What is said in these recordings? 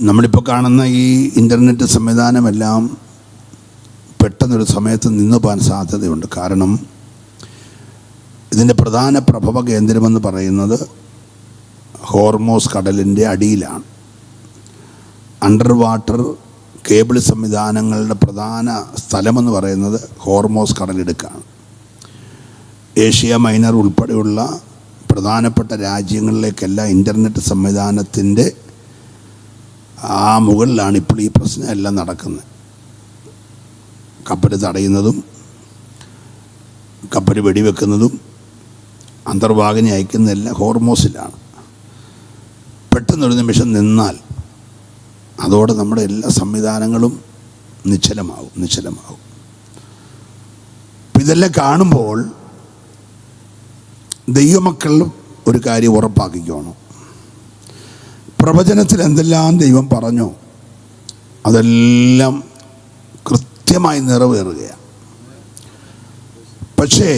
നമ്മളിപ്പോൾ കാണുന്ന ഈ ഇൻ്റർനെറ്റ് സംവിധാനമെല്ലാം പെട്ടെന്നൊരു സമയത്ത് നിന്ന് പോകാൻ സാധ്യതയുണ്ട്. കാരണം ഇതിൻ്റെ പ്രധാന പ്രഭവ കേന്ദ്രമെന്ന് പറയുന്നത് ഹോർമോസ് കടലിൻ്റെ അടിയിലാണ്. അണ്ടർ വാട്ടർ കേബിൾ സംവിധാനങ്ങളുടെ പ്രധാന സ്ഥലമെന്ന് പറയുന്നത് ഹോർമോസ് കടലിടുക്കാണ്. ഏഷ്യ മൈനർ ഉൾപ്പെടെയുള്ള പ്രധാനപ്പെട്ട രാജ്യങ്ങളിലേക്കെല്ലാം ഇൻ്റർനെറ്റ് സംവിധാനത്തിൻ്റെ ആ മുകളിലാണ് ഇപ്പോൾ ഈ പ്രശ്നം എല്ലാം നടക്കുന്നത്. കപ്പൽ തടയുന്നതും കപ്പൽ വെടിവെക്കുന്നതും അന്തർവാഹിനി അയക്കുന്നതെല്ലാം ഹോർമോസിലാണ്. പെട്ടെന്നൊരു നിമിഷം നിന്നാൽ അതോടെ നമ്മുടെ എല്ലാ സംവിധാനങ്ങളും നിശ്ചലമാവും. ഇതെല്ലാം കാണുമ്പോൾ ദൈവമക്കൾ ഒരു കാര്യം ഉറപ്പാക്കിക്കോണം. പ്രവചനത്തിൽ എന്തെല്ലാം ദൈവം പറഞ്ഞോ അതെല്ലാം കൃത്യമായി നിറവേറുകയാണ്. പക്ഷേ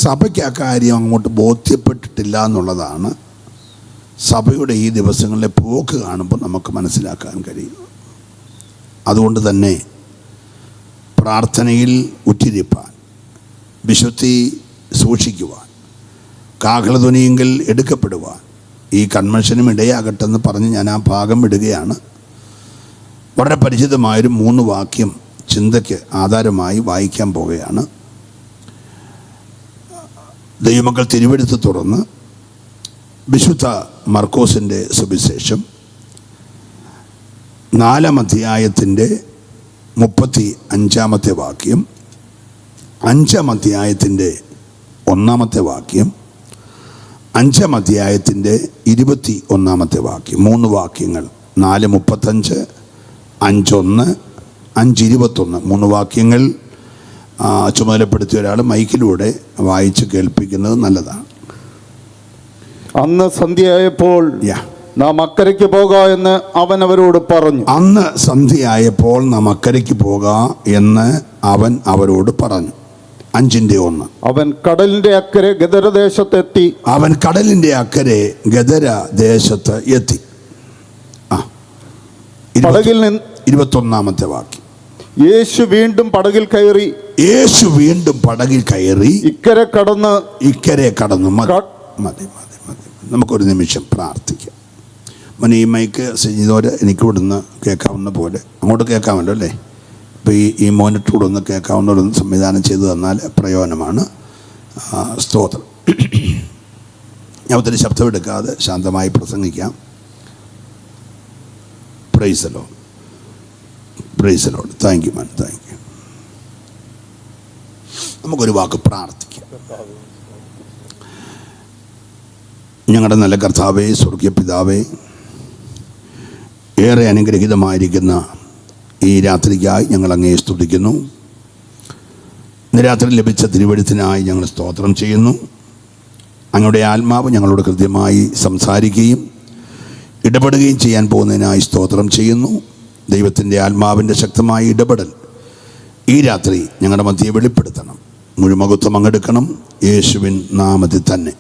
സഭയ്ക്ക് ആ കാര്യം അങ്ങോട്ട് ബോധ്യപ്പെട്ടിട്ടില്ല എന്നുള്ളതാണ് സഭയുടെ ഈ ദിവസങ്ങളിലെ പോക്ക് കാണുമ്പോൾ നമുക്ക് മനസ്സിലാക്കാൻ കഴിയും. അതുകൊണ്ട് തന്നെ പ്രാർത്ഥനയിൽ ഉറ്റിരിപ്പാൻ, വിശുദ്ധി സൂക്ഷിക്കുവാൻ, കാഹളധ്വനിയെങ്കിൽ എടുക്കപ്പെടുവാൻ ഈ കൺവെൻഷനും ഇടയാകട്ടെന്ന് പറഞ്ഞ് ഞാൻ ആ ഭാഗം വിടുകയാണ്. വളരെ പരിചിതമായൊരു 3 വാക്യം ചിന്തയ്ക്ക് ആധാരമായി വായിക്കാൻ പോവുകയാണ്. ദൈവമക്കൾ തിരുവെഴുത്ത് തുറന്ന് വിശുദ്ധ മർക്കോസിൻ്റെ സുവിശേഷം 4-ാം അധ്യായത്തിൻ്റെ 35-ാമത്തെ വാക്യം, 5-ാം അധ്യായത്തിൻ്റെ 1-ാമത്തെ വാക്യം, 5-ാം അധ്യായത്തിൻ്റെ 21-ാമത്തെ വാക്യം. 3 വാക്യങ്ങൾ, 4:35, 5:1, 5:21, 3 വാക്യങ്ങൾ ചുമതലപ്പെടുത്തിയ ഒരാൾ മൈക്കിലൂടെ വായിച്ച് കേൾപ്പിക്കുന്നത് നല്ലതാണ്. അന്ന് സന്ധ്യയായപ്പോൾ നാം അക്കരയ്ക്ക് പോക എന്ന് അവൻ അവരോട് പറഞ്ഞു. അന്ന് സന്ധ്യയായപ്പോൾ നാം അക്കരയ്ക്ക് പോക എന്ന് അവൻ അവരോട് പറഞ്ഞു. 5:1. അവൻ കടലിന്റെ അക്കരെ ഗദരദേശത്തെത്തി. അവൻ കടലിന്റെ അക്കരെ ഗദരദേശത്ത് എത്തി. 21-ാമത്തെ വാക്യം. യേശു വീണ്ടും പടകിൽ കയറി. ഇക്കരെ കടന്നു. മതി. നമുക്കൊരു നിമിഷം പ്രാർത്ഥിക്കാം. ഈ മൈക്ക് ചെയ്തവർ എനിക്ക് ഇവിടുന്ന് കേൾക്കാവുന്ന പോലെ അങ്ങോട്ട് കേൾക്കാമല്ലോ അല്ലേ? ഇപ്പോൾ ഈ മോണിറ്റർ ഒന്ന് കേൾക്കാവുന്നവരൊന്ന് സംവിധാനം ചെയ്തു തന്നാൽ പ്രയോജനമാണ്. സ്തോത്രം. ഞാൻ ഒത്തിരി ശബ്ദമെടുക്കാതെ ശാന്തമായി പ്രസംഗിക്കാം. Praise the lord. Thank you man, thank you. നമുക്കൊരു വാക്ക് പ്രാർത്ഥിക്കാം. ഞങ്ങളുടെ നല്ല കർത്താവേ, സ്വർഗീയ പിതാവേ, ഏറെ അനുഗ്രഹീതമായിരിക്കുന്ന ഈ രാത്രിക്കായി ഞങ്ങൾ അങ്ങയെ സ്തുതിക്കുന്നു. ഇന്ന് രാത്രി ലഭിച്ച തിരുവെഴുത്തിനായി ഞങ്ങൾ സ്തോത്രം ചെയ്യുന്നു. അങ്ങയുടെ ആത്മാവ് ഞങ്ങളോട് കൃത്യമായി സംസാരിക്കുകയും ഇടപെടുകയും ചെയ്യാൻ പോകുന്നതിനായി സ്തോത്രം ചെയ്യുന്നു. ദൈവത്തിൻ്റെ ആത്മാവിൻ്റെ ശക്തമായ ഇടപെടൽ ഈ രാത്രി ഞങ്ങളുടെ മധ്യയെ വെളിപ്പെടുത്തണം. മുഴുമകത്വം അങ്ങെടുക്കണം, യേശുവിൻ നാമത്തിൽ തന്നെ.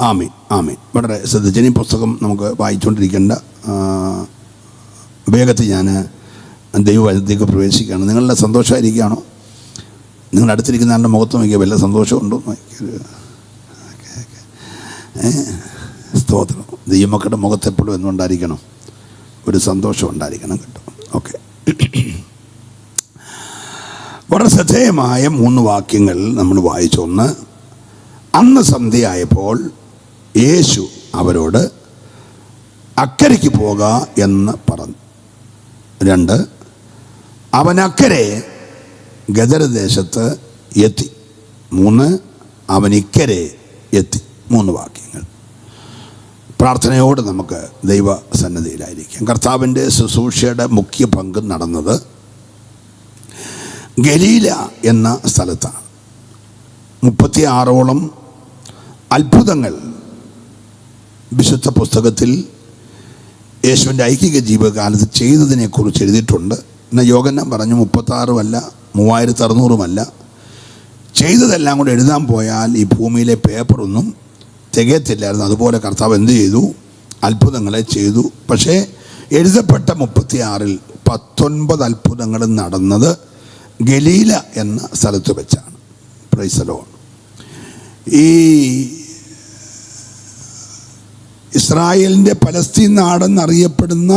ആമീൻ, ആമീൻ. വളരെ ശ്രദ്ധിച്ച ഈ പുസ്തകം നമുക്ക് വായിച്ചുകൊണ്ടിരിക്കേണ്ട വേഗത്തിൽ ഞാൻ ദൈവവചനത്തിലേക്ക് പ്രവേശിക്കുകയാണ്. നിങ്ങളുടെ സന്തോഷമായിരിക്കുകയാണോ? നിങ്ങളുടെ അടുത്തിരിക്കുന്ന ആളുടെ മുഖത്ത് നോക്കിയാൽ വല്ല സന്തോഷമുണ്ടോ? സ്തോത്രം. ദൈവമക്കളുടെ മുഖത്തെപ്പോഴും എന്നുണ്ടായിരിക്കണം, ഒരു സന്തോഷം ഉണ്ടായിരിക്കണം കേട്ടോ. ഓക്കെ. വളരെ ശ്രദ്ധേയമായ 3 വാക്യങ്ങൾ നമ്മൾ വായിച്ചു. 1, അന്ന് സന്ധ്യയായപ്പോൾ യേശു അവരോട് അക്കരയ്ക്ക് പോക എന്ന് പറഞ്ഞു. 2, അവൻ അക്കരെ ഗദരദേശത്ത് എത്തി. 3, അവൻ ഇക്കരെ എത്തി. 3 വാക്യങ്ങൾ. പ്രാർത്ഥനയോട് നമുക്ക് ദൈവസന്നിധിയിലായിരിക്കാം. കർത്താവിൻ്റെ ശുശ്രൂഷയുടെ മുഖ്യ പങ്ക് നടന്നത് ഗലീല എന്ന സ്ഥലത്താണ്. 36ഓളം അത്ഭുതങ്ങൾ വിശുദ്ധ പുസ്തകത്തിൽ യേശുവിൻ്റെ ഐഹിക ജീവിതകാലത്ത് ചെയ്തതിനെക്കുറിച്ച് എഴുതിയിട്ടുണ്ട്. എന്നാൽ യോഹന്നാൻ പറഞ്ഞു 36 3600 ചെയ്തതെല്ലാം കൂടെ എഴുതാൻ പോയാൽ ഈ ഭൂമിയിലെ പേപ്പറൊന്നും തികയത്തില്ലായിരുന്നു. അതുപോലെ കർത്താവ് എന്ത് ചെയ്തു? അത്ഭുതങ്ങളെ ചെയ്തു. പക്ഷേ എഴുതപ്പെട്ട 36 19 അത്ഭുതങ്ങളും നടന്നത് ഗലീല എന്ന സ്ഥലത്ത് വെച്ചാണ്. Price the Lord. ഈ ഇസ്രായേലിൻ്റെ പലസ്തീൻ നാടെന്നറിയപ്പെടുന്ന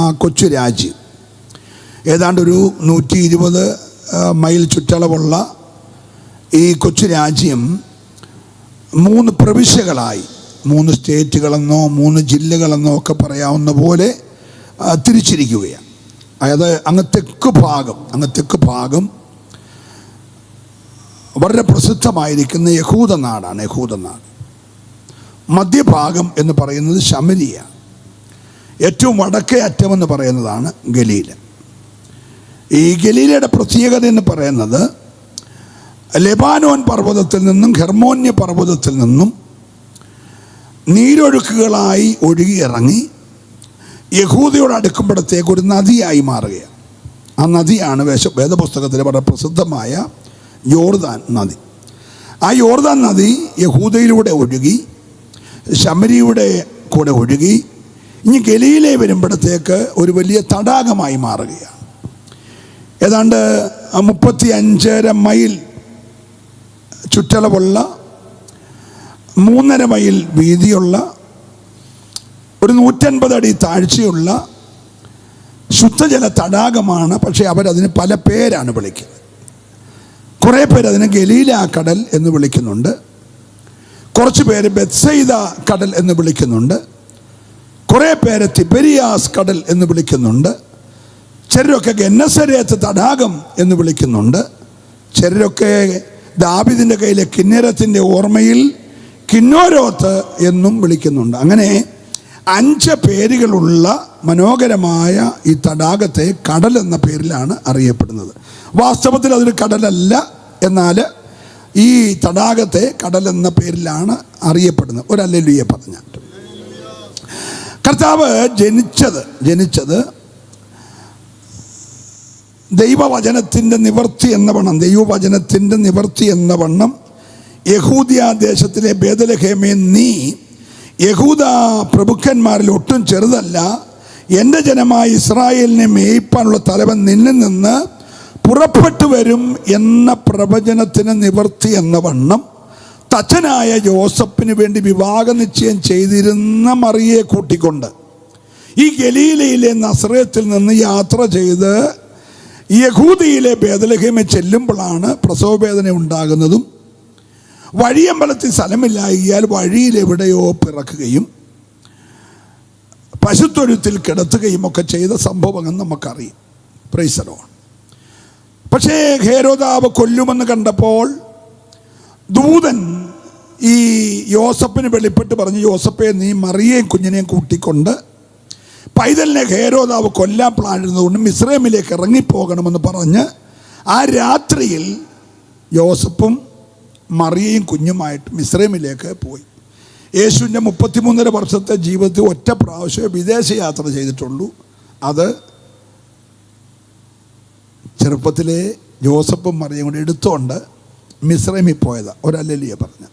ആ കൊച്ചു രാജ്യം, ഏതാണ്ട് ഒരു 120 മൈൽ ചുറ്റളവുള്ള ഈ കൊച്ചു രാജ്യം 3 പ്രവിശ്യകളായി, 3 സ്റ്റേറ്റുകളെന്നോ 3 ജില്ലകളെന്നോ ഒക്കെ പറയാവുന്ന പോലെ തിരിച്ചിരിക്കുകയാണ്. അതായത് അങ്ങ് തെക്ക് ഭാഗം വളരെ പ്രസിദ്ധമായിരിക്കുന്ന യഹൂദ നാടാണ്. യഹൂദ നാട്. മധ്യഭാഗം എന്ന് പറയുന്നത് ശമരിയ. ഏറ്റവും വടക്കേ അറ്റമെന്ന് പറയുന്നതാണ് ഗലീല. ഈ ഗലീലയുടെ പ്രത്യേകത എന്ന് പറയുന്നത് ലെബാനോൻ പർവ്വതത്തിൽ നിന്നും ഹെർമോന്യ പർവ്വതത്തിൽ നിന്നും നീരൊഴുക്കുകളായി ഒഴുകിയിറങ്ങി യഹൂദയോട് അടുക്കുമ്പോഴത്തേക്ക് ഒരു നദിയായി മാറുകയാണ്. ആ നദിയാണ് വേദപുസ്തകത്തിൽ വളരെ പ്രസിദ്ധമായ യോർദാൻ നദി. ആ യോർദാൻ നദി യഹൂദയിലൂടെ ഒഴുകി ശമരിയുടെ കൂടെ ഒഴുകി ഇനി ഗലീലയിൽ വരുമ്പോഴത്തേക്ക് ഒരു വലിയ തടാകമായി മാറുകയാണ്. ഏതാണ്ട് 35.5 മൈൽ ചുറ്റളവുള്ള 3.5 മൈൽ വീതിയുള്ള ഒരു 150 അടി താഴ്ചയുള്ള ശുദ്ധജല തടാകമാണ്. പക്ഷേ അവരതിന് പല പേരാണ് വിളിക്കുന്നത്. കുറേ പേര് അതിനെ ഗലീല കടൽ എന്ന് വിളിക്കുന്നുണ്ട്, കുറച്ച് പേര് ബെത്സൈദ കടൽ എന്ന് വിളിക്കുന്നുണ്ട്, കുറേ പേര് തിബെരിയാസ് കടൽ എന്ന് വിളിക്കുന്നുണ്ട്, ചിലരൊക്കെ ഗെന്നസരേത്ത് തടാകം എന്ന് വിളിക്കുന്നുണ്ട്, ചിലരൊക്കെ ദാവീദിൻ്റെ കയ്യിലെ കിന്നരത്തിൻ്റെ ഓർമ്മയിൽ കിന്നോരോത്ത് എന്നും വിളിക്കുന്നുണ്ട്. അങ്ങനെ 5 പേരുകളുള്ള മനോഹരമായ ഈ തടാകത്തെ കടൽ എന്ന പേരിലാണ് അറിയപ്പെടുന്നത്. വാസ്തവത്തിൽ അതൊരു കടലല്ല, എന്നാൽ ഈ തടാകത്തെ കടൽ എന്ന പേരിലാണ് അറിയപ്പെടുന്നത്. ഒരു ഹല്ലേലൂയ പറഞ്ഞാൽ കർത്താവ് ജനിച്ചത് ദൈവവചനത്തിൻ്റെ നിവർത്തി എന്ന വണ്ണം യഹൂദിയ ദേശത്തിലെ ബേദലഹേമേ, നീ യഹൂദ പ്രഭുക്കന്മാരിൽ ഒട്ടും ചെറുതല്ല, എൻ്റെ ജനമായ ഇസ്രായേലിനെ മേയിപ്പാനുള്ള തലവൻ നിന്നിൽ നിന്ന് പുറപ്പെട്ടു വരും എന്ന പ്രവചനത്തിന് നിവർത്തി എന്ന വണ്ണം തച്ചനായ ജോസഫിന് വേണ്ടി വിവാഹ നിശ്ചയം ചെയ്തിരുന്ന മറിയെ കൂട്ടിക്കൊണ്ട് ഈ ഗലീലയിലെ നസറേത്തിൽ നിന്ന് യാത്ര ചെയ്ത് യഹൂദിയിലെ ബേദലഹേമിൽ ചെല്ലുമ്പോഴാണ് പ്രസവവേദന ഉണ്ടാകുന്നതും വഴിയമ്പലത്തിൽ സ്ഥലമില്ലായാൽ വഴിയിലെവിടെയോ പിറക്കുകയും പശുത്തൊഴുത്തിൽ കിടത്തുകയും ഒക്കെ ചെയ്ത സംഭവങ്ങൾ നമുക്കറിയാം. Price the Lord. പക്ഷേ ഹേരോദാവ് കൊല്ലുമെന്ന് കണ്ടപ്പോൾ ദൂതൻ ഈ യോസഫിന് വെളിപ്പെട്ട് പറഞ്ഞു, യോസഫെ, നീ മറിയേയും കുഞ്ഞിനെയും കൂട്ടിക്കൊണ്ട് പൈതലിനെ ഹേരോദാവ് കൊല്ലാൻ പ്ലാനിരുന്നതുകൊണ്ട് മിസ്രൈമിലേക്ക് ഇറങ്ങിപ്പോകണമെന്ന് പറഞ്ഞ് ആ രാത്രിയിൽ യോസഫും മറിയയും കുഞ്ഞുമായിട്ട് മിസ്രൈമിലേക്ക് പോയി. യേശുവിൻ്റെ 33.5 വർഷത്തെ ജീവിതത്തിൽ ഒറ്റ പ്രാവശ്യമേ വിദേശ യാത്ര ചെയ്തിട്ടുള്ളൂ. അത് ചെറുപ്പത്തിലെ ജോസഫും മറിയയും കൂടി എടുത്തുകൊണ്ട് മിസ്രൈമിൽ പോയതാണ്. ഒരു ഹല്ലേലൂയ പറഞ്ഞ.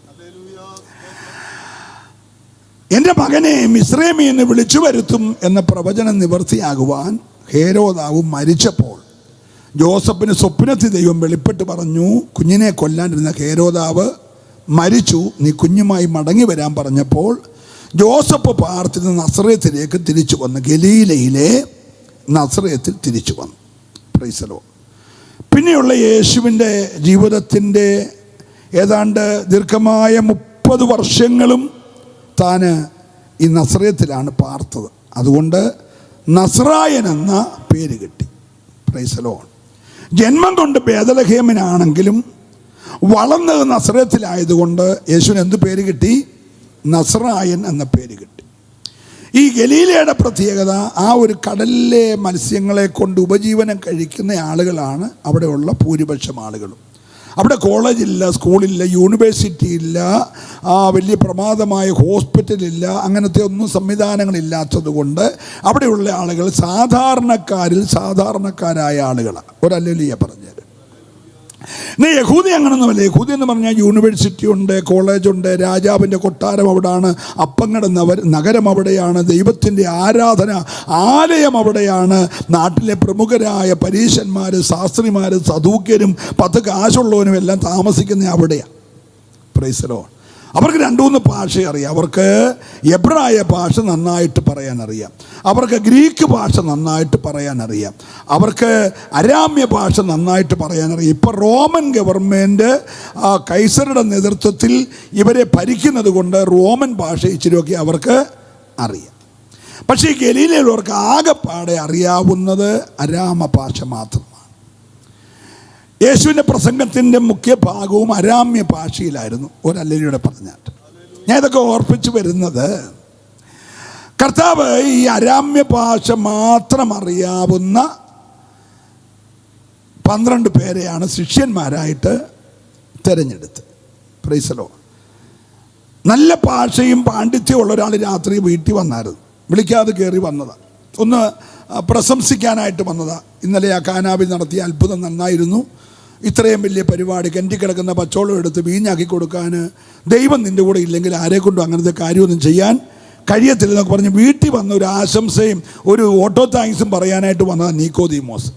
എൻ്റെ മകനെ മിസ്രൈമിൽ നിന്ന് വിളിച്ചു വരുത്തും എന്ന പ്രവചനം നിവർത്തിയാകുവാൻ ഹേരോദാവ് മരിച്ചപ്പോൾ ജോസഫിന് സ്വപ്നത്തിൽ ദൈവം വെളിപ്പെട്ട് പറഞ്ഞു, കുഞ്ഞിനെ കൊല്ലാനിരുന്ന ഹേരോദാവ് മരിച്ചു, നീ കുഞ്ഞുമായി മടങ്ങി വരാൻ പറഞ്ഞപ്പോൾ ജോസഫ് പാർത്തിന്ന് നസറേത്തിലേക്ക് തിരിച്ചു വന്നു. ഗലീലയിലെ നസറേത്തിൽ തിരിച്ചു വന്നു. Price the Lord. പിന്നെയുള്ള യേശുവിൻ്റെ ജീവിതത്തിൻ്റെ ഏതാണ്ട് ദീർഘമായ 30 വർഷങ്ങളും താൻ ഈ നസറേത്തിലാണ് പാർത്തത്. അതുകൊണ്ട് നസ്രായൻ എന്ന പേര് കിട്ടി. Price the Lord. ജന്മം കൊണ്ട് ബേദലഹേമിനാണെങ്കിലും വളർന്നത് നസറേത്തിലായതുകൊണ്ട് യേശുവിന് എന്ത് പേര് കിട്ടി? നസ്രായൻ എന്ന പേര് കിട്ടി. ഈ ഗലീലയുടെ പ്രത്യേകത, ആ ഒരു കടലിലെ മത്സ്യങ്ങളെ കൊണ്ട് ഉപജീവനം കഴിക്കുന്ന ആളുകളാണ് അവിടെയുള്ള ഭൂരിപക്ഷം ആളുകളും. അവിടെ കോളേജില്ല, സ്കൂളില്ല, യൂണിവേഴ്സിറ്റി ഇല്ല, വലിയ പ്രമാദമായ ഹോസ്പിറ്റലില്ല, അങ്ങനത്തെ ഒന്നും സംവിധാനങ്ങളില്ലാത്തത് കൊണ്ട് അവിടെയുള്ള ആളുകൾ സാധാരണക്കാരായ ആളുകളാണ്. ഒരു ഹല്ലേലൂയ പറഞ്ഞത്. എന്നാൽ യഹൂദി അങ്ങനൊന്നുമല്ല. യഹൂദി എന്ന് പറഞ്ഞാൽ യൂണിവേഴ്സിറ്റി ഉണ്ട്, കോളേജുണ്ട്, രാജാവിൻ്റെ കൊട്ടാരം അവിടെയാണ്, അപ്പങ്ങളുടെ നഗരം അവിടെയാണ്, ദൈവത്തിൻ്റെ ആരാധന ആലയം അവിടെയാണ്, നാട്ടിലെ പ്രമുഖരായ പരീശന്മാർ, ശാസ്ത്രിമാർ, സദൂക്യരും 10 കാശുള്ളവനും എല്ലാം താമസിക്കുന്ന അവിടെയാണ്. Price the Lord. അവർക്ക് 2-3 ഭാഷ അറിയാം. അവർക്ക് എബ്രായ ഭാഷ നന്നായിട്ട് പറയാനറിയാം, അവർക്ക് ഗ്രീക്ക് ഭാഷ നന്നായിട്ട് പറയാനറിയാം, അവർക്ക് അരാമ്യ ഭാഷ നന്നായിട്ട് പറയാനറിയാം. ഇപ്പോൾ റോമൻ ഗവൺമെൻറ് കൈസറുടെ നേതൃത്വത്തിൽ ഇവരെ ഭരിക്കുന്നത് കൊണ്ട് റോമൻ ഭാഷ ഇച്ചിരിയൊക്കെ അവർക്ക് അറിയാം. പക്ഷേ ഗലീലയിലുള്ളവർക്ക് ആകെപ്പാടെ അറിയാവുന്നത് അരാമ ഭാഷ മാത്രമാണ്. യേശുവിൻ്റെ പ്രസംഗത്തിൻ്റെ മുഖ്യ ഭാഗവും അരാമ്യ ഭാഷയിലായിരുന്നു. ഒരല്ലരിയുടെ പറഞ്ഞാട്ട് ഞാൻ ഇതൊക്കെ ഓർപ്പിച്ചു വരുന്നത്, കർത്താവ് ഈ അരാമ്യ ഭാഷ മാത്രം അറിയാവുന്ന 12 പേരെയാണ് ശിഷ്യന്മാരായിട്ട് തിരഞ്ഞെടുത്ത്. Price the Lord. നല്ല ഭാഷയും പാണ്ഡിത്യമുള്ള ഒരാൾ രാത്രി വീട്ടിൽ വന്നായിരുന്നു, വിളിക്കാതെ കയറി വന്നതാണ്, ഒന്ന് പ്രശംസിക്കാനായിട്ട് വന്നതാണ്. ഇന്നലെ ആ കാനാവിൽ നടത്തിയ അത്ഭുതം നന്നായിരുന്നു, ഇത്രയും വലിയ പരിപാടി, കിണറ്റിക്കിടക്കുന്ന പച്ചോളം എടുത്ത് വീഞ്ഞാക്കി കൊടുക്കാൻ ദൈവം നിൻ്റെ കൂടെ ഇല്ലെങ്കിൽ ആരെക്കൊണ്ടും അങ്ങനത്തെ കാര്യമൊന്നും ചെയ്യാൻ കഴിയത്തില്ലെന്നൊക്കെ പറഞ്ഞ് വീട്ടിൽ വന്ന ഒരു ആശംസയും ഒരു ഓട്ടോ താങ്ക്സും പറയാനായിട്ട് വന്നതാണ് നിക്കോദീമോസ്.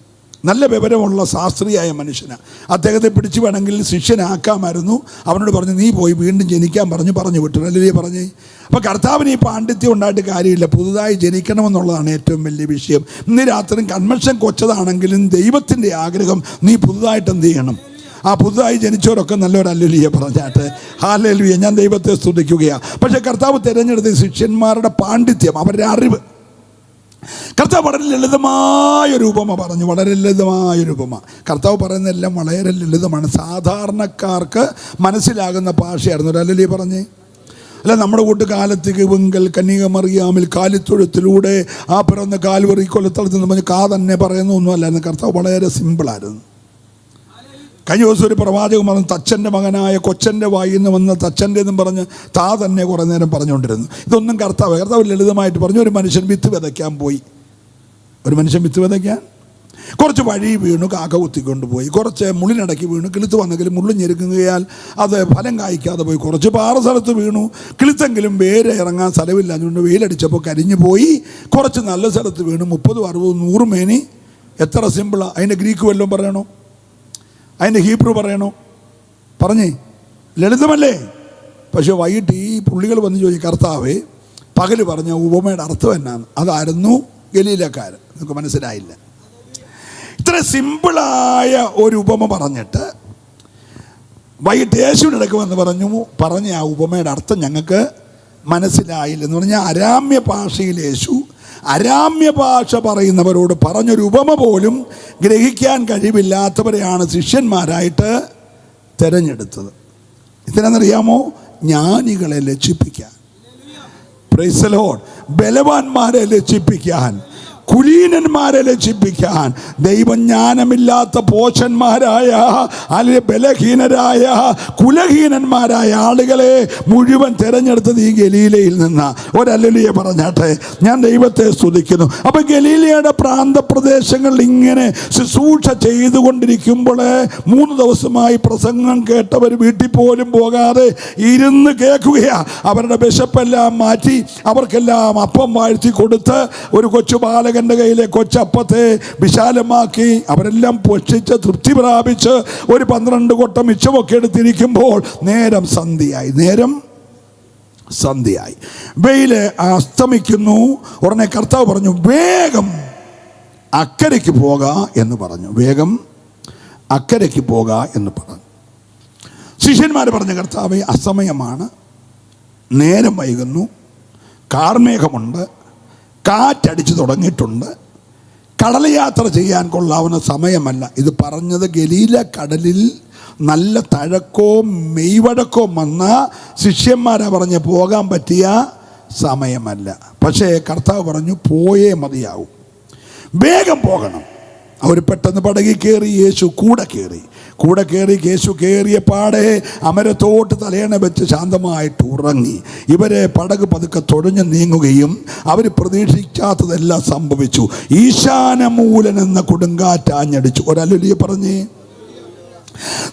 നല്ല വിവരമുള്ള ശാസ്ത്രീയായ മനുഷ്യനാണ്. അദ്ദേഹത്തെ പിടിച്ചു വേണമെങ്കിൽ ശിഷ്യനാക്കാമായിരുന്നു. അവനോട് പറഞ്ഞു, നീ പോയി വീണ്ടും ജനിക്കാൻ പറഞ്ഞു വിട്ടു. അല്ലേ പറഞ്ഞേ? അപ്പോൾ കർത്താവിന് ഈ പാണ്ഡിത്യം ഉണ്ടായിട്ട് കാര്യമില്ല, പുതുതായി ജനിക്കണമെന്നുള്ളതാണ് ഏറ്റവും വലിയ വിഷയം. ഇന്ന് രാത്രി കൺവെൻഷൻ കൊച്ചതാണെങ്കിലും ദൈവത്തിൻ്റെ ആഗ്രഹം നീ പുതുതായിട്ട് എന്ത് ചെയ്യണം. ആ പുതുതായി ജനിച്ചവരൊക്കെ നല്ലൊരല്ലുലിയെ പറഞ്ഞാട്ട് ഹല്ലേലൂയ, ഞാൻ ദൈവത്തെ സ്തുതിക്കുകയാണ്. പക്ഷേ കർത്താവ് തിരഞ്ഞെടുത്ത ശിഷ്യന്മാരുടെ പാണ്ഡിത്യം, അവരുടെ അറിവ്, കർത്താവ് വളരെ ലളിതമായൊരു ഉപമ പറഞ്ഞു. വളരെ ലളിതമായൊരു ഉപമ. കർത്താവ് പറയുന്നതെല്ലാം വളരെ ലളിതമാണ്, സാധാരണക്കാർക്ക് മനസ്സിലാകുന്ന ഭാഷയായിരുന്നു. ഒരു അല്ലല്ലേ പറഞ്ഞേ? അല്ല, നമ്മുടെ കൂട്ടുകാലത്തേക്ക് വെങ്കൽ കന്യകമറിയാമിൽ കാലിത്തൊഴുത്തിലൂടെ ആ പിറന്ന കാൽവറി കൊലത്തളത്തിൽ നിന്ന് പറഞ്ഞ് തന്നെ പറയുന്ന ഒന്നുമല്ലായിരുന്നു. കർത്താവ് വളരെ സിമ്പിളായിരുന്നു. കഴിഞ്ഞ ദിവസം ഒരു പ്രവാചകൻ പറഞ്ഞു, തച്ചൻ്റെ മകനായ കൊച്ചൻ്റെ വായിൽ നിന്ന് വന്ന തച്ചൻ്റെ എന്നും പറഞ്ഞ് തന്നെ കുറേ നേരം പറഞ്ഞുകൊണ്ടിരുന്നു. ഇതൊന്നും കർത്താവ് ലളിതമായിട്ട് പറഞ്ഞു. ഒരു മനുഷ്യൻ വിത്ത് വിതയ്ക്കാൻ പോയി. ഒരു മനുഷ്യൻ വിത്ത് വിതയ്ക്കാൻ കുറച്ച് വഴി വീണു, കാക്ക കുത്തിക്കൊണ്ട് പോയി. കുറച്ച് മുള്ളിനിടയ്ക്ക് വീണു, കിളുത്ത് വന്നെങ്കിലും മുള്ളു ഞെരുക്കുകയാൽ അത് ഫലം കായ്ക്കാതെ പോയി. കുറച്ച് പാറ സ്ഥലത്ത് വീണു, കിളുത്തെങ്കിലും വേര് ഇറങ്ങാൻ സ്ഥലമില്ല, അതുകൊണ്ട് വെയിലടിച്ചപ്പോൾ കരിഞ്ഞു പോയി. കുറച്ച് നല്ല സ്ഥലത്ത് വീണു, 30, 60, 100 മേനി. എത്ര സിമ്പിളാണ്! അതിൻ്റെ ഗ്രീക്ക് വല്ലതും പറയണോ? അതിൻ്റെ ഹീബ്രു പറയണോ? പറഞ്ഞേ, ലളിതമല്ലേ? പക്ഷെ വൈകിട്ട് ഈ പുള്ളികൾ വന്ന് ചോദിക്കും, കർത്താവേ പകല് പറഞ്ഞ ഉപമയുടെ അർത്ഥം എന്നാണ്? അതായിരുന്നു ഗലീലക്കാരൻ. നിങ്ങൾക്ക് മനസ്സിലായില്ല. ഇത്ര സിമ്പിളായ ഒരു ഉപമ പറഞ്ഞിട്ട് വൈകിട്ട് യേശുവിൻ്റെ ഇടയ്ക്ക് വന്ന് പറഞ്ഞ ആ ഉപമയുടെ അർത്ഥം ഞങ്ങൾക്ക് മനസ്സിലായില്ലെന്ന് പറഞ്ഞാൽ അരാമ്യ ഭാഷയിൽ യേശു അരാമ്യ ഭാഷ പറയുന്നവരോട് പറഞ്ഞൊരു ഉപമ പോലും ഗ്രഹിക്കാൻ കഴിവില്ലാത്തവരെയാണ് ശിഷ്യന്മാരായിട്ട് തിരഞ്ഞെടുത്തത്. ഇതിനെന്നറിയാമോ? ജ്ഞാനികളെ ലജ്ജിപ്പിക്കാൻ, പ്രൈസ് ദി ലോർഡ്, ബലവാന്മാരെ ലജ്ജിപ്പിക്കാൻ, കുലീനന്മാരെ ലജ്ജിപ്പിക്കാൻ, ദൈവജ്ഞാനമില്ലാത്ത പോഷന്മാരായ അല്ലെങ്കിൽ ബലഹീനരായ കുലഹീനന്മാരായ ആളുകളെ മുഴുവൻ തിരഞ്ഞെടുത്തത് ഈ ഗലീലയിൽ നിന്ന്. ഒരല്ലേലൂയ പറഞ്ഞാട്ടെ. ഞാൻ ദൈവത്തെ സ്തുതിക്കുന്നു. അപ്പം ഗലീലയുടെ പ്രാന്തപ്രദേശങ്ങളിൽ ഇങ്ങനെ ശുശ്രൂഷ ചെയ്തുകൊണ്ടിരിക്കുമ്പോൾ 3 ദിവസമായി പ്രസംഗം കേട്ടവർ വീട്ടിൽ പോലും പോകാതെ ഇരുന്ന് കേൾക്കുകയാണ്. അവരുടെ വിശപ്പെല്ലാം മാറ്റി അവർക്കെല്ലാം അപ്പം വാഴ്ത്തി കൊടുത്ത് ഒരു കൊച്ചു ബാലകൻ്റെ കയ്യിലെ കൊച്ചപ്പത്തെ വിശാലമാക്കി അവരെല്ലാം ഭക്ഷിച്ച് തൃപ്തി പ്രാപിച്ച് ഒരു 12 കൊട്ട മിച്ചമൊക്കെ എടുത്തിരിക്കുമ്പോൾ നേരം സന്ധ്യയായി. വെയില് അസ്തമിക്കുന്നു. ഉടനെ കർത്താവ് പറഞ്ഞു, വേഗം അക്കരയ്ക്ക് പോക എന്ന് പറഞ്ഞു. വേഗം അക്കരയ്ക്ക് പോക എന്ന് പറഞ്ഞു. ശിഷ്യന്മാർ പറഞ്ഞു, കർത്താവേ അസമയമാണ്, നേരം വൈകുന്നു, കാർമേഘമുണ്ട്, കാറ്റടിച്ചു തുടങ്ങിയിട്ടുണ്ട്, കടൽയാത്ര ചെയ്യാൻ കൊള്ളാവുന്ന സമയമല്ല. ഇത് പറഞ്ഞത് ഗലീല കടലിൽ നല്ല തഴക്കവും മെയ്വഴക്കവും വന്ന ശിഷ്യന്മാരാ പറഞ്ഞ് പോകാൻ പറ്റിയ സമയമല്ല. പക്ഷേ കർത്താവ് പറഞ്ഞു, പോയേ മതിയാവും, വേഗം പോകണം. അവർ പെട്ടെന്ന് പടകിൽ കയറി. യേശു കൂടെ കയറി യേശു കയറിയ പാടെ അമരത്തോട്ട് തലയണ വെച്ച് ശാന്തമായിട്ട് ഉറങ്ങി. ഇവരെ പടക് പതുക്കെ തുഴഞ്ഞു നീങ്ങുകയും അവർ പ്രതീക്ഷിക്കാത്തതെല്ലാം സംഭവിച്ചു. ഈശാനമൂലൻ എന്ന കൊടുങ്കാറ്റ് ആഞ്ഞടിച്ചു. ഒരല്ലുലിയെ പറഞ്ഞേ,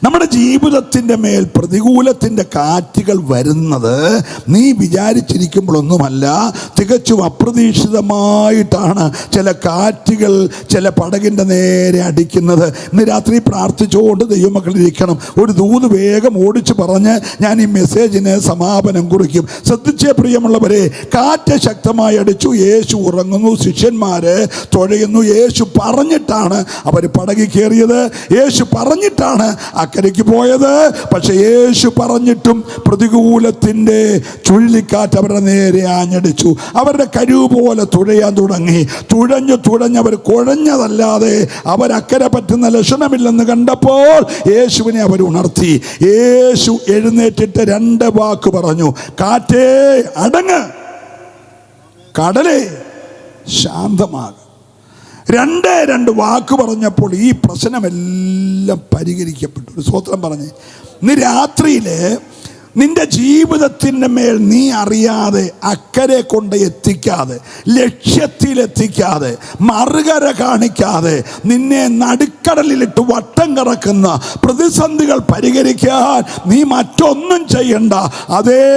നമ്മുടെ ജീവിതത്തിൻ്റെ മേൽ പ്രതികൂലത്തിൻ്റെ കാറ്റുകൾ വരുന്നത് നീ വിചാരിച്ചിരിക്കുമ്പോഴൊന്നുമല്ല, തികച്ചും അപ്രതീക്ഷിതമായിട്ടാണ് ചില കാറ്റുകൾ ചില പടകിൻ്റെ നേരെ അടിക്കുന്നത്. ഇന്ന് രാത്രി പ്രാർത്ഥിച്ചുകൊണ്ട് ദൈവമക്കളിരിക്കണം. ഒരു ദൂത് വേഗം ഓടിച്ചു പറഞ്ഞ് ഞാൻ ഈ മെസ്സേജിന് സമാപനം കുറിക്കും. ശ്രദ്ധിച്ചേ പ്രിയമുള്ളവരെ, കാറ്റ് ശക്തമായി അടിച്ചു. യേശു ഉറങ്ങുന്നു, ശിഷ്യന്മാര് തുഴയുന്നു. യേശു പറഞ്ഞിട്ടാണ് അവർ പടകിൽ കയറിയത്, യേശു പറഞ്ഞിട്ടാണ് അക്കരയ്ക്ക് പോയത്. പക്ഷെ യേശു പറഞ്ഞിട്ടും പ്രതികൂലത്തിൻ്റെ ചുഴലിക്കാറ്റ് അവരുടെ നേരെ ആഞ്ഞടിച്ചു. അവരുടെ കഴിവ് പോലെ തുഴയാൻ തുടങ്ങി. തുഴഞ്ഞവർ കുഴഞ്ഞതല്ലാതെ അവരക്കരെ പറ്റുന്ന ലക്ഷണമില്ലെന്ന് കണ്ടപ്പോൾ യേശുവിനെ അവർ ഉണർത്തി. യേശു എഴുന്നേറ്റിട്ട് 2 വാക്ക് പറഞ്ഞു: കാറ്റേ അടങ്ങ്, കടലേ ശാന്തമാകും. 2 വാക്ക് പറഞ്ഞപ്പോൾ ഈ പ്രശ്നമെല്ലാം പരിഹരിക്കപ്പെട്ടു. ഒരു സ്തോത്രം പറഞ്ഞേ. ഇന്ന് രാത്രിയില് നിന്റെ ജീവിതത്തിൻ്റെ മേൽ നീ അറിയാതെ അക്കരെ കൊണ്ട് എത്തിക്കാതെ, ലക്ഷ്യത്തിലെത്തിക്കാതെ, മറുകര കാണിക്കാതെ നിന്നെ നടുക്കടലിലിട്ട് വട്ടം കറക്കുന്ന പ്രതിസന്ധികൾ പരിഹരിക്കാൻ നീ മറ്റൊന്നും ചെയ്യണ്ട. അതേ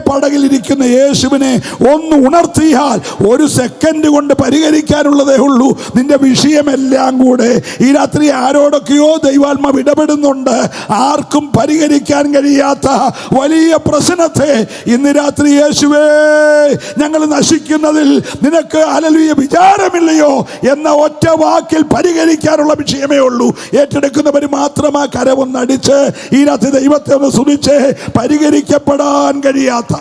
പടകിലിരിക്കുന്ന യേശുവിനെ ഒന്ന് ഉണർത്തിയാൽ 1 സെക്കൻഡ് കൊണ്ട് പരിഹരിക്കാനുള്ളതേ ഉള്ളൂ നിന്റെ വിഷയമെല്ലാം കൂടെ. ഈ രാത്രി ആരോടൊക്കെയോ ദൈവാത്മാവ് ഇടപെടുന്നുണ്ട്. ആർക്കും പരിഹരിക്കാൻ കഴിയാത്ത വലിയ പ്രശ്നത്തെ ഇന്ന് രാത്രി യേശുവേ, ഞങ്ങൾ നശിക്കുന്നതിൽ നിനക്ക് ഹല്ലേലൂയ വിചാരമില്ലയോ എന്ന ഒറ്റ വാക്കിൽ പരിഹരിക്കാനുള്ള വിഷയമേ ഉള്ളൂ. ഏറ്റെടുക്കുന്നവർ മാത്രം ആ കരവൊന്നടിച്ച് ഈ രാത്രി ദൈവത്തെ ഒന്ന് സ്തുതിച്ച്, പരിഹരിക്കപ്പെടാൻ കഴിയാത്ത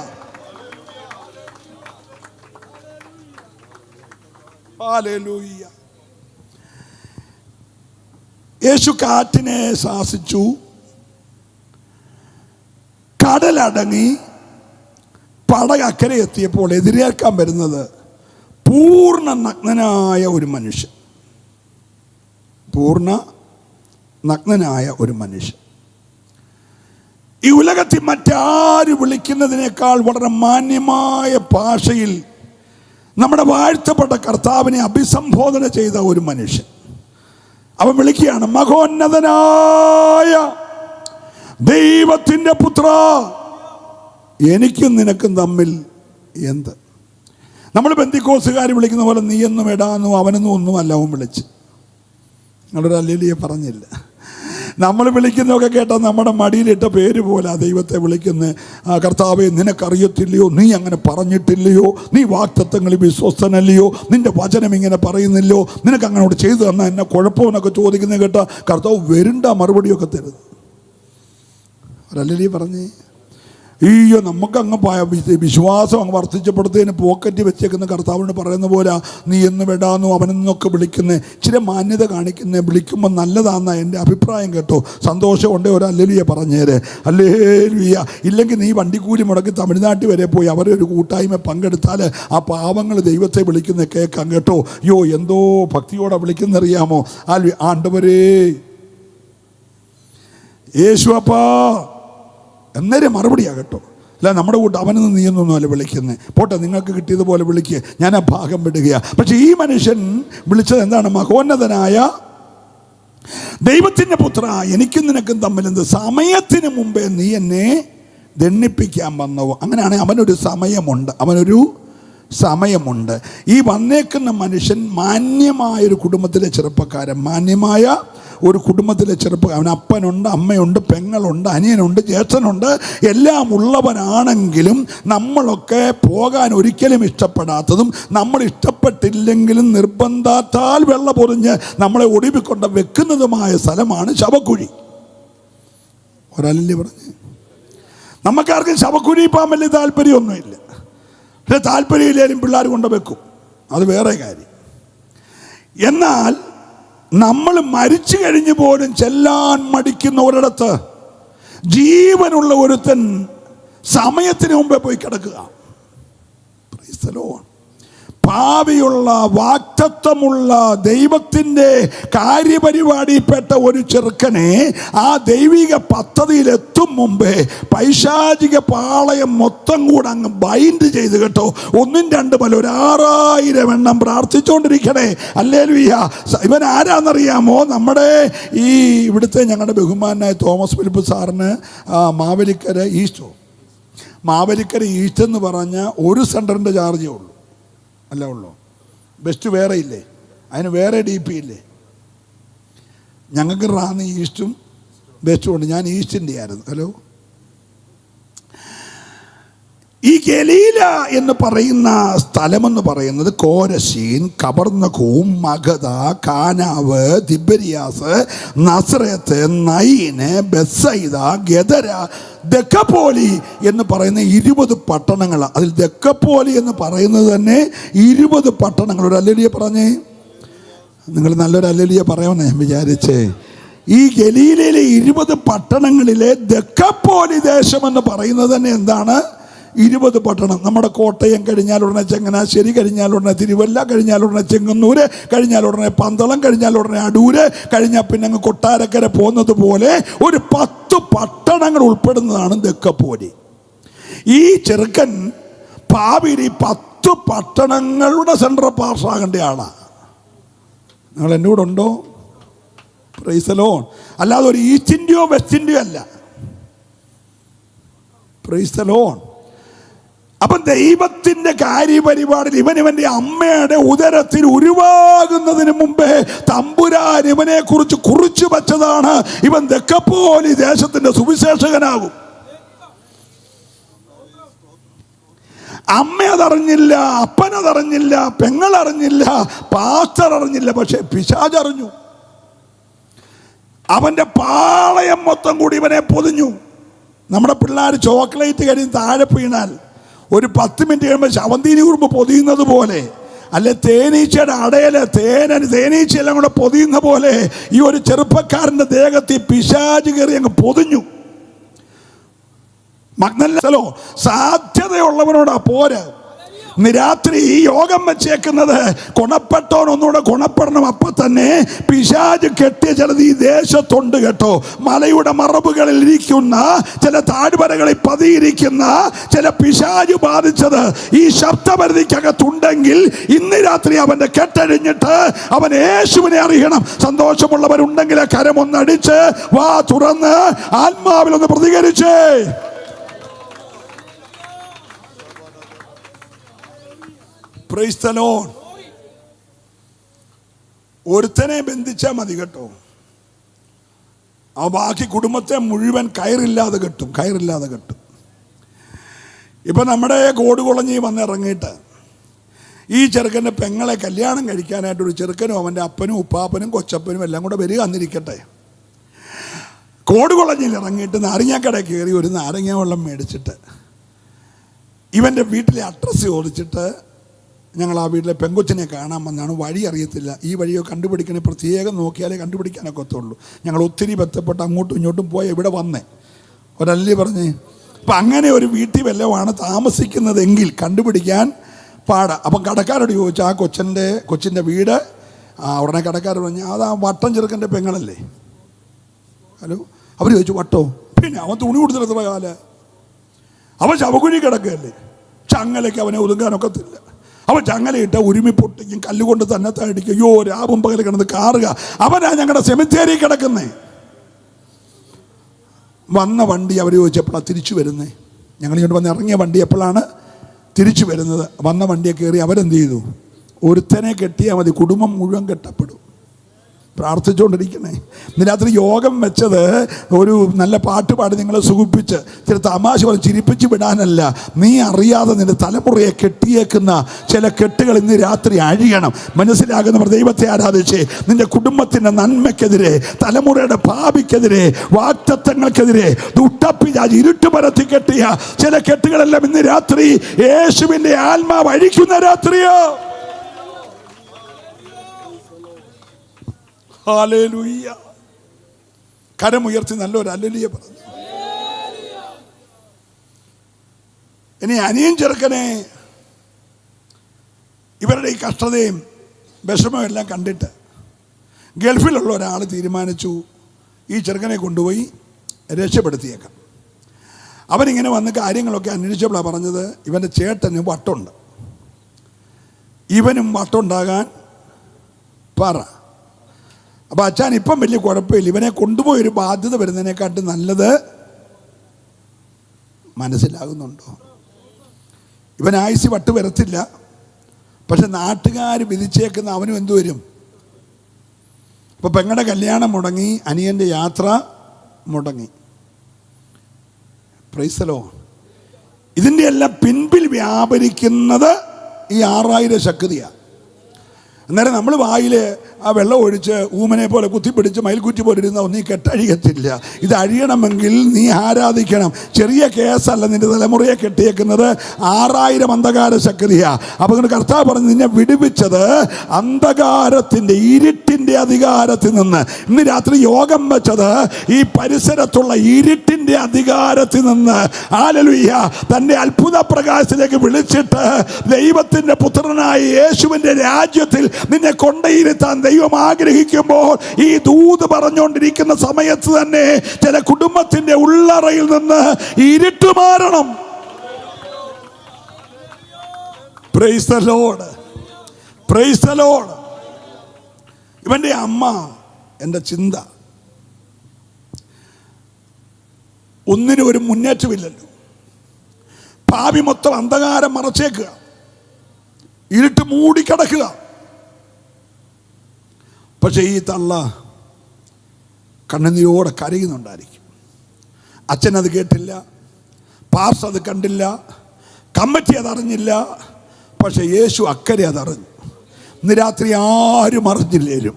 ഹല്ലേലൂയ. യേശു കാറ്റിനെ ശാസിച്ചു, കടലടങ്ങി. പടക് അക്കരെ എത്തിയപ്പോൾ എതിരേൽക്കാൻ വരുന്നത് പൂർണ്ണ നഗ്നനായ ഒരു മനുഷ്യൻ. പൂർണ്ണ നഗ്നനായ ഒരു മനുഷ്യൻ. ഈ ഉലകത്തിൽ മറ്റാര് വിളിക്കുന്നതിനേക്കാൾ വളരെ മാന്യമായ ഭാഷയിൽ നമ്മുടെ വാഴ്ത്തപ്പെട്ട കർത്താവിനെ അഭിസംബോധന ചെയ്ത ഒരു മനുഷ്യൻ. അവൻ വിളിക്കുകയാണ്: മഹോന്നതനായ ദൈവത്തിൻ്റെ പുത്ര, എനിക്കും നിനക്കും തമ്മിൽ എന്ത്? നമ്മൾ പെന്തിക്കോസുകാർ വിളിക്കുന്ന പോലെ നീയെന്നും എടാന്നും അവനെന്നും ഒന്നുമല്ല അവൻ വിളിച്ച്. നിങ്ങളൊരു ഹല്ലേലൂയ പറഞ്ഞില്ല. നമ്മൾ വിളിക്കുന്നതൊക്കെ കേട്ടാൽ നമ്മുടെ മടിയിലിട്ട പേര് പോലെ ആ ദൈവത്തെ വിളിക്കുന്ന. കർത്താവേ, നിനക്കറിയത്തില്ലയോ? നീ അങ്ങനെ പറഞ്ഞിട്ടില്ലയോ? നീ വാഗ്ദത്തങ്ങളിൽ വിശ്വസ്തനല്ലയോ? നിന്റെ വചനം ഇങ്ങനെ പറയുന്നില്ലയോ? നിനക്ക് അങ്ങനോട് ചെയ്തു തന്നാൽ എന്നെ കുഴപ്പമെന്നൊക്കെ ചോദിക്കുന്നത് കേട്ടാൽ കർത്താവ് വരുണ്ട മറുപടിയൊക്കെ തരുന്നു. ഹല്ലേലൂയ പറഞ്ഞേ. അയ്യോ, നമുക്കങ്ങ് വിശ്വാസം അങ്ങ് വർദ്ധിച്ചപ്പെടുത്തതിന് പോക്കറ്റ് വെച്ചേക്കുന്ന കർത്താവിനോട് പറയുന്ന പോലെ നീ എന്ന് വിടാന്നു അവനെന്നൊക്കെ വിളിക്കുന്നത് ഇച്ചിരി മാന്യത കാണിക്കുന്നത് വിളിക്കുമ്പോൾ നല്ലതാണെന്നാണ് എൻ്റെ അഭിപ്രായം കേട്ടോ. സന്തോഷമുണ്ടേ ഒരു ഹല്ലേലൂയ പറഞ്ഞേരെ. ഹല്ലേലൂയ. ഇല്ലെങ്കിൽ നീ വണ്ടിക്കൂലി മുടക്കി തമിഴ്നാട്ടിൽ വരെ പോയി അവരെ ഒരു കൂട്ടായ്മ പങ്കെടുത്താൽ ആ പാവങ്ങൾ ദൈവത്തെ വിളിക്കുന്ന കേൾക്കാം കേട്ടോ. അയ്യോ, എന്തോ ഭക്തിയോടെ വിളിക്കുന്നറിയാമോ? ആണ്ടവരേ യേശു അപ്പാ എന്നേരെ മറുപടിയാകട്ടോ. അല്ല നമ്മുടെ കൂട്ട് അവനൊന്നും നീയൊന്നൊന്നുമല്ല വിളിക്കുന്നത്. പോട്ടെ, നിങ്ങൾക്ക് കിട്ടിയതുപോലെ വിളിക്കുക, ഞാൻ ആ ഭാഗം വിടുകയാണ്. പക്ഷെ ഈ മനുഷ്യൻ വിളിച്ചത് എന്താണ്? മഹോന്നതനായ ദൈവത്തിൻ്റെ പുത്ര, എനിക്കും നിനക്കും തമ്മിലെന്ത്? സമയത്തിന് മുമ്പേ നീ എന്നെ ദണ്ഡിപ്പിക്കാൻ വന്നവോ. അങ്ങനെയാണെങ്കിൽ അവനൊരു സമയമുണ്ട്. ഈ വന്നേക്കുന്ന മനുഷ്യൻ മാന്യമായൊരു കുടുംബത്തിലെ ചെറുപ്പക്കാരൻ, മാന്യമായ ഒരു കുടുംബത്തിലെ ചെറുപ്പക്കാരൻ. അവന് അപ്പനുണ്ട്, അമ്മയുണ്ട്, പെങ്ങളുണ്ട്, അനിയനുണ്ട്, ജ്യേഷ്ഠനുണ്ട്, എല്ലാം ഉള്ളവനാണെങ്കിലും നമ്മളൊക്കെ പോകാൻ ഒരിക്കലും ഇഷ്ടപ്പെടാത്തതും നമ്മൾ ഇഷ്ടപ്പെട്ടില്ലെങ്കിലും നിർബന്ധത്താൽ വെള്ള പൊറിഞ്ഞ് നമ്മളെ ഒടിവിക്കൊണ്ട് വെക്കുന്നതുമായ സ്ഥലമാണ് ശവക്കുഴി. ഒരാളല്ലേ പറഞ്ഞ്? നമുക്കാർക്കും ശവക്കുഴി പോകാൻ വലിയ താല്പര്യമൊന്നുമില്ല. പക്ഷെ താല്പര്യമില്ലാലും പിള്ളേർ കൊണ്ട് വെക്കും, അത് വേറെ കാര്യം. എന്നാൽ നമ്മൾ മരിച്ചു കഴിഞ്ഞു പോലും ചെല്ലാൻ മടിക്കുന്ന ഒരിടത്ത് ജീവനുള്ള ഒരുത്തൻ സമയത്തിന് മുമ്പേ പോയി കിടക്കുക. ഭാവിയുള്ള വാഗ്ദത്തമുള്ള ദൈവത്തിൻ്റെ കാര്യപരിപാടിയിൽപ്പെട്ട ഒരു ചെറുക്കനെ ആ ദൈവിക പദ്ധതിയിലെത്തും മുമ്പേ പൈശാചിക പാളയം മൊത്തം കൂടെ അങ്ങ് ബൈൻഡ് ചെയ്ത് കേട്ടോ. 1, 2 പല 6000 എണ്ണം പ്രാർത്ഥിച്ചുകൊണ്ടിരിക്കണേ. ഹല്ലേലൂയ. ഇവൻ ആരാന്നറിയാമോ? നമ്മുടെ ഈ ഇവിടുത്തെ ഞങ്ങളുടെ ബഹുമാനായ തോമസ് ഫിലിപ്പ് സാറിന് മാവേലിക്കര ഈസ്റ്റ് എന്ന് പറഞ്ഞാൽ ഒരു സെൻറ്ററിൻ്റെ ചാർജേ ഉള്ളൂ, അല്ല ഉള്ളൂ. ബെസ്റ്റ് വേറെ ഇല്ലേ, അതിന് വേറെ DP ഇല്ലേ? ഞങ്ങൾക്ക് റാന്നി ഈസ്റ്റും ബെസ്റ്റും ഉണ്ട്. ഞാൻ ഈസ്റ്റിൻ്റെ ആയിരുന്നു. ഹലോ, ഈ ഗലീല എന്ന് പറയുന്ന സ്ഥലമെന്ന് പറയുന്നത് കോരശീൻ, കബർന്നഖൂം, മഗധ, കാനാവ്, തിബരിയാസ്, നസറേത്ത്, നയീന്, ബെത്സയിദ, ഗദര, ദക്കപ്പോലി എന്ന് പറയുന്ന 20 പട്ടണങ്ങൾ. അതിൽ ദക്കപ്പോലി എന്ന് പറയുന്നത് തന്നെ 20 പട്ടണങ്ങൾ. ഒരു അല്ലേലിയ പറഞ്ഞേ. നിങ്ങൾ നല്ലൊരു അല്ലേലിയ പറയുമെന്ന് ഞാൻ വിചാരിച്ചേ. ഈ ഗലീലയിലെ 20 പട്ടണങ്ങളിലെ ദക്കപ്പോലി ദേശമെന്ന് പറയുന്നത് തന്നെ എന്താണ്? 20 പട്ടണം. നമ്മുടെ കോട്ടയം കഴിഞ്ഞാൽ ഉടനെ ചങ്ങനാശ്ശേരി, കഴിഞ്ഞാൽ ഉടനെ തിരുവല്ല, കഴിഞ്ഞാൽ ഉടനെ ചെങ്ങന്നൂര്, കഴിഞ്ഞാൽ ഉടനെ പന്തളം, കഴിഞ്ഞാൽ ഉടനെ അടൂര്, കഴിഞ്ഞാൽ പിന്നെ അങ്ങ് കൊട്ടാരക്കര പോകുന്നത് പോലെ ഒരു 10 പട്ടണങ്ങൾ ഉൾപ്പെടുന്നതാണ് ദക്കപ്പോലി. ഈ ചെറുക്കൻ ഭാവിയിൽ ഈ 10 പട്ടണങ്ങളുടെ സെൻട്രൽ പാർഷാകേണ്ട ആളാണ്. നിങ്ങൾ എൻ്റെ കൂടെ ഉണ്ടോ? Price the Lord. അല്ലാതെ ഒരു ഈസ്റ്റ് ഇന്ത്യയോ വെസ്റ്റ് ഇന്ത്യയോ അല്ല. Price the Lord. അപ്പം ദൈവത്തിൻ്റെ കാര്യപരിപാടിയിൽ ഇവൻ്റെ അമ്മയുടെ ഉദരത്തിൽ ഉരുവാകുന്നതിന് മുമ്പേ തമ്പുരാൻ ഇവനെ കുറിച്ച് കുറിച്ചു വച്ചതാണ്. ഇവൻ ദക്കപ്പോലി ദേശത്തിൻ്റെ സുവിശേഷകനാകും. അമ്മ അതറിഞ്ഞില്ല, അപ്പനതറിഞ്ഞില്ല, പെങ്ങളറിഞ്ഞില്ല, പാസ്റ്റർ അറിഞ്ഞില്ല, പക്ഷെ പിശാച് അറിഞ്ഞു. അവൻ്റെ പാളയം മൊത്തം കൂടി ഇവനെ പൊതിഞ്ഞു. നമ്മുടെ പിള്ളേർ ചോക്ലേറ്റ് കഴിഞ്ഞ് താഴെ വീണാൽ ഒരു 10 മിനിറ്റ് കഴിയുമ്പോൾ ശവന്തീനി കുറുമ്പ് പൊതിയുന്നത് പോലെ, അല്ലെ തേനീച്ചയുടെ അടയില് തേനീച്ചയെല്ലാം കൂടെ പൊതിയുന്ന പോലെ ഈ ഒരു ചെറുപ്പക്കാരൻ്റെ ദേഹത്തിൽ പിശാച് കയറി അങ്ങ് പൊതിഞ്ഞു. മഗ്ദലോ സാധ്യതയുള്ളവനോടാ പോര്. ഇന്ന് രാത്രി ഈ യോഗം വെച്ചേക്കുന്നത് ഗുണപ്പെട്ടവൻ ഒന്നുകൂടെ ഗുണപ്പെടണം. അപ്പം തന്നെ പിശാച് കെട്ടിയ ചിലത് ഈ ദേശത്തുണ്ട് കേട്ടോ. മലയുടെ മറവുകളിൽ ഇരിക്കുന്ന ചില താഴ്വരകളിൽ പതിയിരിക്കുന്ന ചില പിശാച് ബാധിച്ചത് ഈ ശബ്ദപരിധിക്കകത്തുണ്ടെങ്കിൽ ഇന്ന് രാത്രി അവൻ്റെ കെട്ടഴിഞ്ഞിട്ട് അവൻ യേശുവിനെ അറിയണം. സന്തോഷമുള്ളവരുണ്ടെങ്കിൽ കരമൊന്നടിച്ച് വാ തുറന്ന് ആത്മാവിലൊന്ന് പ്രതികരിച്ചേ. Praise the lord. ഒരുത്തനെ ബന്ധിച്ചാൽ മതി കേട്ടോ. ആ ബാക്കി കുടുംബത്തെ മുഴുവൻ കയറില്ലാതെ കെട്ടും. ഇപ്പം നമ്മുടെ കോടുകുളഞ്ഞി വന്നിറങ്ങിയിട്ട് ഈ ചെറുക്കൻ്റെ പെങ്ങളെ കല്യാണം കഴിക്കാനായിട്ടൊരു ചെറുക്കനും അവൻ്റെ അപ്പനും ഉപ്പാപ്പനും കൊച്ചപ്പനും എല്ലാം കൂടെ വരിക എന്നിരിക്കട്ടെ. കോടുകുളഞ്ഞിൽ ഇറങ്ങിയിട്ട് നാരങ്ങാക്കട കയറി ഒരു നാരങ്ങ വെള്ളം മേടിച്ചിട്ട് ഇവൻ്റെ വീട്ടിലെ അഡ്രസ്സ് ചോദിച്ചിട്ട് ഞങ്ങൾ ആ വീട്ടിലെ പെങ്കൊച്ചിനെ കാണാൻ വന്നാണ്. വഴി അറിയത്തില്ല. ഈ വഴിയോ കണ്ടുപിടിക്കണേ പ്രത്യേകം നോക്കിയാലേ കണ്ടുപിടിക്കാനൊക്കെ ഒത്തുള്ളൂ. ഞങ്ങൾ ഒത്തിരി ബന്ധപ്പെട്ട് അങ്ങോട്ടും ഇങ്ങോട്ടും പോയി ഇവിടെ വന്നേ. ഒരല്ലി പറഞ്ഞ് അപ്പം അങ്ങനെ ഒരു വീട്ടിൽ വല്ലതുമാണ് താമസിക്കുന്നതെങ്കിൽ കണ്ടുപിടിക്കാൻ പാടാ. അപ്പം കടക്കാരോട് ചോദിച്ചു ആ കൊച്ചിൻ്റെ വീട്. ഉടനെ കടക്കാർ പറഞ്ഞു അത് ആ വട്ടം ചെറുക്കൻ്റെ പെങ്ങളല്ലേ. ഹലോ, അവർ ചോദിച്ചു വട്ടോ? പിന്നെ അവൻ തുണി കൊടുത്തില്ല കാല, അവൻ ശവകുഴി കിടക്കുകയല്ലേ. ചങ്ങലയ്ക്ക് അവനെ ഒതുങ്ങാനൊക്കത്തില്ല. അവൻ ചങ്ങലയിട്ട് ഉരുമി പൊട്ടിക്കും, കല്ലുകൊണ്ട് തന്നെ തടിക്കും. അയ്യോ, രാവും പകൽ കിടന്ന് കാറുക. അവനാ ഞങ്ങളുടെ സെമിത്തേരി കിടക്കുന്നേ. വന്ന വണ്ടി അവർ ചോദിച്ചപ്പോഴാണ് തിരിച്ചു വരുന്നേ. ഞങ്ങളിങ്ങോട്ട് വന്ന് ഇറങ്ങിയ വണ്ടി എപ്പോഴാണ് തിരിച്ചു വരുന്നത്? വന്ന വണ്ടിയെ കയറി അവരെന്ത് ചെയ്തു? ഒരുത്തനെ കെട്ടിയാൽ മതി, കുടുംബം മുഴുവൻ കെട്ടപ്പെടും. പ്രാർത്ഥിച്ചുകൊണ്ടിരിക്കണേ. ഇന്ന് രാത്രി യോഗം വെച്ചത് ഒരു നല്ല പാട്ട് പാടി നിങ്ങളെ സുഖിപ്പിച്ച് ചില തമാശ പോലെ ചിരിപ്പിച്ച് വിടാനല്ല. നീ അറിയാതെ നിന്റെ തലമുറയെ കെട്ടിയേക്കുന്ന ചില കെട്ടുകൾ ഇന്ന് രാത്രി അഴിയണം. മനസ്സിലാകുന്നവർ ദൈവത്തെ ആരാധിച്ച് നിന്റെ കുടുംബത്തിൻ്റെ നന്മയ്ക്കെതിരെ, തലമുറയുടെ ഭാവിക്കെതിരെ, വാഗ്ദത്തങ്ങൾക്കെതിരെ ദുഷ്ടപ്പിശാച് ഇരുട്ട് പരത്തി കെട്ടിയ ചില കെട്ടുകളെല്ലാം ഇന്ന് രാത്രി യേശുവിൻ്റെ ആത്മാവ് അഴിക്കുന്ന രാത്രിയോ. ഹല്ലേലൂയ. കരമുയർത്തി നല്ലൊരു ഹല്ലേലൂയ പറഞ്ഞു. ഇനി അനിയൻ ചെറുക്കനെ ഇവരുടെ ഈ കഷ്ടതയും വിഷമവും എല്ലാം കണ്ടിട്ട് ഗൾഫിലുള്ള ഒരാൾ തീരുമാനിച്ചു ഈ ചെറുക്കനെ കൊണ്ടുപോയി രക്ഷപ്പെടുത്തിയേക്കാം. അവനിങ്ങനെ വന്ന് കാര്യങ്ങളൊക്കെ അന്വേഷിച്ചപ്പോഴാണ് പറഞ്ഞത് ഇവൻ്റെ ചേട്ടന് വട്ടുണ്ട്, ഇവനും വട്ടുണ്ടാകാൻ പറ. അപ്പോൾ അച്ഛൻ ഇപ്പം വലിയ കുഴപ്പമില്ല, ഇവനെ കൊണ്ടുപോയി ഒരു ബാധ്യത വരുന്നതിനെക്കാട്ടും നല്ലത്. മനസ്സിലാകുന്നുണ്ടോ? ഇവൻ ആയുസ് വട്ട് വരത്തില്ല, പക്ഷെ നാട്ടുകാർ വിധിച്ചേക്കുന്ന അവനും എന്തു വരും? അപ്പോൾ പെങ്ങളുടെ കല്യാണം മുടങ്ങി, അനിയൻ്റെ യാത്ര മുടങ്ങി. Price the Lord. ഇതിൻ്റെ എല്ലാം പിൻപിൽ വ്യാപരിക്കുന്നത് ഈ 6000 ശക്തിയാണ്. അന്നേരം നമ്മൾ വായിൽ ആ വെള്ളം ഒഴിച്ച് ഊമനെ പോലെ കുത്തിപ്പിടിച്ച് മയിൽക്കുറ്റി പോലെ ഇരുന്ന ഒന്നും ഈ കെട്ടഴിയത്തില്ല. ഇത് അഴിയണമെങ്കിൽ നീ ആരാധിക്കണം. ചെറിയ കേസല്ല നിന്റെ തലമുറയെ കെട്ടിയേക്കുന്നത്. 6000 അന്ധകാര ശക്തിയാണ്. അപ്പോൾ കർത്താവ് പറഞ്ഞ് നിന്നെ വിടുവിച്ചത് അന്ധകാരത്തിൻ്റെ ഇരുട്ടിൻ്റെ അധികാരത്തിൽ നിന്ന്. ഇന്ന് രാത്രി യോഗം വെച്ചത് ഈ പരിസരത്തുള്ള ഇരുട്ടിൻ്റെ അധികാരത്തിൽ നിന്ന്. ഹല്ലേലൂയ. തൻ്റെ അത്ഭുത പ്രകാശത്തിലേക്ക് വിളിച്ചിട്ട് ദൈവത്തിൻ്റെ പുത്രനായ യേശുവിൻ്റെ രാജ്യത്തിൽ നിന്നെ കൊണ്ടയിരുത്താൻ ദൈവം ആഗ്രഹിക്കുമ്പോൾ ഈ ദൂത് പറഞ്ഞുകൊണ്ടിരിക്കുന്ന സമയത്ത് തന്നെ ചില കുടുംബത്തിന്റെ ഉള്ളറയിൽ നിന്ന് ഇരുട്ട് മാറണം. Price the lord, praise the Lord. ഇവന്റെ അമ്മ, എൻ്റെ ചിന്ത, ഒന്നിനും ഒരു മുന്നേറ്റമില്ലല്ലോ. ഭാവി മൊത്തം അന്ധകാരം മറച്ചേക്കുക, ഇരുട്ട് മൂടിക്കിടക്കുക. പക്ഷേ ഈ തള്ള കണ്ണുനീരോടെ കരയുന്നുണ്ടായിരിക്കും. അച്ഛനത് കേട്ടില്ല, പാർസ് അത് കണ്ടില്ല, കമ്മിറ്റി അതറിഞ്ഞില്ല. പക്ഷേ യേശു അക്കരെ അതറിഞ്ഞു. ഇന്ന് രാത്രി ആരും അറിഞ്ഞില്ലേലും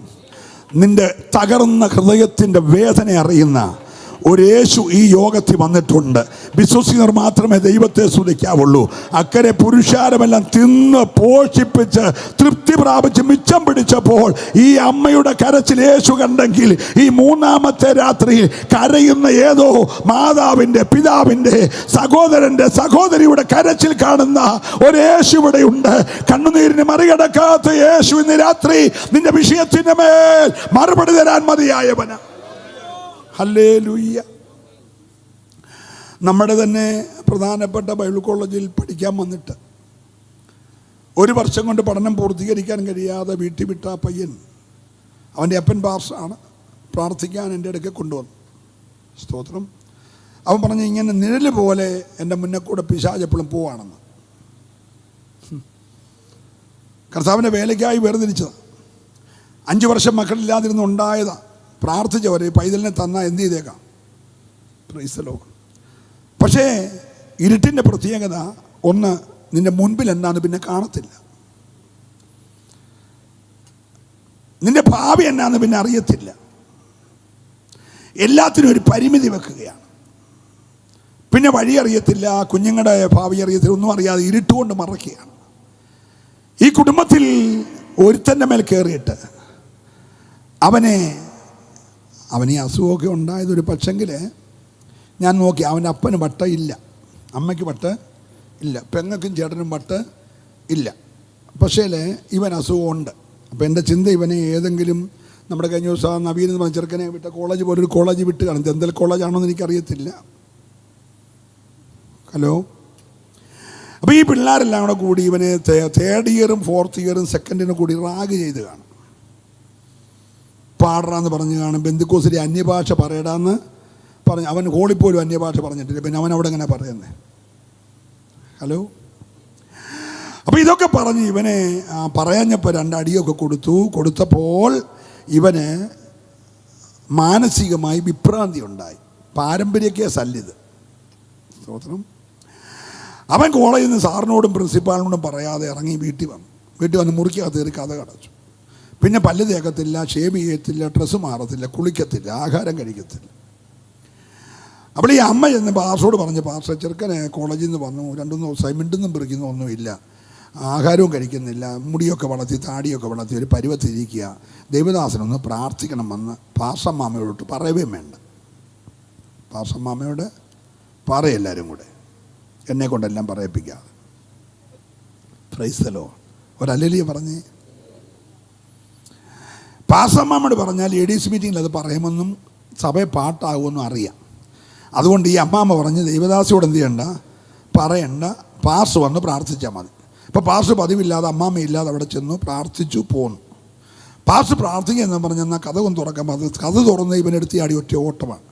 നിന്റെ തകർന്ന ഹൃദയത്തിൻ്റെ വേദന അറിയുന്ന ഒരു യേശു ഈ യോഗത്തിൽ വന്നിട്ടുണ്ട്. വിശ്വസിക്കുന്നവർ മാത്രമേ ദൈവത്തെ സ്തുതിക്കാവുള്ളൂ. അക്കരെ പുരുഷാരമെല്ലാം തിന്ന് പോഷിപ്പിച്ച് തൃപ്തി പ്രാപിച്ച് മിച്ചം പിടിച്ചപ്പോൾ ഈ അമ്മയുടെ കരച്ചിൽ യേശു കണ്ടെങ്കിൽ ഈ 3-ാമത്തെ രാത്രിയിൽ കരയുന്ന ഏതോ മാതാവിൻ്റെ, പിതാവിൻ്റെ, സഹോദരൻ്റെ, സഹോദരിയുടെ കരച്ചിൽ കാണുന്ന ഒരു യേശു ഇവിടെ ഉണ്ട്. കണ്ണുനീരിന് മറികടക്കാത്ത യേശു ഇന്ന് രാത്രി നിന്റെ വിഷയത്തിൻ്റെ മേൽ മറുപടി തരാൻ മതിയായവന. ഹല്ലേലൂയ. നമ്മുടെ തന്നെ പ്രധാനപ്പെട്ട ബൈബിൾ കോളേജിൽ പഠിക്കാൻ വന്നിട്ട് 1 വർഷം കൊണ്ട് പഠനം പൂർത്തീകരിക്കാൻ കഴിയാതെ വീട്ടിൽ വിട്ട പയ്യൻ, അവൻ്റെ അപ്പൻ പാർസാണ്, പ്രാർത്ഥിക്കാൻ എൻ്റെ അടുക്കെ കൊണ്ടുവന്നു. സ്തോത്രം. അവൻ പറഞ്ഞു ഇങ്ങനെ നിഴല് പോലെ എൻ്റെ മുന്നേ കൂടെ പിശാച് എപ്പോഴും പോവാണെന്ന്. കർത്താവിൻ്റെ വേലയ്ക്കായി വേർതിരിച്ചതാണ്. 5 വർഷം മക്കളില്ലാതിരുന്ന് ഉണ്ടായതാണ്. പ്രാർത്ഥിച്ചവർ പൈതലിനെ തന്നാൽ എന്ത് ചെയ്തേക്കാം? Price the Lord. പക്ഷേ ഇരുട്ടിൻ്റെ പ്രത്യേകത ഒന്ന്, നിന്റെ മുൻപിൽ എന്നാന്ന് പിന്നെ കാണത്തില്ല. നിന്റെ ഭാവി എന്നാന്ന് പിന്നെ അറിയത്തില്ല. എല്ലാത്തിനും ഒരു പരിമിതി വെക്കുകയാണ്. പിന്നെ വഴി അറിയത്തില്ല, കുഞ്ഞുങ്ങളുടെ ഭാവി അറിയത്തില്ല, ഒന്നും അറിയാതെ ഇരുട്ടുകൊണ്ട് മറക്കുകയാണ്. ഈ കുടുംബത്തിൽ ഒരുത്തൻ്റെ മേൽ കയറിയിട്ട് അവന് ഈ അസുഖമൊക്കെ ഉണ്ടായതൊരു പക്ഷെങ്കിൽ ഞാൻ നോക്കി, അവൻ്റെ അപ്പന് വട്ട ഇല്ല, അമ്മയ്ക്ക് വട്ട് ഇല്ല, പെങ്ങൾക്കും ചേട്ടനും വട്ട് ഇല്ല. പക്ഷേ ഇവൻ അസുഖമുണ്ട്. അപ്പോൾ എൻ്റെ ചിന്ത ഇവനെ ഏതെങ്കിലും നമ്മുടെ കഴിഞ്ഞ ദിവസം നവീൻ എന്ന് പറഞ്ഞ ചെറുക്കനെ വിട്ട കോളേജ് പോലൊരു കോളേജ് വിട്ട് കാണും. എന്തെങ്കിലും കോളേജാണോ എന്ന് എനിക്കറിയത്തില്ല. ഹലോ. അപ്പോൾ ഈ പിള്ളേരെല്ലാം കൂടെ കൂടി ഇവനെ 3rd ഇയറും 4th ഇയറും 2nd ഇയറും കൂടി റാഗ് ചെയ്ത് കാണും. പാടറാന്ന് പറഞ്ഞ് കാണും. ബന്ധുക്കോസിലെ അന്യഭാഷ പറയടാന്ന് പറഞ്ഞ് അവൻ ഹോളിപ്പോലും അന്യഭാഷ പറഞ്ഞിട്ടില്ല. പിന്നെ അവൻ അവിടെ എങ്ങനെ പറയുന്നത്? ഹലോ. അപ്പോൾ ഇതൊക്കെ പറഞ്ഞ് ഇവനെ പറയാഞ്ഞപ്പോൾ 2 അടിയൊക്കെ കൊടുത്തപ്പോൾ ഇവന് മാനസികമായി വിഭ്രാന്തി ഉണ്ടായി. പാരമ്പര്യ കേസല്ലിത്. സ്തോത്രം. അവൻ കോളേജിൽ നിന്ന് സാറിനോടും പ്രിൻസിപ്പാളിനോടും പറയാതെ ഇറങ്ങി വീട്ടിൽ വന്ന് മുറിക്കകത്ത് കയറി കഥ കടച്ചു. പിന്നെ പല്ല് തേക്കത്തില്ല, ഷേവ് ചെയ്യത്തില്ല, ഡ്രസ്സ് മാറത്തില്ല, കുളിക്കത്തില്ല, ആഹാരം കഴിക്കത്തില്ല. അപ്പോൾ ഈ അമ്മ ചെന്ന് പാർസോട് പറഞ്ഞ്, പാർസ ചെറുക്കനെ കോളേജിൽ നിന്ന് വന്നു, 2-3 ദിവസമായി മിണ്ടുന്നും പിറിക്കുന്ന ഒന്നുമില്ല, ആഹാരവും കഴിക്കുന്നില്ല, മുടിയൊക്കെ വളർത്തി താടിയൊക്കെ വളർത്തി ഒരു പരുവത്തിരിക്കുക, ദൈവദാസനൊന്ന് പ്രാർത്ഥിക്കണമെന്ന് പാർസമ്മാമയോട് പറയുകയും വേണ്ട. പാർസമ്മാമയോട് പറയെല്ലാവരും കൂടെ, എന്നെ കൊണ്ടെല്ലാം പറയിപ്പിക്കാതെ. Praise the lord. ഒരല്ലേലിയ പറഞ്ഞേ. പാസ്റ്റർമാരോട് പറഞ്ഞാൽ ലേഡീസ് മീറ്റിങ്ങിൽ അത് പറയുമെന്നും സഭയെ പാട്ടാകുമെന്നും അറിയാം. അതുകൊണ്ട് ഈ അമ്മാമ്മ പറഞ്ഞ് ദൈവദാസിയോട് എന്ത് ചെയ്യണ്ട, പറയണ്ട, പാസ്റ്റർ വന്ന് പ്രാർത്ഥിച്ചാൽ മതി. അപ്പോൾ പാസ്റ്റർ പതിവില്ലാതെ അമ്മാമ്മയില്ലാതെ അവിടെ ചെന്നു പ്രാർത്ഥിച്ചു പോന്നു. പാസ്റ്റർ പ്രാർത്ഥിക്കുക എന്ന് പറഞ്ഞെന്നാൽ കഥ ഒന്ന് തുറക്കാൻ പറഞ്ഞു. കഥ തുറന്ന് ഇവനെടുത്ത് ആടി ഒറ്റ ഓട്ടമാണ്.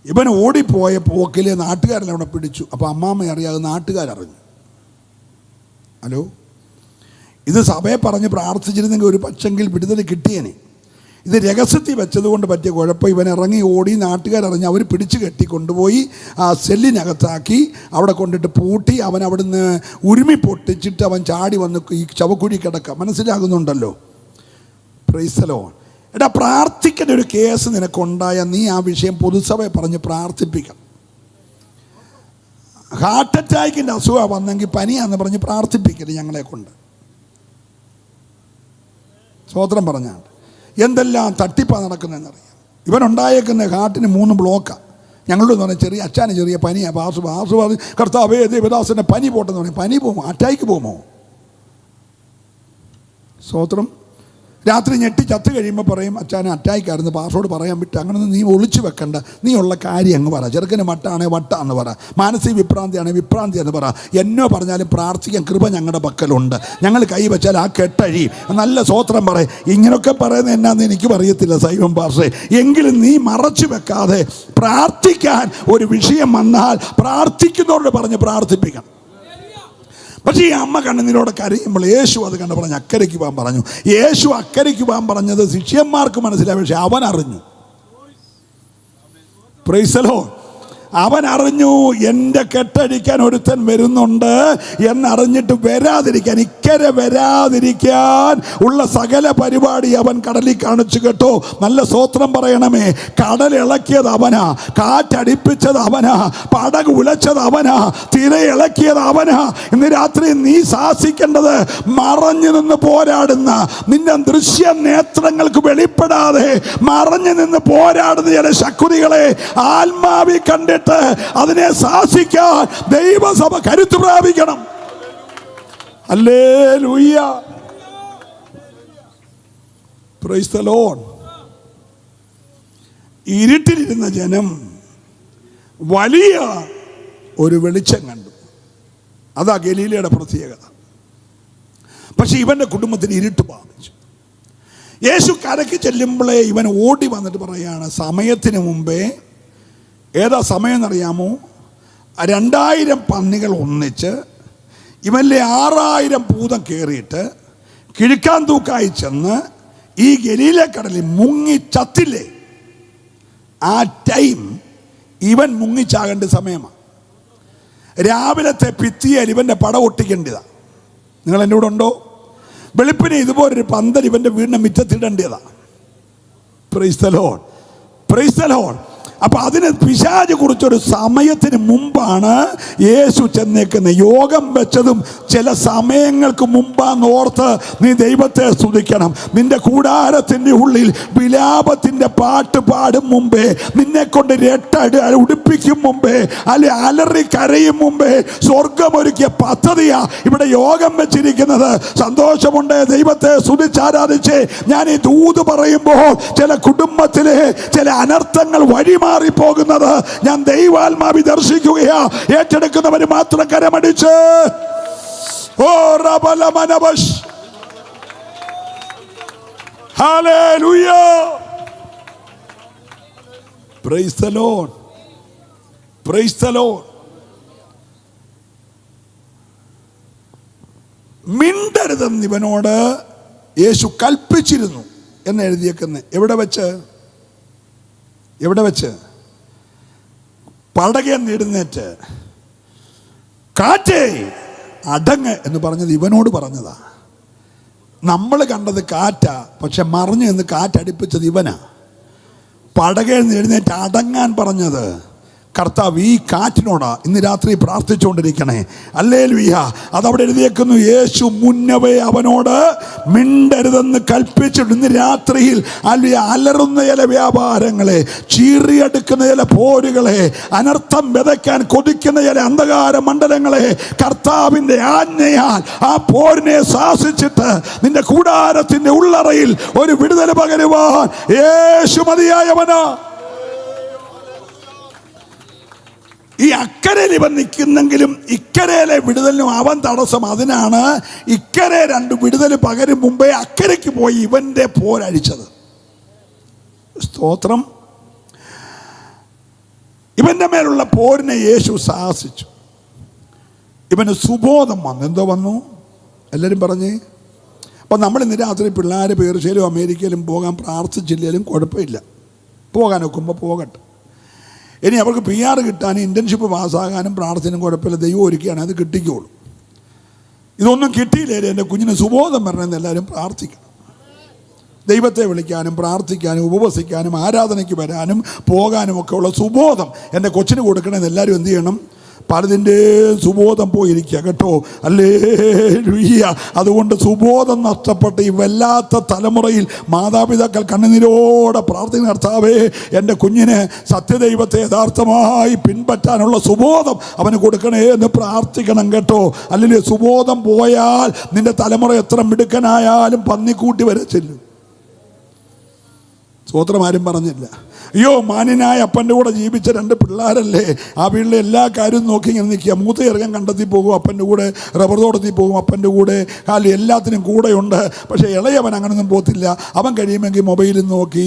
ഇവൻ ഓടിപ്പോയ പോക്കിൽ നാട്ടുകാരെല്ലാം അവിടെ പിടിച്ചു. അപ്പോൾ അമ്മാമ്മ അറിയാതെ നാട്ടുകാരറിഞ്ഞു. ഹലോ, ഇത് സഭയെ പറഞ്ഞ് പ്രാർത്ഥിച്ചിരുന്നെങ്കിൽ ഒരു പക്ഷെങ്കിൽ വിടുതൽ കിട്ടിയേനെ. ഇത് രഹസ്യത്തിൽ വെച്ചതുകൊണ്ട് പറ്റിയ കുഴപ്പം. ഇവൻ ഇറങ്ങി ഓടി, നാട്ടുകാരറിഞ്ഞ് അവർ പിടിച്ചു കെട്ടി കൊണ്ടുപോയി ആ സെല്ലിനകത്താക്കി അവിടെ കൊണ്ടിട്ട് പൂട്ടി. അവൻ അവിടുന്ന് ഉരുമി പൊട്ടിച്ചിട്ട് അവൻ ചാടി വന്ന് ഈ ശവക്കുഴി കിടക്കാം. മനസ്സിലാകുന്നുണ്ടല്ലോ? Praise the lord. എടാ, പ്രാർത്ഥിക്കേണ്ട ഒരു കേസ് നിനക്കുണ്ടായാൽ നീ ആ വിഷയം പൊതുസഭയെ പറഞ്ഞ് പ്രാർത്ഥിപ്പിക്കണം. ഹാർട്ട് അറ്റാക്കിൻ്റെ അസുഖം വന്നെങ്കിൽ പനിയാന്ന് പറഞ്ഞ് പ്രാർത്ഥിപ്പിക്കരുത് ഞങ്ങളെ കൊണ്ട്. സ്വോത്രം പറഞ്ഞാൽ എന്തെല്ലാം തട്ടിപ്പാണ് നടക്കുന്നതെന്നറിയാം. ഇവനുണ്ടായേക്കുന്ന ഹാർട്ടിന് 3 ബ്ലോക്കാണ്. ഞങ്ങളോട് പറഞ്ഞാൽ ചെറിയ അച്ഛന് ചെറിയ പനിയാണ്. ബാസു കർത്താവേ ദേവദാസൻ്റെ പനി പോട്ടെന്ന് പറയും. പനി പോകുമോ? അറ്റാക്ക് പോകുമോ? സ്വോത്രം. രാത്രി ഞെട്ടി ചത്ത് കഴിയുമ്പോൾ പറയും അച്ഛനെ അറ്റാക്കായിരുന്നു, പാസ്റ്ററോട് പറയാൻ വിട്ട്. അങ്ങനെ നീ ഒളിച്ചു വെക്കണ്ട, നീ ഉള്ള കാര്യം അങ്ങ് പറ. ചെറുക്കന് വട്ടാണെങ്കിൽ വട്ടാന്ന് പറ, മാനസിക വിഭ്രാന്തിയാണെങ്കിൽ വിഭ്രാന്തി എന്ന് പറ. എന്നോ പറഞ്ഞാലും പ്രാർത്ഥിക്കാൻ കൃപ ഞങ്ങളുടെ പക്കലുണ്ട്. ഞങ്ങൾ കൈ വെച്ചാൽ ആ കെട്ടഴി. നല്ല സ്വോത്രം പറയും. ഇങ്ങനെയൊക്കെ പറയുന്നത് എന്നാന്ന് എനിക്കും അറിയത്തില്ല സൈവം പാസ്റ്ററെ. എങ്കിലും നീ മറച്ചു വെക്കാതെ പ്രാർത്ഥിക്കാൻ ഒരു വിഷയം വന്നാൽ പ്രാർത്ഥിക്കുന്നവരോട് പറഞ്ഞ് പ്രാർത്ഥിപ്പിക്കണം. പക്ഷേ ഈ അമ്മ കണ്ണുനീരോടെ കരയുമ്പോൾ യേശു അത് കണ്ട് പറഞ്ഞ് അക്കരയ്ക്ക് പോകാൻ പറഞ്ഞു. യേശു അക്കരയ്ക്ക് പോകാൻ പറഞ്ഞത് ശിഷ്യന്മാർക്ക് മനസ്സിലായി, പക്ഷെ അവൻ അറിഞ്ഞു. Price the Lord. അവൻ അറിഞ്ഞു എൻ്റെ കെട്ടടിക്കാൻ ഒരുത്തൻ വരുന്നുണ്ട് എന്നറിഞ്ഞിട്ട് വരാതിരിക്കാൻ, ഇക്കരെ വരാതിരിക്കാൻ ഉള്ള സകല പരിപാടി അവൻ കടലിൽ കാണിച്ചു കേട്ടോ. നല്ല സ്തോത്രം പറയണമേ. കടൽ ഇളക്കിയത് അവനാ, കാറ്റടിപ്പിച്ചത് അവനാ, പടക് ഉലച്ചത് അവനാ, തിര ഇളക്കിയത് അവനാ. ഇന്ന് രാത്രി നീ സാഹസിക്കേണ്ടത് മറഞ്ഞു നിന്ന് പോരാടുന്ന, നിന്റെ ദൃശ്യ നേത്രങ്ങൾക്ക് വെളിപ്പെടാതെ മറഞ്ഞു നിന്ന് പോരാടുന്ന ചില ശക്തികളെ ആത്മാവി കണ്ടിട്ട് അതിനെ സാധിക്കാൻ ദൈവസഭ കരുത്ത് പ്രാപിക്കണം. ഹല്ലേലൂയ. Praise the lord. ഇരുട്ടിലിരുന്ന ജനം വലിയ ഒരു വെളിച്ചം കണ്ടു. അതാ ഗലീലയുടെ പ്രത്യേകത. പക്ഷെ ഇവന്റെ കുടുംബത്തിന് ഇരുട്ട് ബാധിച്ചു. യേശു കരയ്ക്ക് ചെല്ലുമ്പോഴേ ഇവൻ ഓടി വന്നിട്ട് പറയാണ്, സമയത്തിന് മുമ്പേ, ഏതാ സമയം എന്നറിയാമോ? 2000 പന്നികൾ ഒന്നിച്ച് ഇവനിലെ 6000 ഭൂതം കയറിയിട്ട് കിഴുക്കാൻ തൂക്കായി ചെന്ന് ഈ ഗലീലക്കടലിൽ മുങ്ങി ചത്തില്ലേ? ആ ടൈം ഇവൻ മുങ്ങിച്ചാകേണ്ട സമയമാണ്. രാവിലത്തെ ഭിത്തിയിൽ ഇവൻ്റെ പടം ഒട്ടിക്കേണ്ടതാണ്. നിങ്ങൾ എൻ്റെ കൂടെ ഉണ്ടോ? വെളുപ്പിനെ ഇതുപോലൊരു പന്തൽ ഇവൻ്റെ വീടിൻ്റെ മുറ്റത്തിടേണ്ടതാണ്. Praise the lord. Praise the lord. അപ്പൊ അതിന് പിശാച് കുറിച്ചൊരു സമയത്തിന് മുമ്പാണ് യേശു ചെന്നേക്കുന്നത്. യോഗം വെച്ചതും ചില സമയങ്ങൾക്ക് മുമ്പാന്ന് ഓർത്ത് നീ ദൈവത്തെ സ്തുതിക്കണം. നിന്റെ കൂടാരത്തിൻ്റെ ഉള്ളിൽ വിലാപത്തിൻ്റെ പാട്ട് പാടും മുമ്പേ, നിന്നെ കൊണ്ട് ഉടുപ്പിക്കും മുമ്പേ, അല്ലെ അലറി കരയും മുമ്പേ സ്വർഗമൊരുക്കിയ പദ്ധതിയാ ഇവിടെ യോഗം വെച്ചിരിക്കുന്നത്. സന്തോഷമുണ്ട്. ദൈവത്തെ സ്തുതിച്ചാരാധിച്ച് ഞാൻ ഈ ദൂത് പറയുമ്പോൾ ചില കുടുംബത്തിലെ ചില അനർത്ഥങ്ങൾ വഴിമാറിപ്പോകുന്നത് ഞാൻ ദൈവാത്മാവി ദർശിക്കുകയാ. ഏറ്റെടുക്കുന്നവര് മാത്രം കരമടിച്ച് ഓ റബലമനബഷ്. ഹല്ലേലൂയ. Praise the lord. Praise the lord. മിണ്ടരുതെന്ന് ഇവനോട് യേശു കൽപ്പിച്ചിരുന്നു എന്ന് എഴുതിയേക്കുന്നത്. എവിടെ വെച്ച്? പടകൻ എഴുന്നേറ്റ് കാറ്റേ അടങ്ങ് എന്ന് പറഞ്ഞത് ഇവനോട് പറഞ്ഞതാ. നമ്മൾ കണ്ടത് കാറ്റാ, പക്ഷെ മറിഞ്ഞു നിന്ന് കാറ്റടിപ്പിച്ചത് ഇവനാ. പടകൻ എഴുന്നേറ്റ് അടങ്ങാൻ പറഞ്ഞത് കർത്താവ് ഈ കാറ്റിനോടാ ഇന്ന് രാത്രി പ്രാർത്ഥിച്ചുകൊണ്ടിരിക്കണേ. ഹല്ലേലൂയ. അതവിടെ എഴുതിയേക്കുന്നു, യേശു മുന്നവേ അവനോട് മിണ്ടരുതെന്ന് കൽപ്പിച്ചിട്ട് ഇന്ന് രാത്രിയിൽ അലറുന്ന ചില വ്യാപാരങ്ങളെ, ചീറിയെടുക്കുന്ന ചില പോരുകളെ, അനർത്ഥം വിതയ്ക്കാൻ കൊതിക്കുന്ന ചില അന്ധകാര മണ്ഡലങ്ങളെ കർത്താവിൻ്റെ ആജ്ഞയാൽ ആ പോരിനെ ശാസിച്ചിട്ട് നിന്റെ കൂടാരത്തിന്റെ ഉള്ളറയിൽ ഒരു വിടുതൽ പകരുവാൻ യേശു മതിയായവനാ. ഈ അക്കരയിൽ ഇവൻ നിൽക്കുന്നെങ്കിലും ഇക്കരയിലെ വിടുതലിനും അവൻ തടസ്സം. അതിനാണ് ഇക്കരെ രണ്ട് വിടുതൽ പകരും മുമ്പേ അക്കരയ്ക്ക് പോയി ഇവന്റെ പോരഴിച്ചത്. സ്തോത്രം. ഇവന്റെ മേലുള്ള പോരിനെ യേശു സാഹസിച്ചു. ഇവന് സുബോധം വന്നു. എന്തോ വന്നു? എല്ലാവരും പറഞ്ഞേ. അപ്പം നമ്മൾ ഇന്ന് രാത്രി പിള്ളേർ പേർഷ്യയിലും അമേരിക്കയിലും പോകാൻ പ്രാർത്ഥിച്ചില്ലെങ്കിലും കുഴപ്പമില്ല, പോകാൻ ഒക്കുമ്പോൾ പോകട്ടെ. ഇനി അവർക്ക് PR കിട്ടാനും ഇൻറ്റേൺഷിപ്പ് പാസ്സാകാനും പ്രാർത്ഥനയും കുഴപ്പമില്ല, ദൈവം ഒരുക്കുകയാണ്, അത് കിട്ടിക്കോളും. ഇതൊന്നും കിട്ടിയില്ലേ എൻ്റെ കുഞ്ഞിന് സുബോധം വരണമെന്ന് എല്ലാവരും പ്രാർത്ഥിക്കണം. ദൈവത്തെ വിളിക്കാനും പ്രാർത്ഥിക്കാനും ഉപവസിക്കാനും ആരാധനയ്ക്ക് വരാനും പോകാനും ഒക്കെ ഉള്ള സുബോധം എൻ്റെ കൊച്ചിന് കൊടുക്കണമെന്ന് എല്ലാവരും എന്ത് ചെയ്യണം? പലതിൻ്റെ സുബോധം പോയിരിക്കുക കേട്ടോ. ഹല്ലേലൂയ. അതുകൊണ്ട് സുബോധം നഷ്ടപ്പെട്ട് ഈ വല്ലാത്ത തലമുറയിൽ മാതാപിതാക്കൾ കണ്ണുനീരോടെ പ്രാർത്ഥന, കർത്താവേ എൻ്റെ കുഞ്ഞിന് സത്യദൈവത്തെ യഥാർത്ഥമായി പിൻപറ്റാനുള്ള സുബോധം അവന് കൊടുക്കണേ എന്ന് പ്രാർത്ഥിക്കണം കേട്ടോ. അല്ലെങ്കിൽ സുബോധം പോയാൽ നിന്റെ തലമുറ എത്ര മിടുക്കനായാലും പന്നിക്കൂട്ടി വരെ ചെല്ലും. സ്തോത്രം. ആരും പറഞ്ഞില്ല. അയ്യോ, മാന്യനായ അപ്പൻ്റെ കൂടെ ജീവിച്ച രണ്ട് പിള്ളേരല്ലേ, ആ വീട്ടിലെ എല്ലാ കാര്യവും നോക്കി ഇങ്ങനെ നിൽക്കുക. മൂത്ത ചെറുക്കൻ കണ്ടെത്തി പോകും അപ്പൻ്റെ കൂടെ, റബ്ബർ തോട്ടത്തിൽ പോകും അപ്പൻ്റെ കൂടെ, കാലം എല്ലാത്തിനും കൂടെയുണ്ട്. പക്ഷേ ഇളയവൻ അങ്ങനൊന്നും പോകത്തില്ല. അവൻ കഴിയുമെങ്കിൽ മൊബൈലും നോക്കി,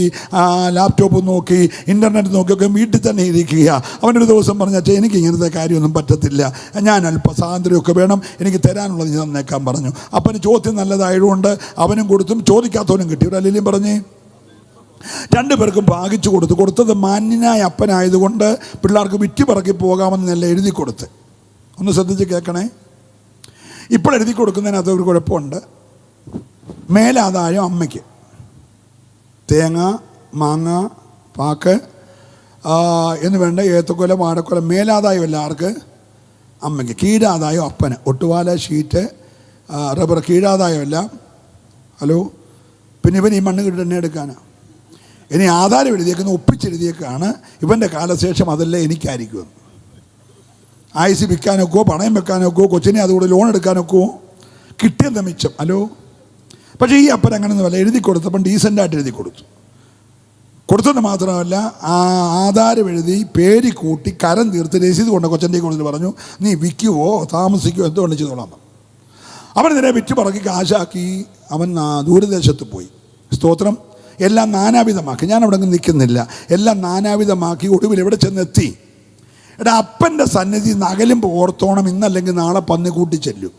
ലാപ്ടോപ്പും നോക്കി, ഇൻ്റർനെറ്റ് നോക്കിയൊക്കെ വീട്ടിൽ തന്നെ ഇരിക്കുക. അവനൊരു ദിവസം പറഞ്ഞാൽ, എനിക്ക് ഇങ്ങനത്തെ കാര്യമൊന്നും പറ്റത്തില്ല, ഞാൻ അല്പം സ്വാതന്ത്ര്യമൊക്കെ വേണം, എനിക്ക് തരാനുള്ളത് ഞാൻ തന്നേക്കാൻ പറഞ്ഞു. അപ്പന് ചോദ്യം നല്ലതായതുകൊണ്ട് അവനും കൊടുത്തും ചോദിക്കാത്തവനും കിട്ടി. ഒരു അല്ലെങ്കിലും പറഞ്ഞേ, രണ്ടുപേർക്കും ഭാഗിച്ചു കൊടുത്തു. കൊടുത്തത് മാന്യനായ അപ്പനായതുകൊണ്ട് പിള്ളേർക്ക് വിറ്റ് പറക്കി പോകാമെന്നല്ല എഴുതി കൊടുത്ത്. ഒന്ന് ശ്രദ്ധിച്ച് കേൾക്കണേ. ഇപ്പോൾ എഴുതി കൊടുക്കുന്നതിനകത്ത് ഒരു കുഴപ്പമുണ്ട്. മേലാദായം അമ്മയ്ക്ക്, തേങ്ങ, മാങ്ങ, പാക്ക് എന്ന് വേണ്ട ഏത്തക്കൊല, വാഴക്കൊല, മേലാദായം എല്ലാവർക്ക് അമ്മയ്ക്ക്, കീഴാദായം അപ്പന്. ഒട്ടുപാല, ഷീറ്റ്, റബ്ബർ കീഴാദായമല്ല. ഹലോ. പിന്നെ ഇവൻ ഈ മണ്ണ് കിട്ടി എണ്ണ എടുക്കാനാണ്. ഇനി ആധാരം എഴുതിയേക്കുന്ന ഒപ്പിച്ചെഴുതിയേക്കാണ് ഇവൻ്റെ കാലശേഷം അതെല്ലാം എനിക്കായിരിക്കും. ആയുസ് വിൽക്കാനൊക്കെയോ പണയം വെക്കാനൊക്കെയോ കൊച്ചിനെ അതുകൂടെ ലോൺ എടുക്കാനൊക്കെയോ കിട്ടിയെന്ന മിച്ചം. ഹലോ. പക്ഷേ ഈ അപ്പൻ അങ്ങനെയൊന്നുമല്ല, എഴുതി കൊടുത്തപ്പം ഡീസൻ്റായിട്ട് എഴുതി കൊടുത്തത് മാത്രമല്ല, ആ ആധാരം എഴുതി പേര് കൂട്ടി കരം തീർത്ത് രസീത് കൊണ്ട് കൊച്ചൻ്റെ കൊടുത്തിട്ട് പറഞ്ഞു, നീ വിൽക്കുവോ താമസിക്കുവോ എന്തുകൊണ്ട് ചെയ്തോളാം. അവൻ ഇതിനെ വിറ്റ് പറക്കി കാശാക്കി അവൻ ദൂരദേശത്ത് പോയി. സ്തോത്രം. എല്ലാം നാനാവിധമാക്കി. ഞാൻ അവിടെ നിൽക്കുന്നില്ല. എല്ലാം നാനാവിധമാക്കി ഒടുവിൽ എവിടെ ചെന്നെത്തി? അപ്പൻ്റെ സന്നിധി നകലുമ്പോൾ ഓർത്തോണം, ഇന്നല്ലെങ്കിൽ നാളെ പന്നി കൂട്ടി ചെല്ലും.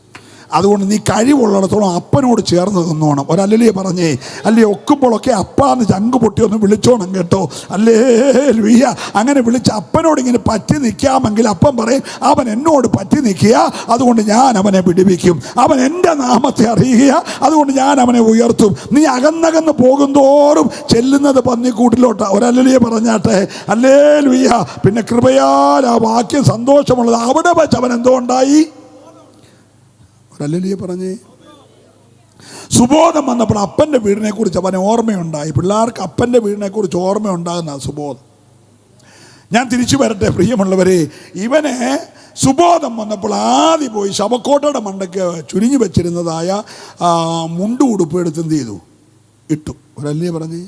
അതുകൊണ്ട് നീ കഴിവുള്ളിടത്തോളം അപ്പനോട് ചേർന്ന് നിന്നോണം. ഒരല്ലേ പറഞ്ഞേ, അല്ലേ ഒക്കുമ്പോഴൊക്കെ അപ്പാന്ന് ചങ്ക് പൊട്ടി ഒന്ന് വിളിച്ചോണം കേട്ടോ. ഹല്ലേലൂയ. അങ്ങനെ വിളിച്ച് അപ്പനോട് ഇങ്ങനെ പറ്റി നിൽക്കാമെങ്കിൽ അപ്പൻ പറയും, അവൻ എന്നോട് പറ്റി നിൽക്കുക, അതുകൊണ്ട് ഞാൻ അവനെ വിടുവിക്കും. അവൻ എൻ്റെ നാമത്തെ അറിയുക, അതുകൊണ്ട് ഞാൻ അവനെ ഉയർത്തും. നീ അകന്നകന്ന് പോകുന്തോറും ചെല്ലുന്നത് പന്നിക്കൂട്ടിലോട്ട്. ഒരല്ലേ പറഞ്ഞാട്ടെ. ഹല്ലേലൂയ. പിന്നെ കൃപയാൽ ആ വാക്യം സന്തോഷമുള്ളത് അവിടെ വെച്ച് അവൻ എന്തോ ഉണ്ടായി. അല്ലേ പറഞ്ഞേ. സുബോധം വന്നപ്പോൾ അപ്പൻ്റെ വീടിനെ കുറിച്ച് അവന് ഓർമ്മയുണ്ടായി. പിള്ളേർക്ക് അപ്പൻ്റെ വീടിനെ കുറിച്ച് ഓർമ്മയുണ്ടാകുന്ന സുബോധം. ഞാൻ തിരിച്ചു വരട്ടെ പ്രിയമുള്ളവരെ. ഇവന് സുബോധം വന്നപ്പോൾ ആദ്യം പോയി ശവക്കോട്ടയുടെ മണ്ടയ്ക്ക് ചുരിഞ്ഞു വെച്ചിരുന്നതായ മുണ്ടു ഉടുപ്പ് എടുത്ത് എന്ത് ചെയ്തു? ഇട്ടു. ഒരല്ലേ പറഞ്ഞേ.